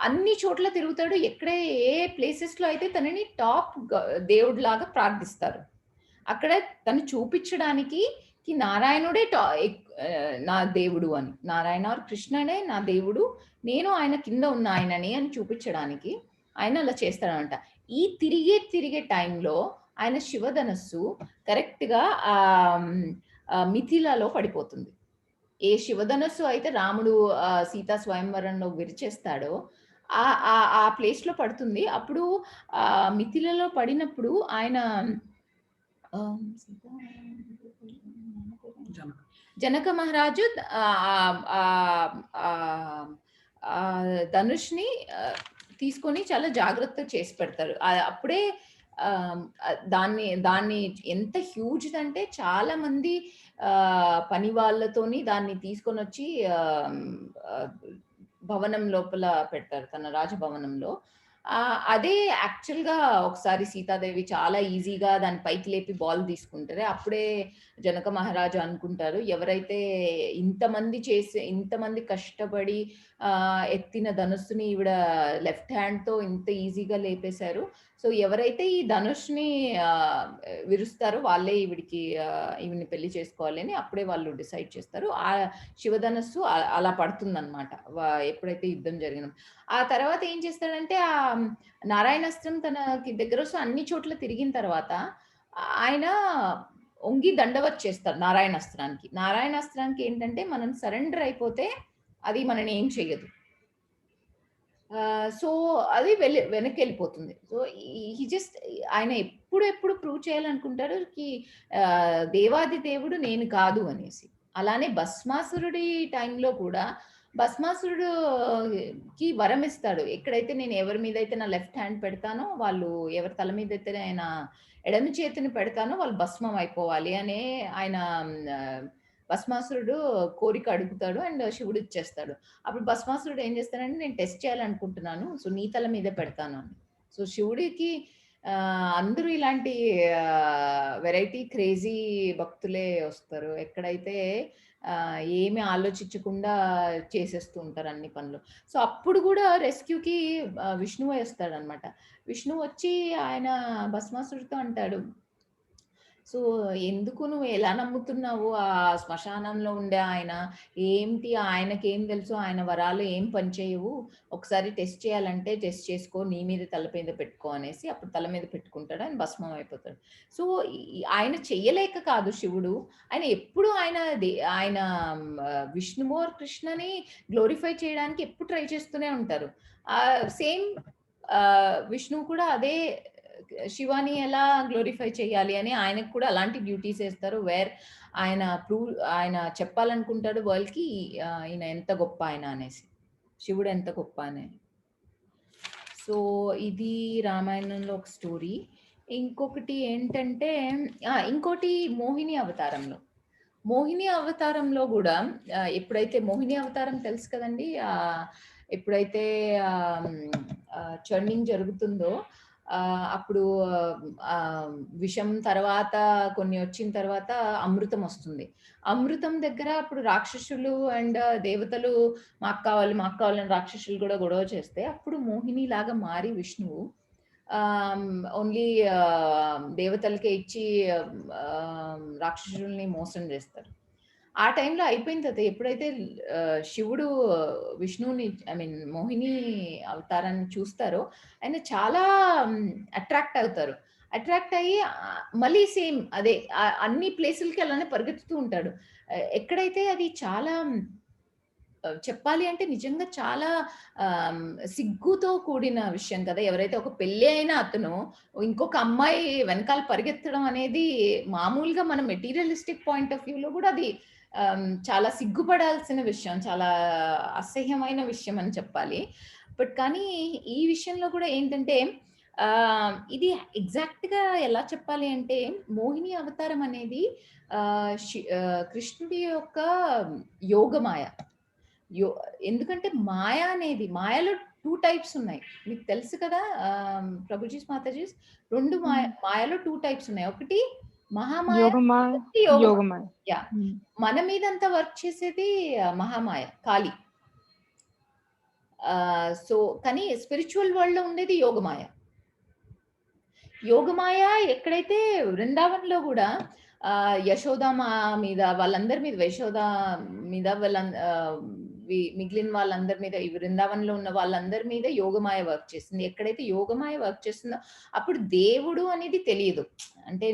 [SPEAKER 2] అన్ని చోట్ల తిరుగుతాడు, ఎక్కడ ఏ ప్లేసెస్ లో అయితే తనని టాప్ దేవుడు లాగా ప్రార్థిస్తారు అక్కడ తను చూపించడానికి నారాయణుడే నా దేవుడు అని, నారాయణ కృష్ణనే నా దేవుడు, నేను ఆయన కింద ఉన్న ఆయనని అని చూపించడానికి ఆయన అలా చేస్తాడంట. ఈ తిరిగే టైంలో ఆయన శివధనస్సు కరెక్ట్ గా మిథిలాలో పడిపోతుంది. ఏ శివధనస్సు అయితే రాముడు సీతా స్వయంవరంలో విరిచేస్తాడో ఆ ప్లేస్ లో పడుతుంది. అప్పుడు మిథిలలో పడినప్పుడు ఆయన జనక మహారాజు ధనుష్ని తీసుకొని చాలా జాగ్రత్త చేసి పెడతారు. అప్పుడే దాన్ని ఎంత హ్యూజ్ అంటే చాలా మంది పని వాళ్ళతోని దాన్ని తీసుకొని వచ్చి భవనం లోపల పెడతారు, తన రాజభవనంలో. అదే యాక్చువల్ గా ఒకసారి సీతాదేవి చాలా ఈజీగా దాని పైకి లేపి బాల్ తీసుకుంటారే, అప్పుడే జనక మహారాజు అనుకుంటారు ఎవరైతే ఇంతమంది కష్టపడి ఎత్తిన ధనుస్సుని ఈవిడ లెఫ్ట్ హ్యాండ్ తో ఇంత ఈజీగా లేపేశారు, సో ఎవరైతే ఈ ధనుష్ని విరుస్తారో వాళ్ళే ఈవిని పెళ్లి చేసుకోవాలి అని అప్పుడే వాళ్ళు డిసైడ్ చేస్తారు. ఆ శివధనస్సు అలా పడుతుందన్నమాట ఎప్పుడైతే యుద్ధం జరిగిన. ఆ తర్వాత ఏం చేస్తాడంటే ఆ నారాయణాస్త్రం తనకి దగ్గర వస్తూ అన్ని చోట్ల తిరిగిన తర్వాత ఆయన ఒంగి దండవత్ చేస్తారు నారాయణాస్త్రానికి. నారాయణాస్త్రానికి ఏంటంటే మనం సరెండర్ అయిపోతే అది మనని ఏం చెయ్యదు, సో అది వెనక్కి వెళ్ళిపోతుంది. సో ఆయన ఎప్పుడు ప్రూవ్ చేయాలనుకుంటారు కి దేవాది దేవుడు నేను కాదు అనేసి. అలానే భస్మాసురుడి టైంలో కూడా భస్మాసురుడుకి వరం ఇస్తాడు, ఎక్కడైతే నేను ఎవరి మీద అయితే నా లెఫ్ట్ హ్యాండ్ పెడతానో వాళ్ళు, ఎవరి తల మీద అయితే ఆయన ఎడమ చేతిని పెడతానో వాళ్ళు భస్మం అయిపోవాలి అనే ఆయన భస్మాసురుడు కోరిక అడుగుతాడు అండ్ శివుడు ఇచ్చేస్తాడు. అప్పుడు భస్మాసురుడు ఏం చేస్తాడంటే నేను టెస్ట్ చేయాలనుకుంటున్నాను, సో నీ తల మీద పెడతాను అని. సో శివుడికి అందరూ ఇలాంటి వెరైటీ క్రేజీ భక్తులే వస్తారు, ఎక్కడైతే ఏమి ఆలోచించకుండా చేసేస్తూ ఉంటారు అన్ని పనులు. సో అప్పుడు కూడా రెస్క్యూకి విష్ణువు వస్తాడనమాట. విష్ణువు వచ్చి ఆయన భస్మాసురుడితో అంటాడు, సో ఎందుకు నువ్వు ఎలా నమ్ముతున్నావు ఆ శ్మశానంలో ఉండే ఆయన, ఏంటి ఆయనకేం తెలుసు, ఆయన వరాలు ఏం పనిచేయవు, ఒకసారి టెస్ట్ చేయాలంటే టెస్ట్ చేసుకో, నీ మీద తల మీద పెట్టుకో అనేసి అప్పుడు తల మీద పెట్టుకుంటాడు, ఆయన భస్మం అయిపోతాడు. సో ఆయన చెయ్యలేక కాదు శివుడు, ఆయన ఎప్పుడు ఆయన విష్ణువు కృష్ణని గ్లోరిఫై చేయడానికి ఎప్పుడు ట్రై చేస్తూనే ఉంటారు. సేమ్ విష్ణువు కూడా అదే శివాని ఎలా గ్లోరిఫై చేయాలి అని ఆయనకు కూడా అలాంటి డ్యూటీస్ వేస్తారు, వేర్ ఆయన చెప్పాలనుకుంటాడు వరల్డ్ కి ఈయన ఎంత గొప్ప ఆయన అనేసి, శివుడు ఎంత గొప్ప అనే. సో ఇది రామాయణంలో ఒక స్టోరీ. ఇంకొకటి ఏంటంటే ఇంకోటి మోహిని అవతారంలో కూడా ఎప్పుడైతే మోహిని అవతారం తెలుసు కదండి, ఎప్పుడైతే చర్నింగ్ జరుగుతుందో అప్పుడు విషం తర్వాత కొన్ని వచ్చిన తర్వాత అమృతం వస్తుంది. అమృతం దగ్గర అప్పుడు రాక్షసులు అండ్ దేవతలు మాకు కావాలని రాక్షసులు కూడా గొడవ చేస్తే అప్పుడు మోహిని లాగా మారి విష్ణువు ఓన్లీ దేవతలకే ఇచ్చి రాక్షసుల్ని మోసం చేస్తారు. ఆ టైంలో అయిపోయిన తర్వాత ఎప్పుడైతే శివుడు విష్ణువుని మోహిని అవతారాన్ని చూస్తారో ఆయన చాలా అట్రాక్ట్ అవుతారు. అట్రాక్ట్ అయ్యి మళ్ళీ సేమ్ అదే అన్ని ప్లేసులకి అలానే పరిగెత్తుతూ ఉంటాడు. ఎక్కడైతే అది చాలా చెప్పాలి అంటే నిజంగా చాలా సిగ్గుతో కూడిన విషయం కదా. ఎవరైతే ఒక పెళ్లి అయిన అతను ఇంకొక అమ్మాయి వెనకాల పరిగెత్తడం అనేది మామూలుగా మన మెటీరియలిస్టిక్ పాయింట్ ఆఫ్ వ్యూలో కూడా అది చాలా సిగ్గుపడాల్సిన విషయం, చాలా అసహ్యమైన విషయం అని చెప్పాలి. బట్ కానీ ఈ విషయంలో కూడా ఏంటంటే ఇది ఎగ్జాక్ట్ గా ఎలా చెప్పాలి అంటే మోహిని అవతారం అనేది కృష్ణుడి యొక్క యోగమాయ. ఎందుకంటే మాయ అనేది మాయలో 2 టైప్స్ ఉన్నాయి, మీకు తెలుసు కదా ప్రభుజీస్ మాతాజీస్. 2 మాయలో 2 టైప్స్ ఉన్నాయి. ఒకటి మహామాయ, యోగమాయ. యా, మన మీద అంతా వర్క్ చేసేది మహామాయ, కాళీ. సో కానీ స్పిరిచువల్ వరల్డ్ లో ఉండేది యోగమాయ. యోగమాయ ఎక్కడైతే వృందావన్లో కూడా యశోదమ్మ మీద వాళ్ళందరి మీద, యశోద మీద మిగిలిన వాళ్ళందరి మీద, ఈ వృందావన్లో ఉన్న వాళ్ళందరి మీద యోగమాయ వర్క్ చేస్తుంది. ఎక్కడైతే యోగమాయ వర్క్ చేస్తుందో అప్పుడు దేవుడు అనేది తెలియదు. అంటే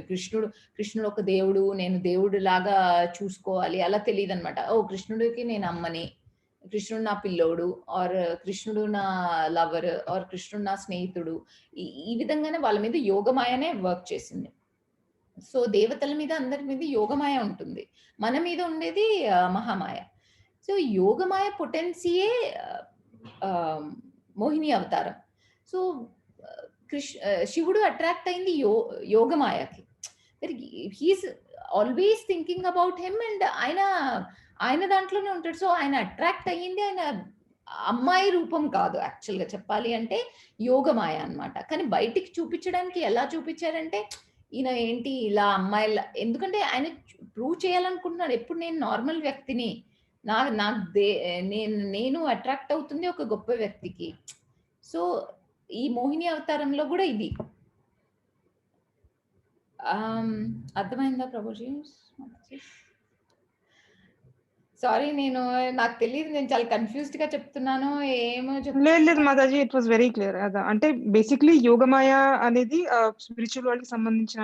[SPEAKER 2] కృష్ణుడు ఒక దేవుడు, నేను దేవుడు లాగా చూసుకోవాలి అలా తెలియదు అనమాట. ఓ కృష్ణుడికి నేను అమ్మని, కృష్ణుడు నా పిల్లోడు, ఆర్ కృష్ణుడు నా లవర్, ఆర్ కృష్ణుడు నా స్నేహితుడు, ఈ విధంగానే వాళ్ళ మీద యోగమాయనే వర్క్ చేసింది. సో దేవతల మీద అందరి మీద యోగమాయ ఉంటుంది, మన మీద ఉండేది మహామాయ. సో యోగమాయ పొటెన్సీయే మోహిని అవతారం. సో శివుడు అట్రాక్ట్ అయింది యోగమాయకి. He's always thinking about him and ఆయన దాంట్లోనే ఉంటాడు. సో ఆయన అట్రాక్ట్ అయ్యింది ఆయన అమ్మాయి రూపం కాదు, యాక్చువల్గా చెప్పాలి అంటే యోగమాయ అన్నమాట. కానీ బయటికి చూపించడానికి ఎలా చూపించారంటే ఈయన ఏంటి ఇలా అమ్మాయిలా, ఎందుకంటే ఆయన ప్రూవ్ చేయాలనుకుంటున్నాడు ఎప్పుడు నేను నార్మల్ వ్యక్తిని, నేను అట్రాక్ట్ అవుతుంది ఒక గొప్ప వ్యక్తికి. సో ఈ మోహిని అవతారంలో కూడా ఇది అర్థమైందా ప్రభుజీ? సారీ, నాకు తెలియదు, నేను చాలా కన్ఫ్యూజ్డ్ గా చెప్తున్నాను ఏమో.
[SPEAKER 4] లేదు Mataji, it was very clear. అంటే బేసిక్లీ యోగమాయ అనేది స్పిరిచువల్ వరల్డ్ కి సంబంధించిన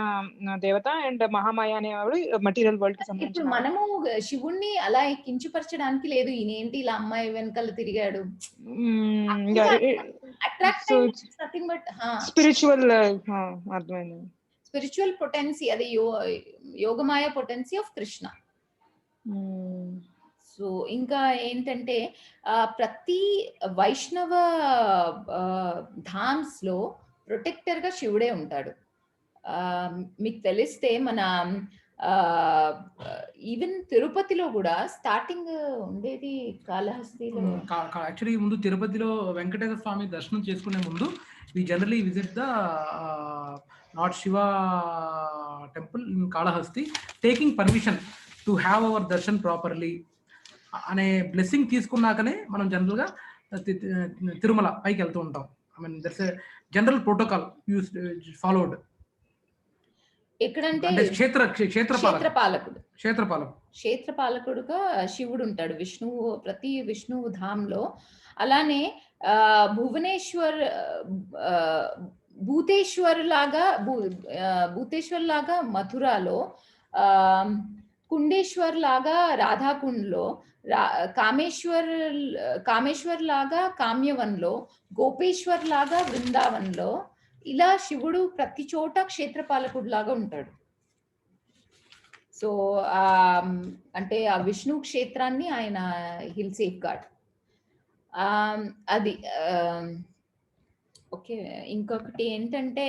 [SPEAKER 4] దేవత అండ్ మహామాయ అనేవాడు మెటీరియల్ వరల్డ్ కి సంబంధించిన.
[SPEAKER 2] ఇప్పుడు మనము శివుణ్ణి అలా కించపరచడానికి లేదు, ఈయన ఏంటి ఇలా అమ్మాయి వెనకాల తిరిగాడు,
[SPEAKER 4] స్పిరిచువల్ అర్థమైంది,
[SPEAKER 2] స్పిరిచువల్ పొటెన్సీ, అది Yogamaya potency of Krishna. So ఇంకా ఏంటంటే ప్రతి వైష్ణవ ధామ్స్ లో ప్రొటెక్టర్ గా శివుడే ఉంటాడు. మీకు తెలిస్తే మన ఈవెన్ తిరుపతిలో కూడా స్టార్టింగ్ ఉండేది కాళహస్తిలో.
[SPEAKER 1] యాక్చువల్లీ ముందు తిరుపతిలో వెంకటేశ్వర స్వామి దర్శనం చేసుకునే ముందు we generally visit the lord Shiva temple in Kalahasti, taking permission to have our darshan properly అనే బ్లెస్సింగ్ తీసుకున్నాకనే మనం జనరల్ గా తిరుమల పైకి వెళ్తూ ఉంటాం. I mean that's a general protocol followed.
[SPEAKER 2] ఎక్కడంటే క్షేత్రపాలకుడుగా శివుడు ఉంటాడు, విష్ణువు ప్రతి విష్ణువు ధామ్ లో. అలానే భూతేశ్వర్ లాగా మథురాలో, కుండేశ్వర్ లాగా రాధాకుండ్లో, కామేశ్వర్ లాగా కామ్యవన్లో, గోపేశ్వర్ లాగా వృందావన్లో, ఇలా శివుడు ప్రతి చోట క్షేత్రపాలకుడు లాగా ఉంటాడు. సో అంటే ఆ విష్ణు క్షేత్రాన్ని ఆయన హిల్ సేఫ్ గార్డ్. అది ఓకే, ఇంకొకటి ఏంటంటే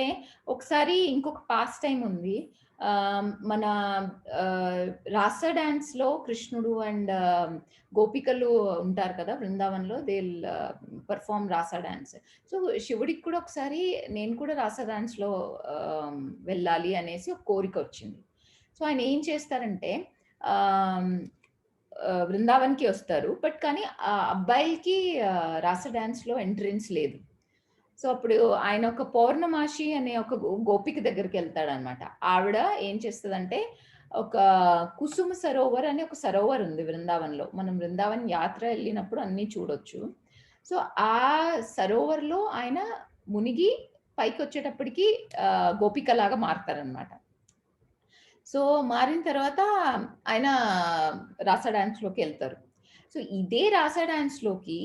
[SPEAKER 2] ఒకసారి ఇంకొక పాస్ టైం ఉంది. మన రాస డాన్స్ లో కృష్ణుడు అండ్ గోపికలు ఉంటారు కదా బృందావన్లో, దే పర్ఫార్మ్ రాస డాన్స్. సో శివుడికి కూడా ఒకసారి నేను కూడా రాస డాన్స్ లో వెళ్ళాలి అనేసి ఒక కోరిక వచ్చింది. సో ఆయన ఏం చేస్తారంటే బృందావన్కి వస్తారు, బట్ కానీ ఆ అబ్బాయిలకి రాస డాన్స్ లో ఎంట్రన్స్ లేదు. సో అప్పుడు ఆయన ఒక పౌర్ణమాషి అనే ఒక గోపిక దగ్గరికి వెళ్తాడనమాట. ఆవిడ ఏం చేస్తుందంటే ఒక కుసుమ సరోవర్ అనే ఒక సరోవర్ ఉంది బృందావన్లో. మనం బృందావన్ యాత్ర వెళ్ళినప్పుడు అన్నీ చూడొచ్చు. సో ఆ సరోవర్లో ఆయన మునిగి పైకి వచ్చేటప్పటికి గోపికలాగా మారుతారనమాట. సో మారిన తర్వాత ఆయన రాస డాన్స్లోకి వెళ్తారు. సో ఇదే రాస డాన్స్లోకి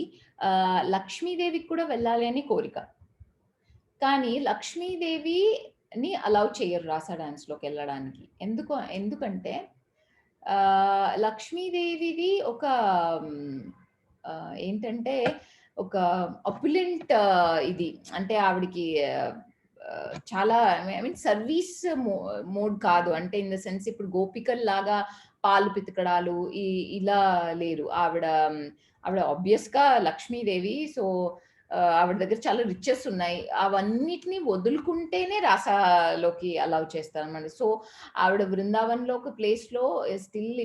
[SPEAKER 2] లక్ష్మీదేవికి కూడా వెళ్ళాలి అని కోరిక. కానీ లక్ష్మీదేవిని అలౌ చేయరు రాస డాన్స్లోకి వెళ్ళడానికి. ఎందుకంటే లక్ష్మీదేవిది ఒక ఏంటంటే ఒక అపులెంట్ ఇది, అంటే ఆవిడికి చాలా ఐ మీన్ సర్వీస్ మోడ్ కాదు. అంటే ఇన్ ద సెన్స్ ఇప్పుడు గోపికల్ లాగా పాలు పితకడాలు ఇలా లేరు. ఆవిడ ఆబ్వియస్ గా లక్ష్మీదేవి. సో ఆవిడ దగ్గర చాలా రిచెస్ ఉన్నాయి. అవన్నిటిని వదులుకుంటేనే రాసాలోకి అలౌ చేస్తారు అన్నమాట. సో ఆవిడ బృందావన్లో ఒక ప్లేస్ లో స్టిల్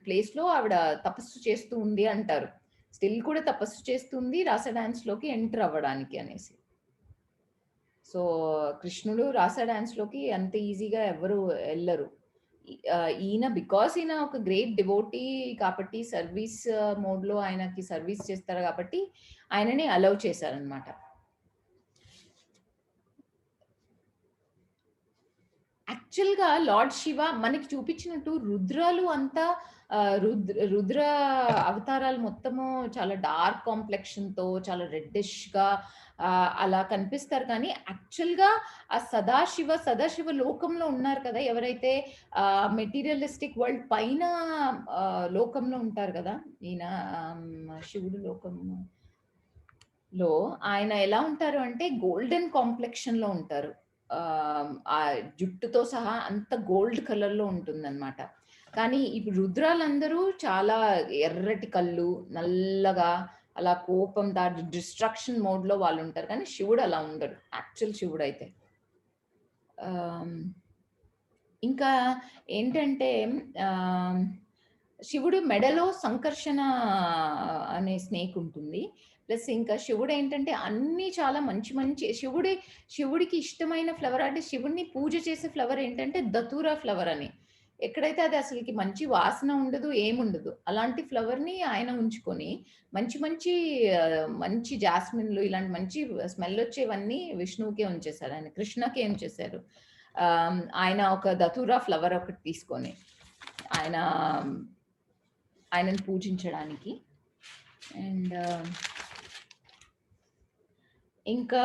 [SPEAKER 2] ప్లేస్ లో ఆవిడ తపస్సు చేస్తూ ఉంది అంటారు. స్టిల్ కూడా తపస్సు చేస్తుంది రాస డాన్స్ లోకి ఎంటర్ అవ్వడానికి అనేసి. సో కృష్ణుడు రాస డాన్స్ లోకి అంత ఈజీగా ఎవరు వెళ్ళరు. ఈయన బికాస్ ఈయన ఒక గ్రేట్ డివోటీ కాబట్టి, సర్వీస్ మోడ్ లో ఆయనకి సర్వీస్ చేస్తారు కాబట్టి ఆయనని అలౌ చేశారనమాట. యాక్చువల్ గా లార్డ్ శివ మనకి చూపించినట్టు రుద్రాలు అంతా రుద్ర అవతారాలు మొత్తము చాలా డార్క్ కాంప్లెక్షన్ తో చాలా రెడ్డిష్ గా అలా కనిపిస్తారు. కానీ యాక్చువల్ గా ఆ సదాశివ లోకంలో ఉన్నారు కదా, ఎవరైతే మెటీరియలిస్టిక్ వరల్డ్ పైన లోకంలో ఉంటారు కదా, ఈయన శివుడు లోకంలో ఆయన ఎలా ఉంటారు అంటే గోల్డెన్ కాంప్లెక్షన్ లో ఉంటారు. ఆ జుట్టుతో సహా అంత గోల్డ్ కలర్ లో ఉంటుందన్నమాట. కానీ ఇప్పుడు రుద్రాలందరూ చాలా ఎర్రటి కళ్ళు, నల్లగా, అలా కోపం దాటి డిస్ట్రక్షన్ మోడ్ లో వాళ్ళు ఉంటారు. కానీ శివుడు అలా ఉండడు, యాక్చువల్ శివుడు అయితే. ఇంకా ఏంటంటే శివుడు మెడలో సంకర్షణ అనే స్నేక్ ఉంటుంది. ప్లస్ ఇంకా శివుడు ఏంటంటే అన్ని చాలా మంచి శివుడికి ఇష్టమైన ఫ్లవర్, అంటే శివుడిని పూజ చేసే ఫ్లవర్ ఏంటంటే దతూరా ఫ్లవర్ అని. ఎక్కడైతే అది అసలుకి మంచి వాసన ఉండదు, ఏముండదు, అలాంటి ఫ్లవర్ ని ఆయన ఉంచుకొని మంచి జాస్మిన్లు ఇలాంటి మంచి స్మెల్ వచ్చేవన్నీ విష్ణువుకే ఉంచేశారు, ఆయన కృష్ణకే ఉంచేశారు. ఆయన ఒక దతూరా ఫ్లవర్ ఒకటి తీసుకొని ఆయనను పూజించడానికి. అండ్ ఇంకా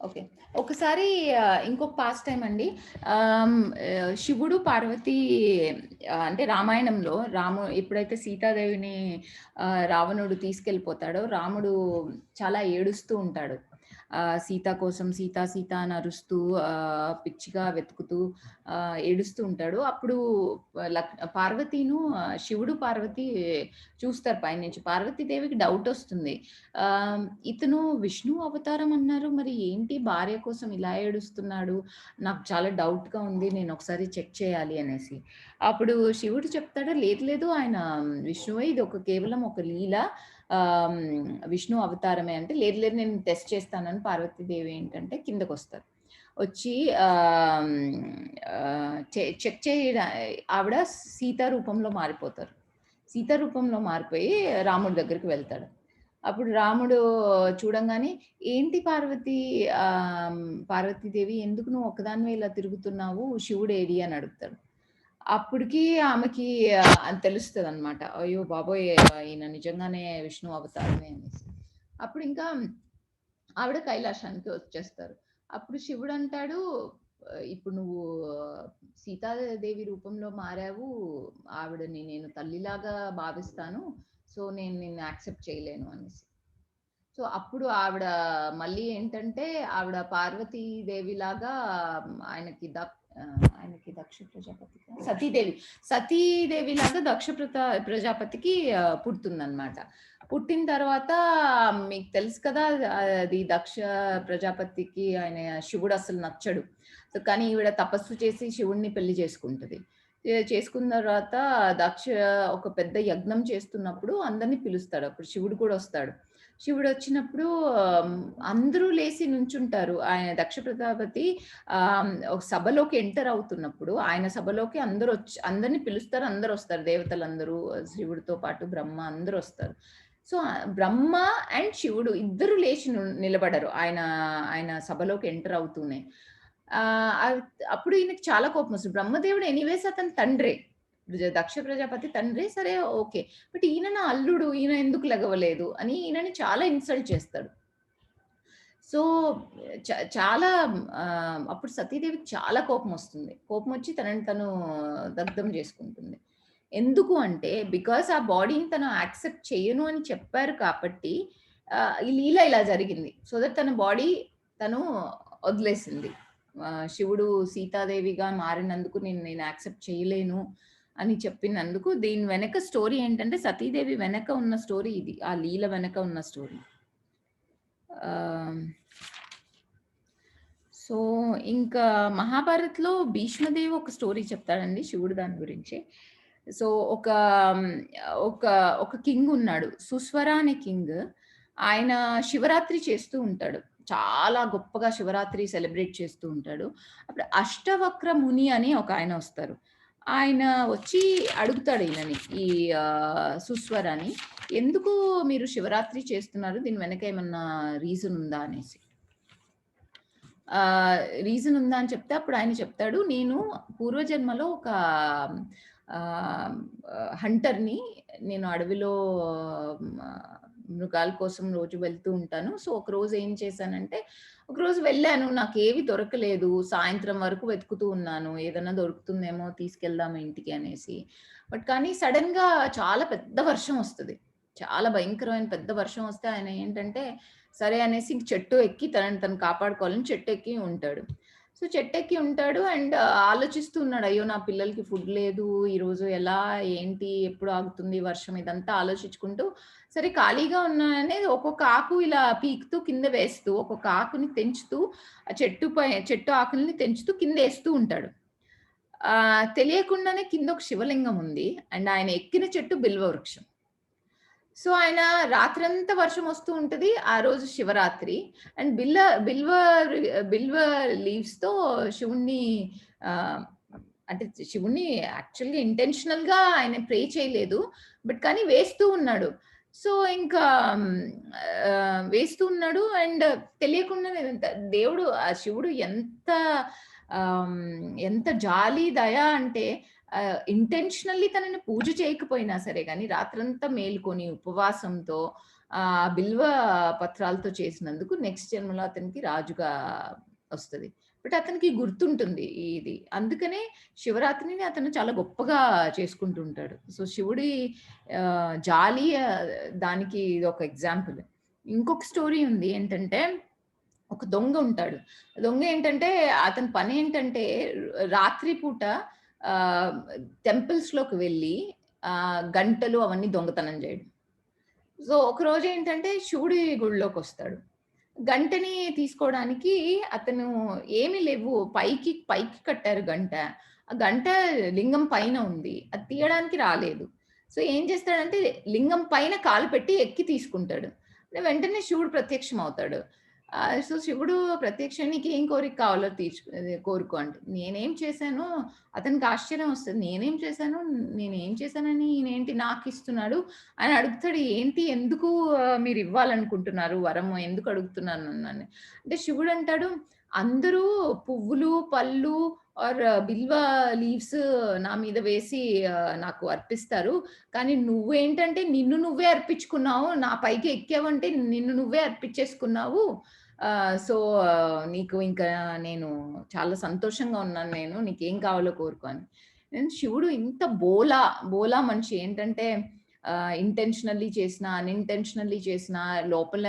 [SPEAKER 2] ఓకే, ఒకసారి ఇంకొక పాస్ టైం అండి. శివుడు పార్వతి అంటే రామాయణంలో ఎప్పుడైతే సీతాదేవిని రావణుడు తీసుకెళ్ళిపోతాడో, రాముడు చాలా ఏడుస్తూ ఉంటాడు. సీత కోసం సీత అని అరుస్తూ పిచ్చిగా వెతుకుతూ ఏడుస్తూ ఉంటాడు. అప్పుడు పార్వతీను పార్వతి చూస్తారు పైనుంచి. పార్వతీదేవికి డౌట్ వస్తుంది, ఇతను విష్ణు అవతారం అన్నారు, మరి ఏంటి భార్య కోసం ఇలా ఏడుస్తున్నాడు, నాకు చాలా డౌట్ గా ఉంది, నేను ఒకసారి చెక్ చేయాలి అనేసి. అప్పుడు శివుడు చెప్తాడు, లేదు ఆయన విష్ణువే, ఇది కేవలం ఒక లీల, విష్ణు అవతారమే. అంటే లేదు నేను టెస్ట్ చేస్తానని పార్వతీదేవి ఏంటంటే కిందకు వస్తారు. వచ్చి చెక్ ఆవిడ సీతా రూపంలో మారిపోతారు. సీతా రూపంలో మారిపోయి రాముడి దగ్గరికి వెళ్తాడు. అప్పుడు రాముడు చూడంగానే, ఏంటి పార్వతీదేవి, ఎందుకు నువ్వు ఒకదానివే ఇలా తిరుగుతున్నావు, శివుడు ఏడి అని అడుగుతాడు. అప్పటికి ఆమెకి తెలుస్తుంది అనమాట, అయ్యో బాబోయ్ ఈయన నిజంగానే విష్ణు అవతారమే అనేసి. అప్పుడు ఇంకా ఆవిడ కైలాసానికి వచ్చేస్తారు. అప్పుడు శివుడు అంటాడు, ఇప్పుడు నువ్వు సీతాదేవి రూపంలో మారావు, ఆవిడని నేను తల్లిలాగా భావిస్తాను, సో నేను నిన్ను యాక్సెప్ట్ చేయలేను అనేసి. సో అప్పుడు ఆవిడ మళ్ళీ ఏంటంటే ఆవిడ పార్వతీదేవి లాగా ఆయనకి దక్ష ప్రజాపతికి సతీదేవి లాగా దక్ష ప్రజాపతికి పుట్టిందనమాట. పుట్టిన తర్వాత మీకు తెలుసు కదా, అది దక్ష ప్రజాపతికి ఆయన శివుడు అసలు నచ్చడు. సో కానీ ఈవిడ తపస్సు చేసి శివుడిని పెళ్లి చేసుకుంటది. చేసుకున్న తర్వాత దక్ష ఒక పెద్ద యజ్ఞం చేస్తున్నప్పుడు అందరినీ పిలుస్తాడు. అప్పుడు శివుడు కూడా వస్తాడు. శివుడు వచ్చినప్పుడు అందరూ లేచి నుంచుంటారు. ఆయన దక్ష ప్రజాపతి ఒక సభలోకి ఎంటర్ అవుతున్నప్పుడు ఆయన సభలోకి అందరిని పిలుస్తారు, అందరు వస్తారు, దేవతలందరూ, శివుడితో పాటు బ్రహ్మ అందరూ వస్తారు. సో బ్రహ్మ అండ్ శివుడు ఇద్దరు లేచి నిలబడరు ఆయన సభలోకి ఎంటర్ అవుతూనే. అప్పుడు ఈయనకి చాలా కోపం వస్తుంది. బ్రహ్మదేవుడు ఎనీవేస్ అతని తండ్రే, దక్ష ప్రజాపతి తండ్రి, సరే ఓకే, బట్ ఈయన నా అల్లుడు, ఈయన ఎందుకు లెగవలేదు అని ఈయనని చాలా ఇన్సల్ట్ చేస్తాడు. సో చాలా అప్పుడు సతీదేవికి చాలా కోపం వస్తుంది. కోపం వచ్చి తనని తను దగ్ధం చేసుకుంటుంది. ఎందుకు అంటే బికాస్ ఆ బాడీని తను యాక్సెప్ట్ చేయను అని చెప్పారు కాబట్టి ఈ లీల ఇలా జరిగింది. సో దట్ తన బాడీ తను వదిలేసింది. శివుడు సీతాదేవిగా మారినందుకు నేను యాక్సెప్ట్ చేయలేను అని చెప్పినందుకు. దీని వెనక స్టోరీ ఏంటంటే సతీదేవి వెనక ఉన్న స్టోరీ ఇది, ఆ లీల వెనక ఉన్న స్టోరీ. సో ఇంకా మహాభారత్లో భీష్మదేవి ఒక స్టోరీ చెప్తాడండి శివుడు దాని గురించి. సో ఒక కింగ్ ఉన్నాడు, సుస్వర అనే కింగ్. ఆయన శివరాత్రి చేస్తూ ఉంటాడు, చాలా గొప్పగా శివరాత్రి సెలబ్రేట్ చేస్తూ ఉంటాడు. అప్పుడు అష్టవక్ర ముని అని ఒక ఆయన వస్తారు. ఆయన వచ్చి అడుగుతాడు ఈయనని, ఈ సుస్వరాని, ఎందుకు మీరు శివరాత్రి చేస్తున్నారు, దీని వెనక ఏమన్నా రీజన్ ఉందా అనేసి. రీజన్ ఉందా అని చెప్తే అప్పుడు ఆయన చెప్తాడు, నేను పూర్వజన్మలో ఒక హంటర్ని, నేను అడవిలో మృగాల కోసం రోజు వెళ్తూ ఉంటాను. సో ఒక రోజు ఏం చేశానంటే, ఒకరోజు వెళ్ళాను, నాకు ఏవి దొరకలేదు, సాయంత్రం వరకు వెతుకుతూ ఉన్నాను, ఏదైనా దొరుకుతుందేమో తీసుకెళ్దాము ఇంటికి అనేసి. బట్ కానీ సడన్ గా చాలా పెద్ద వర్షం వస్తుంది, చాలా భయంకరమైన పెద్ద వర్షం వస్తే ఆయన ఏంటంటే సరే అనేసి చెట్టు ఎక్కి తను కాపాడుకోవాలని చెట్టు ఎక్కి ఉంటాడు. సో చెట్టు ఎక్కి ఉంటాడు అండ్ ఆలోచిస్తూ ఉన్నాడు, అయ్యో నా పిల్లలకి ఫుడ్ లేదు, ఈరోజు ఎలా, ఏంటి, ఎప్పుడు ఆగుతుంది వర్షం, ఇదంతా ఆలోచించుకుంటూ సరే ఖాళీగా ఉన్నానని ఒక్కొక్క ఆకు ఇలా పీకుతూ కింద వేస్తూ, ఒక్కొక్క ఆకుని తెంచుతూ, ఆ చెట్టు ఆకుల్ని తెంచుతూ కింద వేస్తూ ఉంటాడు. తెలియకుండానే కింద ఒక శివలింగం ఉంది అండ్ ఆయన ఎక్కిన చెట్టు బిల్వ వృక్షం. సో ఆయన రాత్రంతా వర్షం వస్తూ ఉంటది, ఆ రోజు శివరాత్రి, అండ్ బిల్వ లీవ్స్ తో శివుణ్ణి అంటే శివుణ్ణి యాక్చువల్గా ఇంటెన్షనల్ గా ఆయన ప్రే చేయలేదు, బట్ కానీ వేస్తూ ఉన్నాడు. సో ఇంకా వేస్తూ ఉన్నాడు అండ్ తెలియకుండానే దేవుడు, ఆ శివుడు ఎంత జాలి దయ అంటే ఇంటెన్షనల్లీ తనని పూజ చేయకపోయినా సరే కానీ రాత్రంతా మేల్కొని ఉపవాసంతో బిల్వ పత్రాలతో చేసినందుకు నెక్స్ట్ జన్మలో అతనికి రాజుగా వస్తుంది. బట్ అతనికి గుర్తుంటుంది ఇది, అందుకనే శివరాత్రిని అతను చాలా గొప్పగా చేసుకుంటుంటాడు. సో శివుడి జాలి దానికి ఇది ఒక ఎగ్జాంపుల్. ఇంకొక స్టోరీ ఉంది ఏంటంటే, ఒక దొంగ ఉంటాడు. దొంగ ఏంటంటే అతని పని ఏంటంటే రాత్రి పూట టెంపుల్స్ లోకి వెళ్ళి గంటలు అవన్నీ దొంగతనం చేయడం. సో ఒకరోజు ఏంటంటే శివుడి గుడిలోకి వస్తాడు, గంటని తీసుకోవడానికి అతను ఏమీ లేవు, పైకి కట్టారు గంట, ఆ గంట లింగం పైన ఉంది, అది తీయడానికి రాలేదు. సో ఏం చేస్తాడంటే లింగం పైన కాలు పెట్టి ఎక్కి తీసుకుంటాడు. వెంటనే శివుడు ప్రత్యక్షం అవుతాడు. సో శివుడు ప్రత్యక్షం, నీకు ఏం కోరిక కావాలో కోరుకో అంటే, నేనేం చేశాను, అతనికి ఆశ్చర్యం వస్తుంది, నేనేం చేశానని నేనేంటి నాకు ఇస్తున్నాడు అని అడుగుతాడు. ఏంటి, ఎందుకు మీరు ఇవ్వాలనుకుంటున్నారు వరం, ఎందుకు అడుగుతున్నాను నన్ను అంటే శివుడు అంటాడు, అందరూ పువ్వులు పళ్ళు ఆర్ బిల్వ లీవ్స్ నా మీద వేసి నాకు అర్పిస్తారు. కానీ నువ్వేంటంటే నిన్ను నువ్వే అర్పించుకున్నావు, నా పైకి ఎక్కావంటే నిన్ను నువ్వే అర్పించేసుకున్నావు. సో నీకు ఇంకా నేను చాలా సంతోషంగా ఉన్నాను, నేను నీకేం కావాలో కోరుకో అని. శివుడు ఇంత బోలా మనిషి ఏంటంటే ఇంటెన్షనల్లీ చేసిన అన్ఇంటెన్షనల్లీ చేసిన లోపల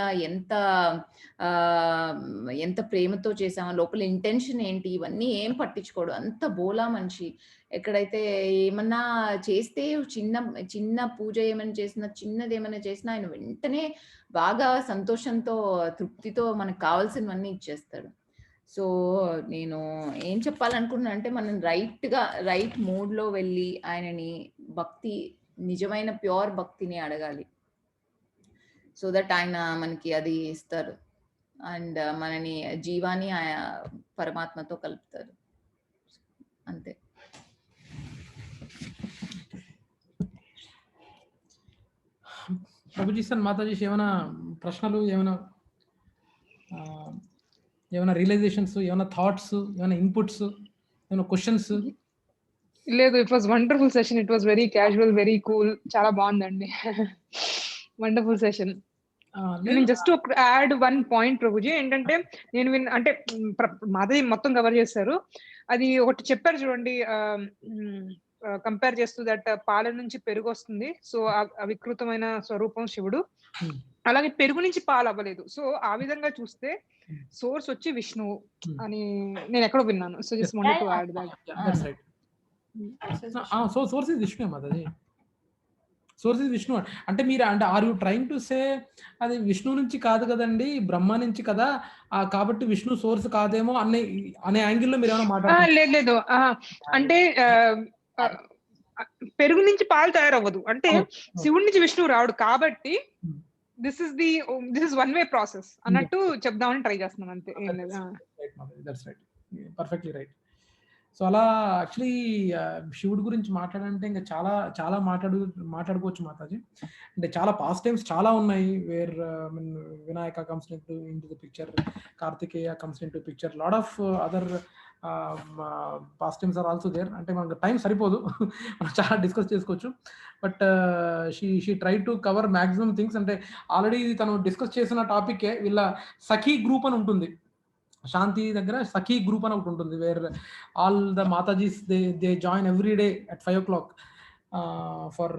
[SPEAKER 2] ఎంత ప్రేమతో చేసామో, లోపల ఇంటెన్షన్ ఏంటి ఇవన్నీ ఏం పట్టించుకోడు, అంత బోలా మనిషి. ఎక్కడైతే ఏమన్నా చేస్తే చిన్న పూజ ఏమైనా చేసినా, చిన్నది ఏమైనా చేసినా ఆయన వెంటనే బాగా సంతోషంతో తృప్తితో మనకు కావాల్సినవన్నీ ఇచ్చేస్తాడు. సో నేను ఏం చెప్పాలనుకున్నా అంటే మనం రైట్ మూడ్లో వెళ్ళి ఆయనని భక్తి, నిజమైన ప్యూర్ భక్తిని అడగాలి. సో దట్ ఆయన మనకి అది ఇస్తారు అండ్ మనని జీవాన్ని పరమాత్మతో కలుపుతారు. అంతే.
[SPEAKER 1] ప్రభుజీ సన్ మాతాజీ ఏమైనా ప్రశ్నలు, ఏమైనా రియలైజేషన్స్, ఏమైనా థాట్స్, ఏమైనా ఇన్పుట్స్, ఏమైనా క్వశ్చన్స్?
[SPEAKER 4] లేదు, it was wonderful session. It was very casual, very cool, చాలా బాగుందండి. Wonderful session. నేను జస్ట్ ఒక యాడ్ వన్ పాయింట్ ప్రభుజీ, ఏంటంటే నేను అంటే మాది మొత్తం కవర్ చేశారు. అది ఒకటి చెప్పారు చూడండి, కంపేర్ చేస్తూ దట్ పాల నుంచి పెరుగు వస్తుంది, సో అవికృతమైన స్వరూపం శివుడు. అలాగే పెరుగు నుంచి పాలు అవ్వలేదు. సో ఆ విధంగా చూస్తే సోర్స్ వచ్చి విష్ణువు అని నేను ఎక్కడో విన్నాను. So just wanted to add that.
[SPEAKER 1] So source is Vishnu Mataji. Source is Vishnu అంటే మీరు అంటే are you trying to say అది విష్ణు నుంచి కాదు కదండి, బ్రహ్మ నుంచి కదా, కాబట్టి విష్ణు సోర్స్ కాదేమో అనే యాంగిల్లో మీరు ఏమైనా మాట్లాడారు?
[SPEAKER 4] లేదు, అంటే పెరుగు నుంచి పాలు తయారవ్వదు అంటే శివుడి నుంచి విష్ణువు రాడు, కాబట్టి this is one way process అన్నట్టు చెప్దామని ట్రై చేస్తున్నాను, అంతే. ఏం లేదు.
[SPEAKER 1] That's right, perfectly right. So అలా యాక్చువల్లీ శివుడి గురించి మాట్లాడంటే ఇంకా చాలా మాట్లాడుకోవచ్చు మాతాజీ. అంటే చాలా పాస్ట్ టైమ్స్ చాలా ఉన్నాయి, where Vinayaka comes into the picture, Kartikeya comes into picture, lot of other pastimes are also there. అంటే మనకు టైం సరిపోదు, మనం చాలా డిస్కస్ చేసుకోవచ్చు. But she try to cover maximum things. అంటే ఆల్రెడీ తను డిస్కస్ చేసిన టాపికే వీళ్ళ సఖీ గ్రూప్ అని ఉంటుంది, శాంతి దగ్గర సఖీ గ్రూప్ అని ఒకటి ఉంటుంది, where all the matajis they join every day at 5 o'clock for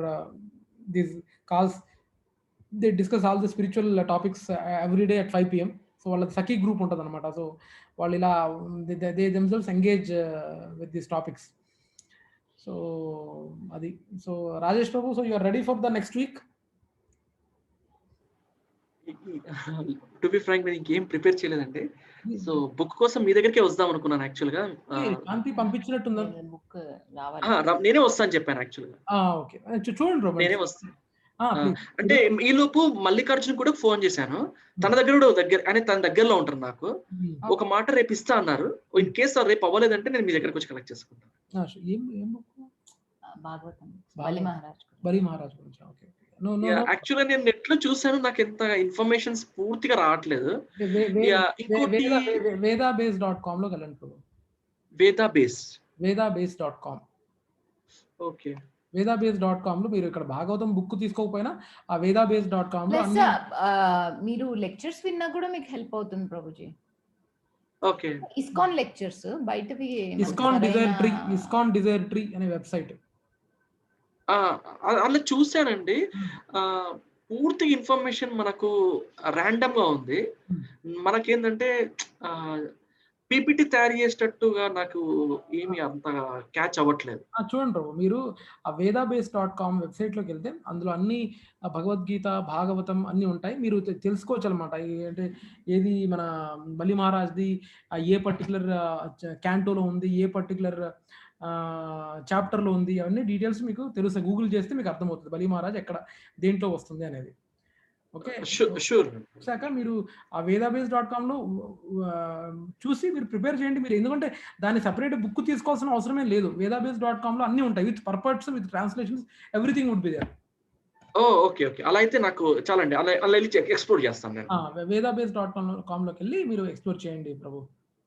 [SPEAKER 1] these calls. They discuss all the spiritual topics every day at 5 PM. So వాళ్ళ సఖీ గ్రూప్ ఉంటుంది అనమాట. సో వాళ్ళు ఇలా they themselves engage with these topics. So అది. So Rajesh Prabhu, so you are ready for the next week?
[SPEAKER 6] To be frank, నేను ఇంకేం prepare చేయలేదండి. So book కోసం మీ దగ్గరికే వద్దాం అనుకున్నాను యాక్చువల్ గా.
[SPEAKER 1] శాంతి పంపించినట్టుందా?
[SPEAKER 2] బుక్ రావాలి,
[SPEAKER 6] నేనే వస్తాను చెప్పాను యాక్చువల్ గా.
[SPEAKER 1] ఓకే, చూడండి,
[SPEAKER 6] నేనే వస్తాను. అంటే ఈ లోపు మల్లికార్జున్ కూడా ఫోన్ చేశాను, తన దగ్గర కూడా తన దగ్గరలో ఉంటారు నాకు. ఒక మాట రేపు ఇస్తా అన్నారు. ఇన్ కేస్ రేపు అవ్వలేదంటే నేను మీ దగ్గరకు వచ్చి కలెక్ట్ చేసుకుంటాను.
[SPEAKER 2] భాగవతం, బలి
[SPEAKER 1] మహారాజ్ గురించి. ఓకే.
[SPEAKER 6] యాక్చువల్గా నేను నెట్ లో చూసాను, నాకు ఎంత ఇన్ఫర్మేషన్స్ పూర్తిగా రావట్లేదు.
[SPEAKER 1] vedabase.com లోకి వెళ్ళండి. vedabase.com.
[SPEAKER 6] ఓకే,
[SPEAKER 1] vedabase.com లో మీరు ఇక్కడ భాగవతం బుక్ తీసుకోకపోయినా ఆ vedabase.com లో
[SPEAKER 2] మీరు లెక్చర్స్ విన్నా కూడా మీకు హెల్ప్ అవుతుంది ప్రభుజీ.
[SPEAKER 6] ఓకే,
[SPEAKER 2] ఇస్కాన్ లెక్చర్స్ బయటవి,
[SPEAKER 1] ఇస్కాన్ డిజైర్ ట్రీ అనే వెబ్సైట్
[SPEAKER 6] అలా చూసానండి. పూర్తి ఇన్ఫర్మేషన్ మనకు ర్యాండమ్ గా ఉంది. మనకేంటంటే పీపీటీ తయారు చేసేటట్టుగా నాకు ఏమి అంత క్యాచ్ అవ్వట్లేదు.
[SPEAKER 1] చూడండి మీరు ఆ vedabase.com వెబ్సైట్ లోకి వెళ్తే అందులో అన్ని భగవద్గీత, భాగవతం అన్ని ఉంటాయి. మీరు తెలుసుకోవచ్చు అనమాట. అంటే ఏది మన బలి మహారాజ్ది ఏ పర్టికులర్ క్యాంటోలో ఉంది, ఏ పర్టికులర్ చాప్టర్ లో ఉంది, అవన్నీ డీటెయిల్స్ మీకు తెలుస్తాయి. గూగుల్ చేస్తే మీకు అర్థమవుతుంది బలి మహారాజ్ ఎక్కడ దేంట్లో వస్తుంది అనేది. Okay,
[SPEAKER 6] sure.
[SPEAKER 1] వచ్చాక మీరు ఆ vedabase.com లో చూసి మీరు ప్రిపేర్ చేయండి. మీరు ఎందుకంటే దాన్ని సెపరేట్ బుక్ తీసుకోవాల్సిన అవసరమే లేదు. vedabase.com లో అన్ని ఉంటాయి, with purpose, with translations, everything would be there.
[SPEAKER 6] Okay, అలా అయితే నాకు చాలండి. అలా వెళ్ళి ఎక్స్ప్లోర్ చేస్తాను నేను.
[SPEAKER 1] vedabase.com లోకి వెళ్ళి మీరు ఎక్స్ప్లోర్ చేయండి ప్రభు.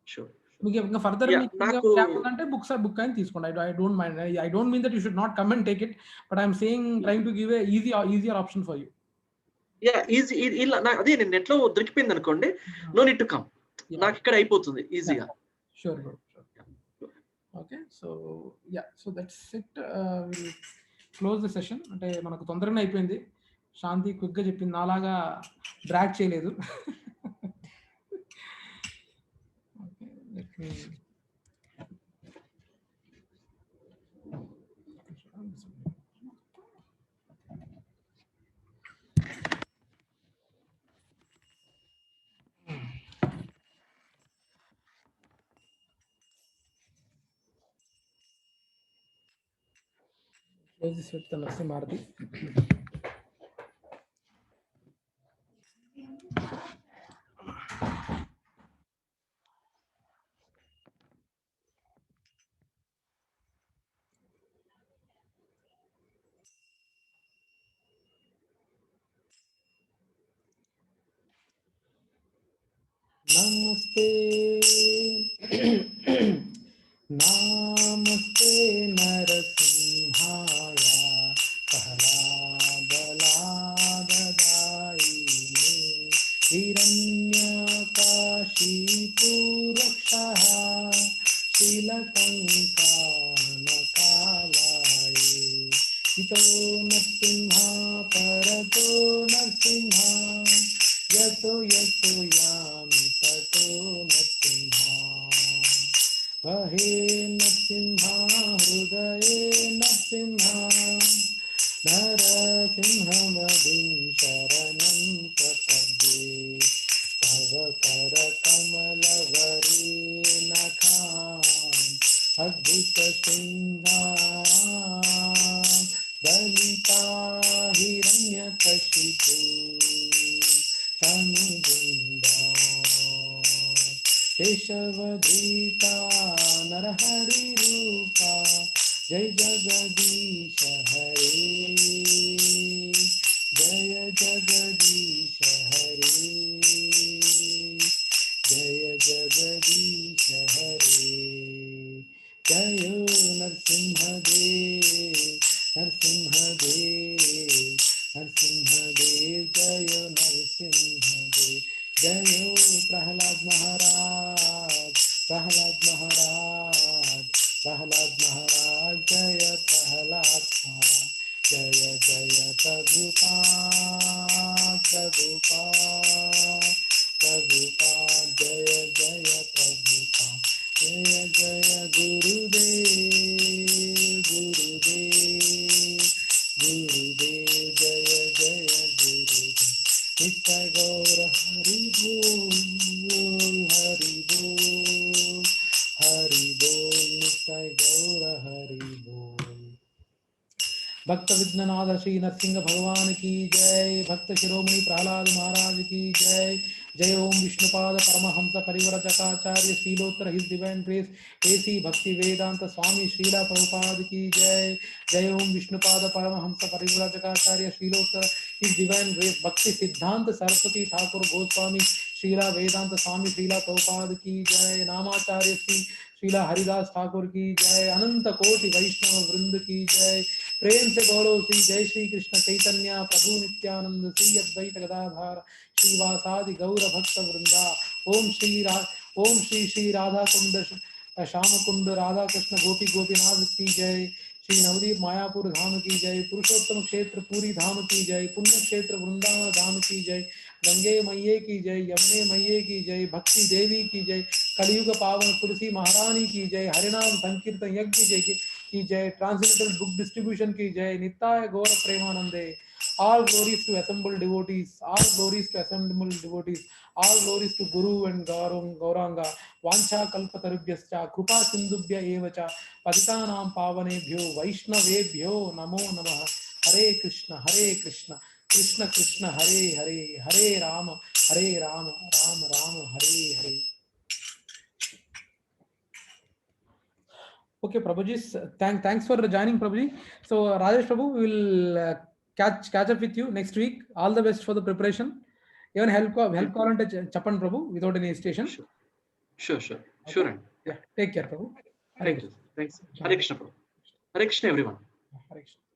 [SPEAKER 6] షూర్.
[SPEAKER 1] మీకు ఇంకా ఫర్దర్
[SPEAKER 6] Yeah,
[SPEAKER 1] మీకు ఇంకా
[SPEAKER 6] నాకు-
[SPEAKER 1] gap ఉందంటే బుక్ అయిన తీసుకోండి. I don't mind. I don't mean that you should not come and take it, but I'm saying trying to give a easier option for you.
[SPEAKER 6] Easy ఇలా అదే నేను నెట్ లో దొరికిపోయింది అనుకోండి, no need to come,
[SPEAKER 1] Yeah.
[SPEAKER 6] నాకు ఇక్కడ అయిపోతుంది ఈజీగా.
[SPEAKER 1] Sure, bro. Sure. Okay, so yeah, so that's it. We'll close the session. అంటే మనకు తొందరగానే అయిపోయింది. శాంతి క్విక్ గా చెప్పింది, నాలాగా డ్రాగ్ చేయలేదు. Okay, let me close this with the Narasimha Arati. Namaste. Namaste Narasimhaya Prahlada-Ladadaine Hiranyakashipu-rakshaha Shilakankanakalaye Ito Narasimha Parato Narasimha Yato yato yami tato Narasimha Vahe Narasimha Hrudaye Narasimha Narasimha Vadim Sharanam Prapadye Savakara Kamala Varenakam Adbhuta Singha Dalita Hiranyakashipu Samudinda Keshavadita Narahari Rupa Jai Jagadisha Hare Jaya Jagadisha Hare Jaya Jagadisha Hare Jayo Narasimha Dev Narasimha Dev Narasimha Dev Jayo Narasimha Dev Jayo Prahlad Maharaj Prahlad Maharaj Prahlad Maharaj Jaya Prahlad Maharaj Jaya Jaya Prabhupada Prabhupada Prabhupada Jaya Jaya Prabhupada Jaya Jaya Gurudev Gurudev Gurudev Jaya Jaya Gurudev Nitya Gaura Hari Bol Hari Bol Hari Bol Nitya Gaura Hari Bol भक्त विघ्ननाथ श्री नरसिंह भगवान की जय भक्त शिरोमणि प्रहलाद महाराज की जय जय ओम विष्णुपाद परमहंस परिव्रजकाचार्य श्रीलोत्र his divine grace A C Bhakti Vedanta Swami Srila Prabhupada की जय जय ओम विष्णुपाद परमहंस परिव्रजकाचार्य श्रीलोत्र his divine grace Bhakti Siddhanta Saraswati Thakur Goswami Srila वेदांत स्वामी श्रीला प्रभुपाद की जय नामाचार्य श्री श्रीला हरिदास ठाकुर की जय अनंत कोटि वैष्णव वृंद की जय प्रेम से बोलो श्री जय श्री कृष्ण चैतन्य प्रभु नित्यानंद श्री अद्वैत गदाधार श्रीवासादि गौर भक्त वृंदा ओम श्री श्री राधा कुंड श्याम कुंड राधा कृष्ण गोपी गोपीनाथ की जय श्री नवदीप मायापुर धाम की जय पुरुषोत्तम क्षेत्र पूरी धाम की जय पुण्य क्षेत्र वृंदावन धाम की जय गंगे मैये की जय यमुने मैये की जय भक्ति देवी की जय कलयुग पावन तुलसी महारानी की जय हरिनाम संकीर्तन यज्ञ जय की जय ट्रांसलेटेड बुक डिस्ट्रीब्यूशन की जय नित्याय गौर प्रेमानंदे all glories to assembled devotees, all glories to assembled devotees, all glories to Guru and Gauranga, Vancha Kalpatarubhyascha, Krupa Sindubhya Evacha, Patitanam Pavanebhyo, Vaishnavebhyo, Namo Namah, Hare Krishna, Krishna Krishna, Hare Hare, Hare Rama, Rama Rama, Hare Hare. Okay, Prabhuji, thanks for joining, Prabhuji. So Rajesh Prabhu, we will catch up with you next week. All the best for the preparation. Even help call and chapan Prabhu without any station.
[SPEAKER 6] Sure. Sure అండి.
[SPEAKER 1] Yeah, take care, Prabhu. Hare
[SPEAKER 6] thank you. Thanks. Hare Krishna Prabhu. Hare Krishna everyone.
[SPEAKER 1] Hare Krishna.